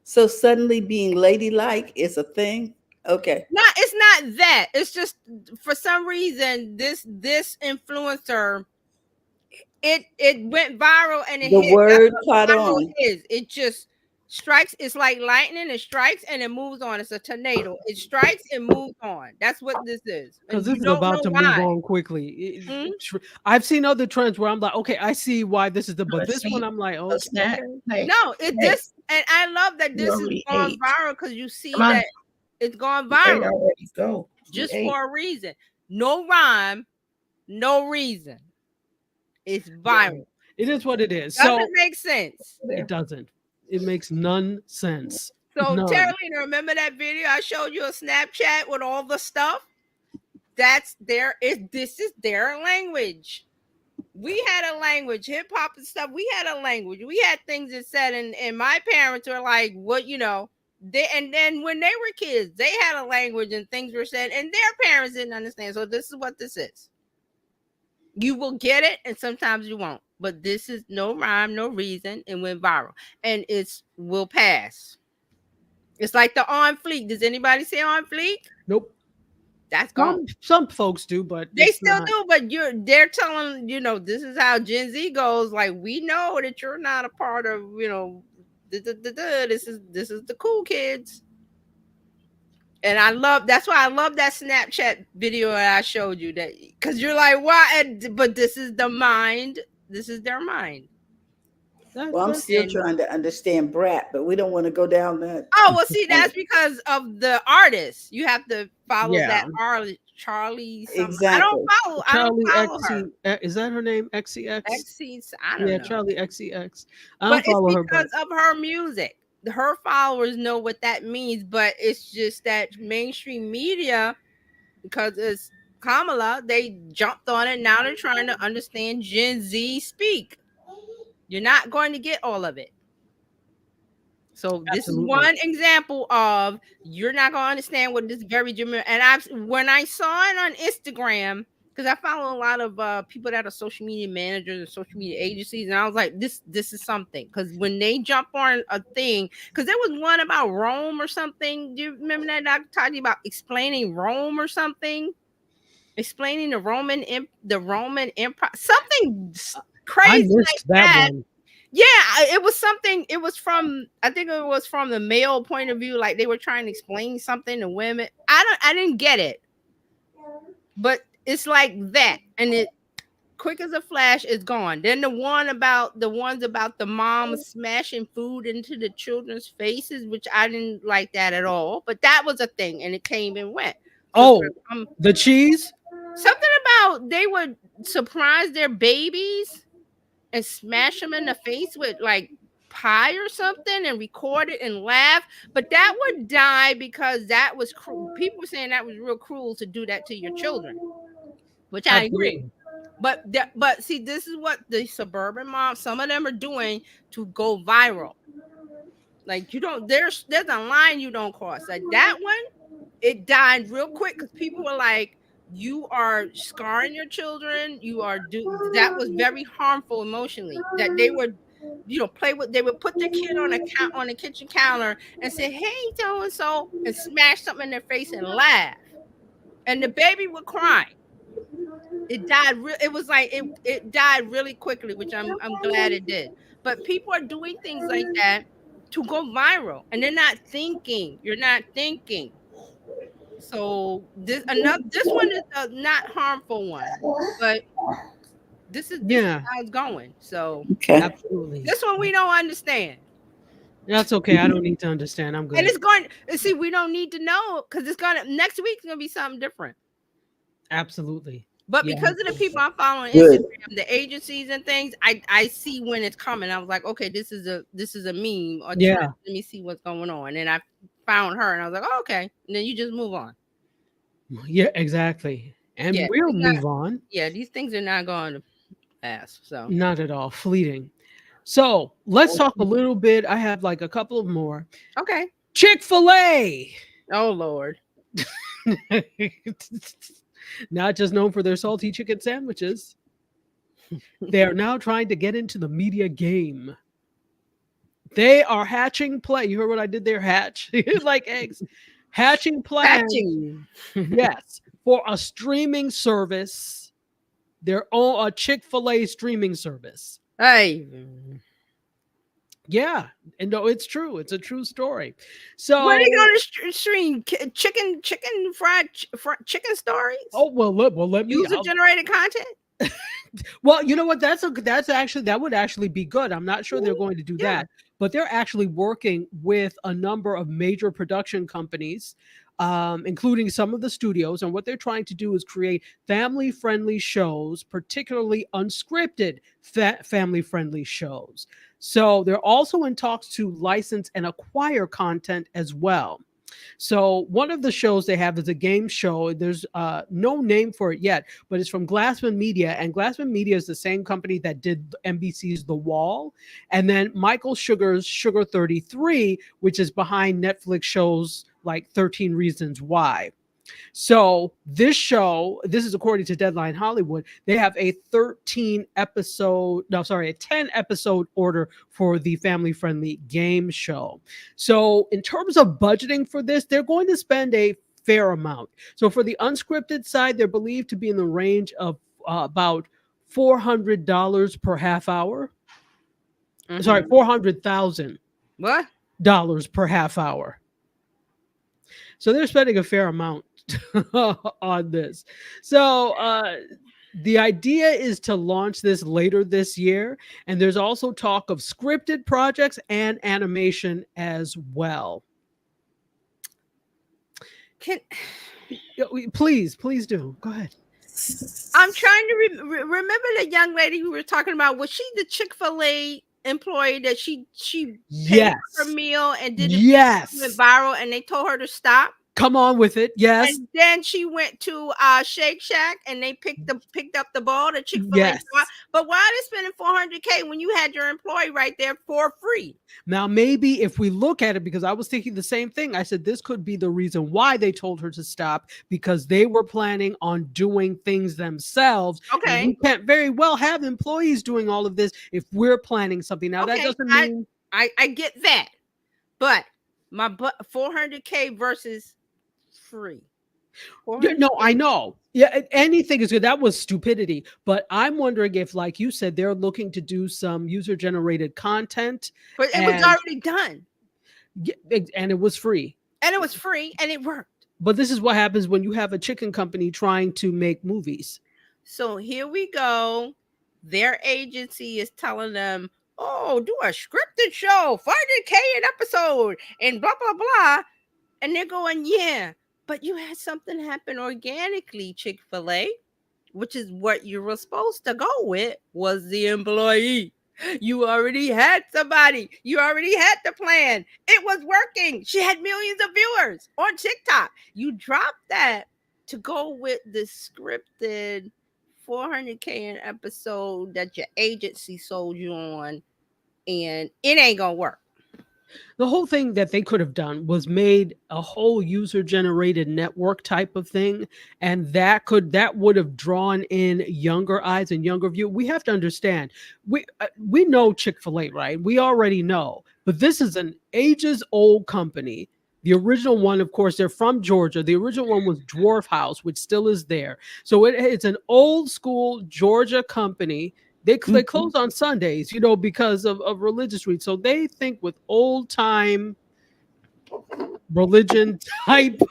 So suddenly being ladylike is a thing. Okay. No, it's not that. It's just for some reason this influencer. It went viral and it the hit. word caught on. It just strikes. It's like lightning. It strikes and it moves on. It's a tornado. It strikes and moves on. That's what this is. Because this is about to move on quickly. I've seen other trends where I'm like, okay, I see why this is but this one I'm like, okay. No, this, and I love that this is going viral because you see that it's going viral. Go. Just for a reason. No rhyme, no reason. It's viral. It is what it is. Doesn't make sense. It doesn't. It makes none sense. So, none. Terralina, remember that video I showed you a Snapchat with all the stuff? This is their language. We had a language, hip hop and stuff. We had a language. We had things that said, and my parents were like, what, and then when they were kids, they had a language and things were said, and their parents didn't understand. So this is what this is. You will get it, and sometimes you won't. But this is no rhyme, no reason, and went viral. And will pass. It's like the On Fleek. Does anybody say On Fleek? Nope. That's gone. Some folks do, but they still do. But they're telling this is how Gen Z goes. Like, we know that you're not a part of this is the cool kids. And that's why I love that Snapchat video that I showed you, that because you're like, why? But this is the mind. This is their mind. Well, I'm still trying to understand Brat, but we don't want to go down that. Oh, well, see, that's because of the artist. You have to follow that Yeah. Charlie. Exactly. I don't follow Charlie her. Is that her name? XCX? I don't know. Charlie XCX. But it's because of her music. Her followers know what that means, but it's just that mainstream media, because it's Kamala, they jumped on it. Now they're trying to understand Gen Z speak. You're not going to get all of it. So this is one example of you're not going to understand what this very German. And when I saw it on Instagram, because I follow a lot of people that are social media managers and social media agencies, and I was like, this is something. Because when they jump on a thing, because there was one about Rome or something. Do you remember that I talked to you about explaining Rome or something? Explaining the Roman Empire, something crazy. I missed that one. Yeah, it was something. It was I think it was from the male point of view. Like, they were trying to explain something to women. I didn't get it, but it's like that, and it quick as a flash is gone. Then the ones about the mom smashing food into the children's faces, which I didn't like that at all. But that was a thing, and it came and went. So the cheese. Something about they would surprise their babies and smash them in the face with like pie or something and record it and laugh, but that would die because that was cruel. People were saying that was real cruel to do that to your children, which I agree. But see, this is what the suburban moms, some of them are doing to go viral. Like, there's a line you don't cross. Like that one, it died real quick because people were like, you are scarring your children. That was very harmful emotionally. That they would, they would put their kid on a kitchen counter and say, "Hey, so and so," and smash something in their face and laugh, and the baby would cry. It died. It was like it died really quickly, which I'm glad it did. But people are doing things like that to go viral, and they're not thinking. You're not thinking. So this one is a not harmful one, but this is how it's going. So absolutely, this one we don't understand. That's okay. I don't need to understand. I'm good. And it's going. See, we don't need to know because next week's gonna be something different. Absolutely. But because of the people I'm following on Instagram, the agencies and things, I see when it's coming. I was like, okay, this is a meme. Or let me see what's going on. And I found her, and I was like, oh, okay. And then you just move on. Yeah, exactly. And we'll move on. Yeah, these things are not going to pass. So not at all. Fleeting. So let's talk a little bit. I have like a couple of more. Okay. Chick-fil-A. Oh, Lord. Not just known for their salty chicken sandwiches. They are now trying to get into the media game. They are hatching play. You heard what I did there? Hatch. Like eggs. Hatching plans. Yes. For a streaming service. Their own Chick-fil-A streaming service. Hey. Yeah, and no, it's true. It's a true story. So what are you going to stream? Chicken fried chicken stories? Oh well, let me user generated content. Well, you know what? That would actually be good. I'm not sure they're going to do that, but they're actually working with a number of major production companies, including some of the studios. And what they're trying to do is create family-friendly shows, particularly unscripted family-friendly shows. So they're also in talks to license and acquire content as well. So one of the shows they have is a game show. There's no name for it yet, but it's from Glassman Media. And Glassman Media is the same company that did NBC's The Wall. And then Michael Sugar's Sugar 33, which is behind Netflix shows like 13 Reasons Why. So this show, this is according to Deadline Hollywood, they have a 10 episode order for the family-friendly game show. So in terms of budgeting for this, they're going to spend a fair amount. So for the unscripted side, they're believed to be in the range of about $400 per half hour. Sorry, $400,000 per half hour. So they're spending a fair amount on this. So the idea is to launch this later this year. And there's also talk of scripted projects and animation as well. Please do. Go ahead. I'm trying to remember the young lady we were talking about. Was she the Chick-fil-A employee that she paid for her meal and did it went viral and they told her to stop? Come on with it. Yes. And then she went to Shake Shack and they picked up the ball that Chick-fil-A. Yes. But why are they spending $400K when you had your employee right there for free? Now, maybe if we look at it, because I was thinking the same thing, I said this could be the reason why they told her to stop, because they were planning on doing things themselves. Okay. And we can't very well have employees doing all of this if we're planning something. Now, that doesn't mean... I get that. But my $400K versus free. No, I know. Yeah, anything is good. That was stupidity. But I'm wondering if, like you said, they're looking to do some user-generated content. But it was already done. And it was free. And it was free, and it worked. But this is what happens when you have a chicken company trying to make movies. So here we go. Their agency is telling them, oh, do a scripted show, $400K an episode, and blah, blah, blah. And they're going, yeah. But you had something happen organically, Chick-fil-A, which is what you were supposed to go with, was the employee. You already had somebody. You already had the plan. It was working. She had millions of viewers on TikTok. You dropped that to go with the scripted $400K an episode that your agency sold you on, and it ain't gonna work. The whole thing that they could have done was made a whole user-generated network type of thing, and that would have drawn in younger eyes and younger view. We have to understand, we know Chick-fil-A, right? We already know, but this is an ages-old company. The original one, of course, they're from Georgia. The original one was Dwarf House, which still is there. So it's an old school Georgia company. They close on Sundays, because of religious reasons. So they think with old time religion type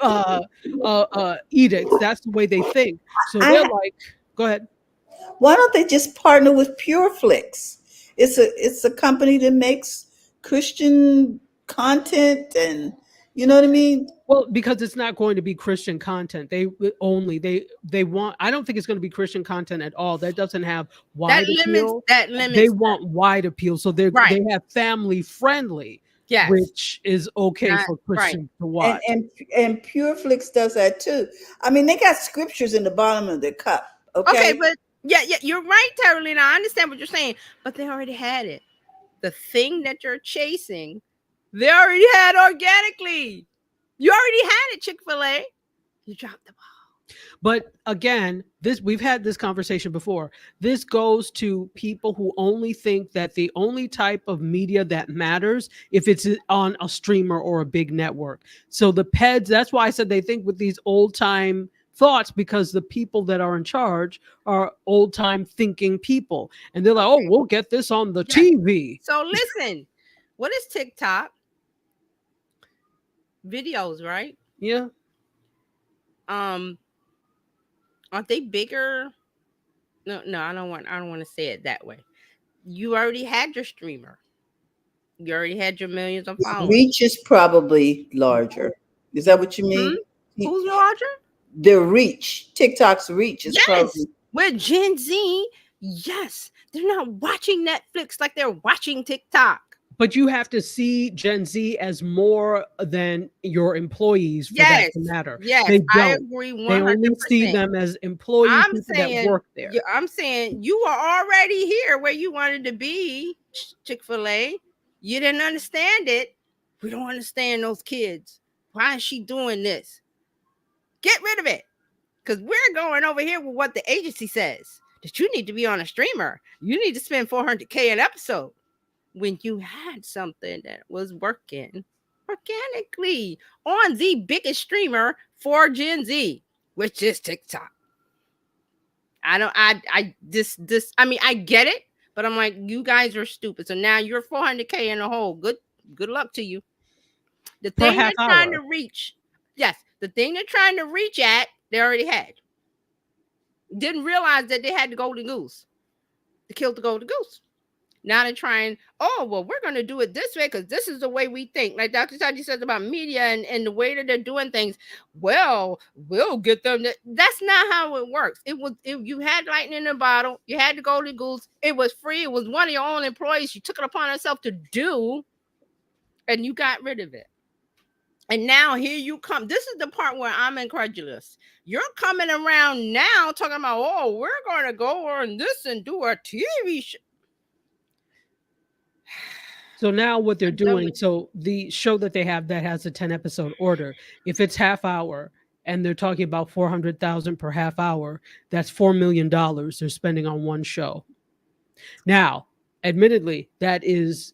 edicts. That's the way they think. So they're like, go ahead. Why don't they just partner with PureFlix? It's a company that makes Christian content, and you know what I mean? Well, because it's not going to be Christian content. They want, I don't think it's going to be Christian content at all. That doesn't have wide appeal. That limits. They want wide appeal. So they have family friendly, which is okay for Christians to watch. And PureFlix does that too. I mean, they got scriptures in the bottom of their cup. Okay, but yeah, you're right, Carolina. I understand what you're saying, but they already had it. The thing that you're chasing, they already had organically. You already had it, Chick-fil-A. You dropped the ball. But again, we've had this conversation before. This goes to people who only think that the only type of media that matters if it's on a streamer or a big network. So the PEDs, that's why I said they think with these old time thoughts, because the people that are in charge are old time thinking people. And they're like, oh, we'll get this on the TV. So listen, what is TikTok? Videos, right? Yeah. Aren't they bigger? No, I don't want to say it that way. You already had your streamer. You already had your millions of followers. Reach is probably larger. Is that what you mean? Who's larger? Their reach. TikTok's reach is probably. With Gen Z, yes. They're not watching Netflix like they're watching TikTok. But you have to see Gen Z as more than your employees for that to matter. Yes, they don't. I agree 100%. They only see them as employees that work there. I'm saying you were already here where you wanted to be, Chick-fil-A. You didn't understand it. We don't understand those kids. Why is she doing this? Get rid of it. Because we're going over here with what the agency says. That you need to be on a streamer. You need to spend $400K an episode. When you had something that was working organically on the biggest streamer for Gen Z, which is TikTok. I mean, I get it, but I'm like, you guys are stupid. So now you're 400K in a hole. Good luck to you. The Per thing half they're trying hour. to reach, yes, the thing they're trying to reach at, they already had. Didn't realize that they had the golden goose. They killed the golden goose. Now they're trying, oh, well, we're going to do it this way because this is the way we think. Like Dr. Saji says about media and the way that they're doing things. Well, we'll get them. That's not how it works. You had lightning in a bottle. You had the golden goose. It was free. It was one of your own employees. You took it upon yourself to do, and you got rid of it. And now here you come. This is the part where I'm incredulous. You're coming around now talking about, oh, we're going to go on this and do a TV show. So now what they're doing, so the show that they have that has a 10 episode order, if it's half hour and they're talking about 400,000 per half hour, that's $4 million they're spending on one show. Now, admittedly, that is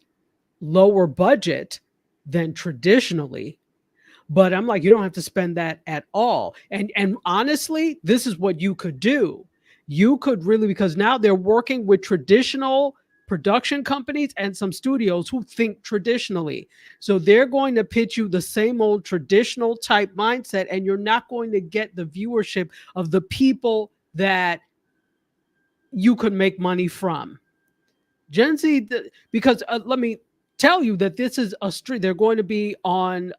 lower budget than traditionally, but I'm like, you don't have to spend that at all. And honestly, this is what you could do. You could really, because now they're working with traditional production companies and some studios who think traditionally. So they're going to pitch you the same old traditional type mindset, and you're not going to get the viewership of the people that you could make money from. Gen Z, because let me tell you that this is a stream. They're going to be on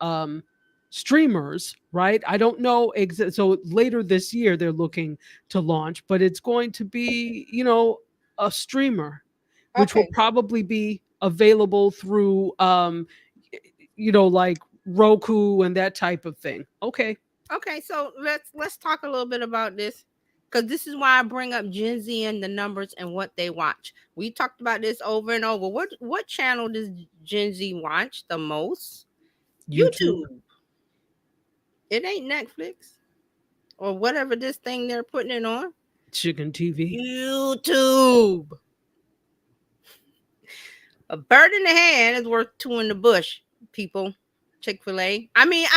streamers, right? I don't know. So later this year, they're looking to launch, but it's going to be, a streamer, which will probably be available through, like Roku and that type of thing. Okay. Okay, so let's talk a little bit about this, because this is why I bring up Gen Z and the numbers and what they watch. We talked about this over and over. What channel does Gen Z watch the most? YouTube. It ain't Netflix or whatever this thing they're putting it on. Chicken TV. YouTube. A bird in the hand is worth two in the bush, people. Chick-fil-A. I mean,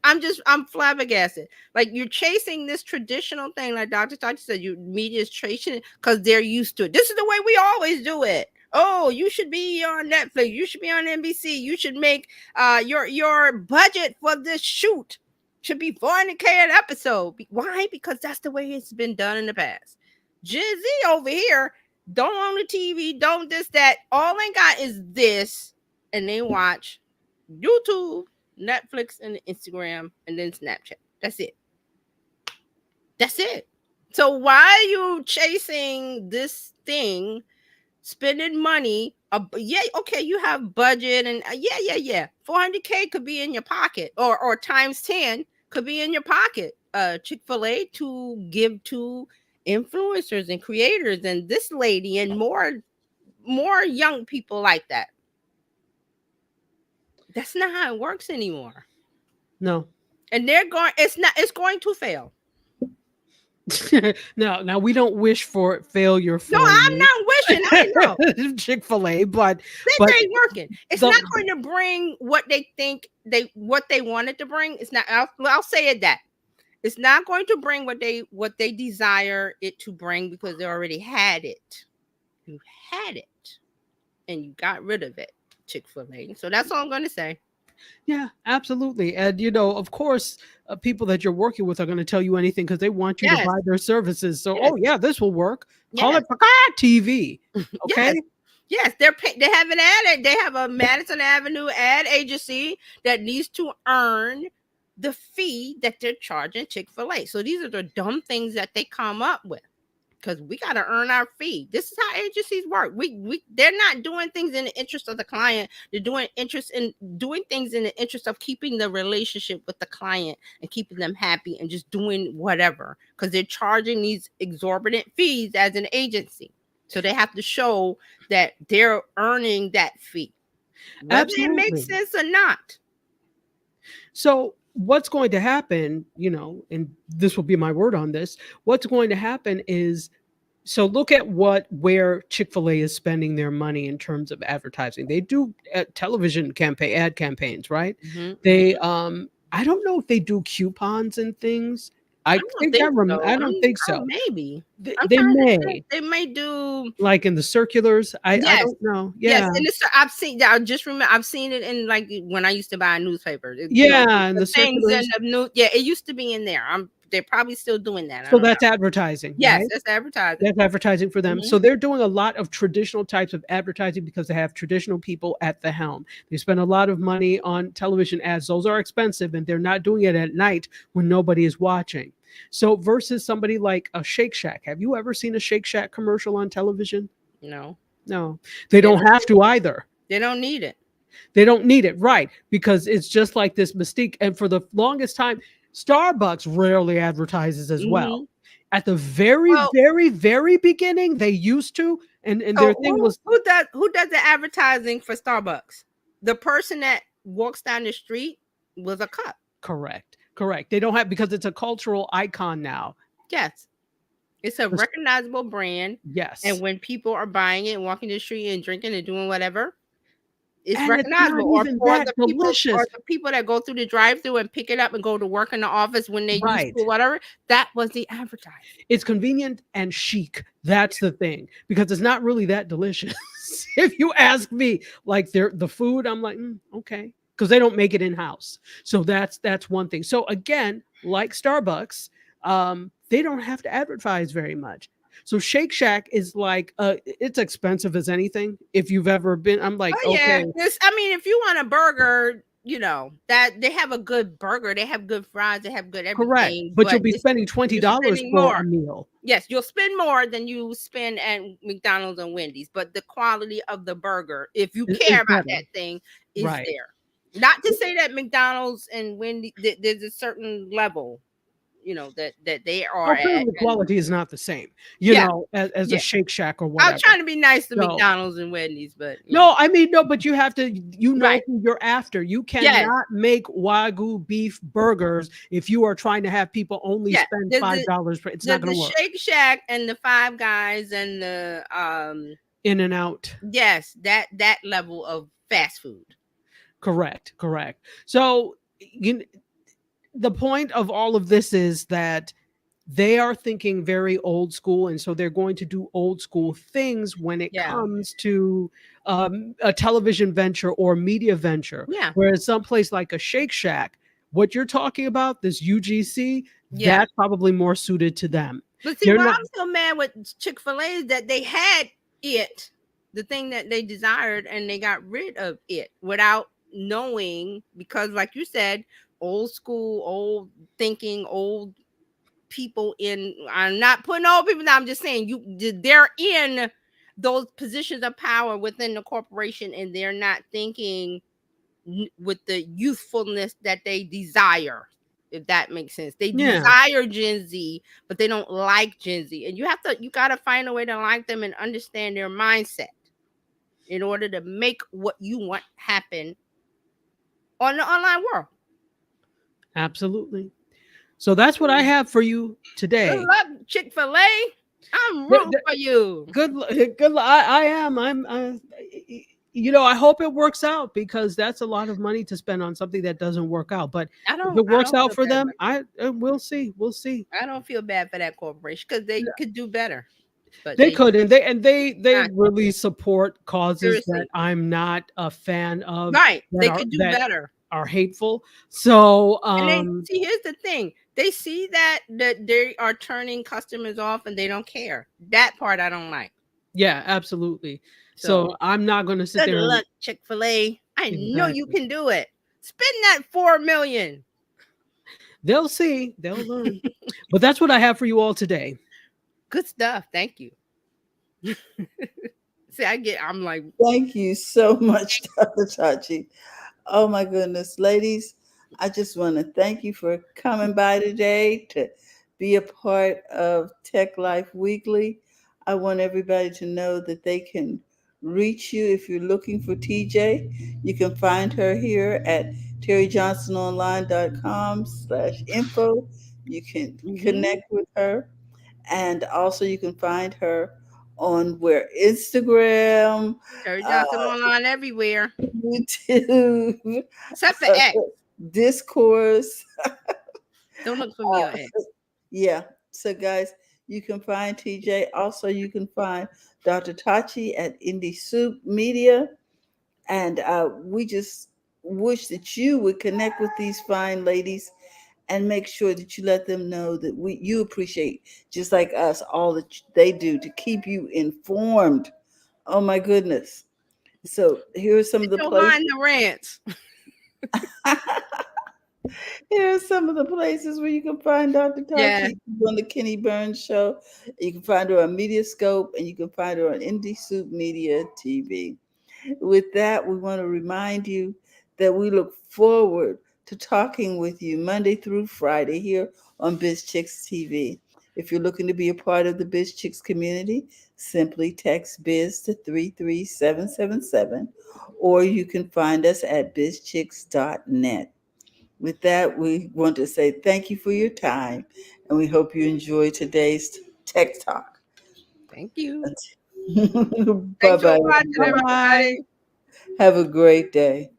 I'm flabbergasted. Like, you're chasing this traditional thing, like Dr. Sachi said, media is chasing it because they're used to it. This is the way we always do it. Oh, you should be on Netflix. You should be on NBC. You should make your budget for this shoot should be $400K an episode. Why? Because that's the way it's been done in the past. Gen Z over here don't own the TV, don't this, that. All they got is this, and they watch YouTube, Netflix, and Instagram, and then Snapchat. That's it. That's it. So why are you chasing this thing, spending money? Yeah, okay, you have budget, and yeah. 400K could be in your pocket, or times 10 could be in your pocket. Chick-fil-A to give to influencers and creators, and this lady, and more young people like that. That's not how it works anymore. No. And it's going to fail. Now we don't wish for failure for No, I'm not wishing. I know. Chick-fil-A, but this ain't working. It's not going to bring what they think what they wanted to bring. It's not. I'll say it that. It's not going to bring what they desire it to bring, because they already had it. You had it, and you got rid of it. Chick-fil-A. So that's all I'm going to say. Yeah, absolutely. And, of course, people that you're working with are going to tell you anything because they want you to buy their services. So, oh, yeah, this will work. Call it TV. Okay. Yes, they have an ad. They have a Madison Avenue ad agency that needs to earn the fee that they're charging Chick-fil-A. So these are the dumb things that they come up with, because we got to earn our fee. This is how agencies work. They're not doing things in the interest of the client. They're doing things in the interest of keeping the relationship with the client and keeping them happy and just doing whatever, because they're charging these exorbitant fees as an agency. So they have to show that they're earning that fee, whether it makes sense or not. So what's going to happen, and this will be my word on this, what's going to happen is, so look at where Chick-fil-A is spending their money in terms of advertising. They do television ad campaigns, right? Mm-hmm. I don't know if they do coupons and things. I I don't think think so. I don't think Oh, so. maybe. They, I'm they trying to may, think. They may do. like in the circulars. I Yes, don't know. yes, Yeah. and it's I've seen that. I just remember I've seen it in like when I used to buy newspapers. Yeah, and The the things in circulars. the new. Yeah, it used to be in there. They're probably still doing that. I So don't that's know. advertising, Yes, right? that's advertising. That's advertising for them. Mhm. So they're doing a lot of traditional types of advertising because they have traditional people at the helm. They spend a lot of money on television ads. Those are expensive and they're not doing it at night when nobody is watching. So versus somebody like a Shake Shack. Have you ever seen a Shake Shack commercial on television? No, No. They don't have to either. they don't need it. They don't need it, right? Because it's just like this mystique. And for the longest time, Starbucks rarely advertises as well. Mhm. At the very, Well, very, very beginning, they used to, and their so thing was who does the advertising for Starbucks? The person that walks down the street with a cup. correct, correct. They don't have because it's a cultural icon now. Yes. It's a Yes. recognizable brand. Yes. And when people are buying it and walking the street and drinking and doing whatever, it's And it's not recognizable. even that delicious. The people that go through the drive-through and pick it up and go to work in the office when they used Right. to, whatever, that was the advertising. It's convenient and chic. That's the thing. Because it's not really that delicious. If you ask me, like the food, I'm like, okay. Because they don't make it in-house. So that's one thing. So again, like Starbucks, they don't have to advertise very much. So Shake Shack is like it's expensive as anything. If you've ever been, I'm like, Oh yeah. okay, I mean, if you want a burger, that they have a good burger, they have good fries, they have good correct. everything. But you'll be you're spending $20 spending for more. a meal. Yes, you'll spend more than you spend at McDonald's and Wendy's, but the quality of the burger, if you Is care about better. that thing, is Right. there. Not to say that McDonald's and Wendy's, there's a certain level, that they are Oh, at. clearly the And quality is not the same, yeah, as yeah. a Shake Shack or I'm whatever. trying to be nice to So- McDonald's and Wendy's, but No, I mean, no, but you have to, Right. who you're after. You Yes. cannot make Wagyu beef burgers if you are trying to have people only Yeah, spend the- $5 per, it's not going to work. Shake Shack and the Five Guys and the In and out. yes, that level of fast food. Correct, correct. So the point of all of this is that they are thinking very old school, and so they're going to do old school things when it Yeah. comes to a television venture or media venture. Yeah. Whereas someplace like a Shake Shack, what you're talking about, this UGC, Yeah. that's probably more suited to them. But see, They're what not- I'm so mad with Chick-fil-A is that they had it, the thing that they desired, and they got rid of it without knowing, because like you said, old school, old thinking, old people I'm not putting old people down, I'm just saying they're in those positions of power within the corporation, and they're not thinking with the youthfulness that they desire, if that makes sense. They Yeah. desire Gen Z, but they don't like Gen Z. And you got to find a way to like them and understand their mindset in order to make what you want happen on the online world. Absolutely. So that's what I have for you today. Good luck, Chick-fil-A. I'm rooting for you. Good luck. I am. I hope it works out, because that's a lot of money to spend on something that doesn't work out. But if it works out for them, we'll see. We'll see. I don't feel bad for that corporation, because they could do better. But They could, and they really support causes Seriously. that I'm not a fan of. Right. that They are- could do that better. Are hateful. So And see, here's the thing. They see that they are turning customers off and they don't care. That part I don't like. yeah, absolutely. So So, I'm not going to sit Good there. luck, Chick-fil-A. I know you Exactly. can do it. Spend that $4 million. They'll see. They'll learn. But that's what I have for you all today. Good stuff. Thank you. See, I'm like, Thank you so much, Dr. Chachi. Oh my goodness, ladies, I just want to thank you for coming by today to be a part of Tech Life Weekly. I want everybody to know that they can reach you if you're looking for TJ. You can find her here at terryjohnsononline.com/info. You can connect with her. And also you can find her on Instagram, Terry Johnson online everywhere. YouTube. Except for X. discourse. Don't look for me on X. Yeah. So, guys, you can find TJ. Also, you can find Dr. Tachi at Indie Soup Media. And we just wish that you would connect with these fine ladies and make sure that you let them know that you appreciate, just like us, all that they do to keep you informed. Oh my goodness. So here are some of the places. Behind the rants. Here are some of the places where you can find Dr. Yeah. Tachi on the Kenny Burns Show. You can find her on Mediascope, and you can find her on Indie Soup Media TV. With that, we want to remind you that we look forward to talking with you Monday through Friday here on BizChicks TV. If you're looking to be a part of the BizChicks community, simply text biz to 33777, or you can find us at bizchicks.net. With that, we want to say thank you for your time, and we hope you enjoy today's Tech Talk. Thank you. Bye-bye. Thanks for watching, everybody. Have a great day.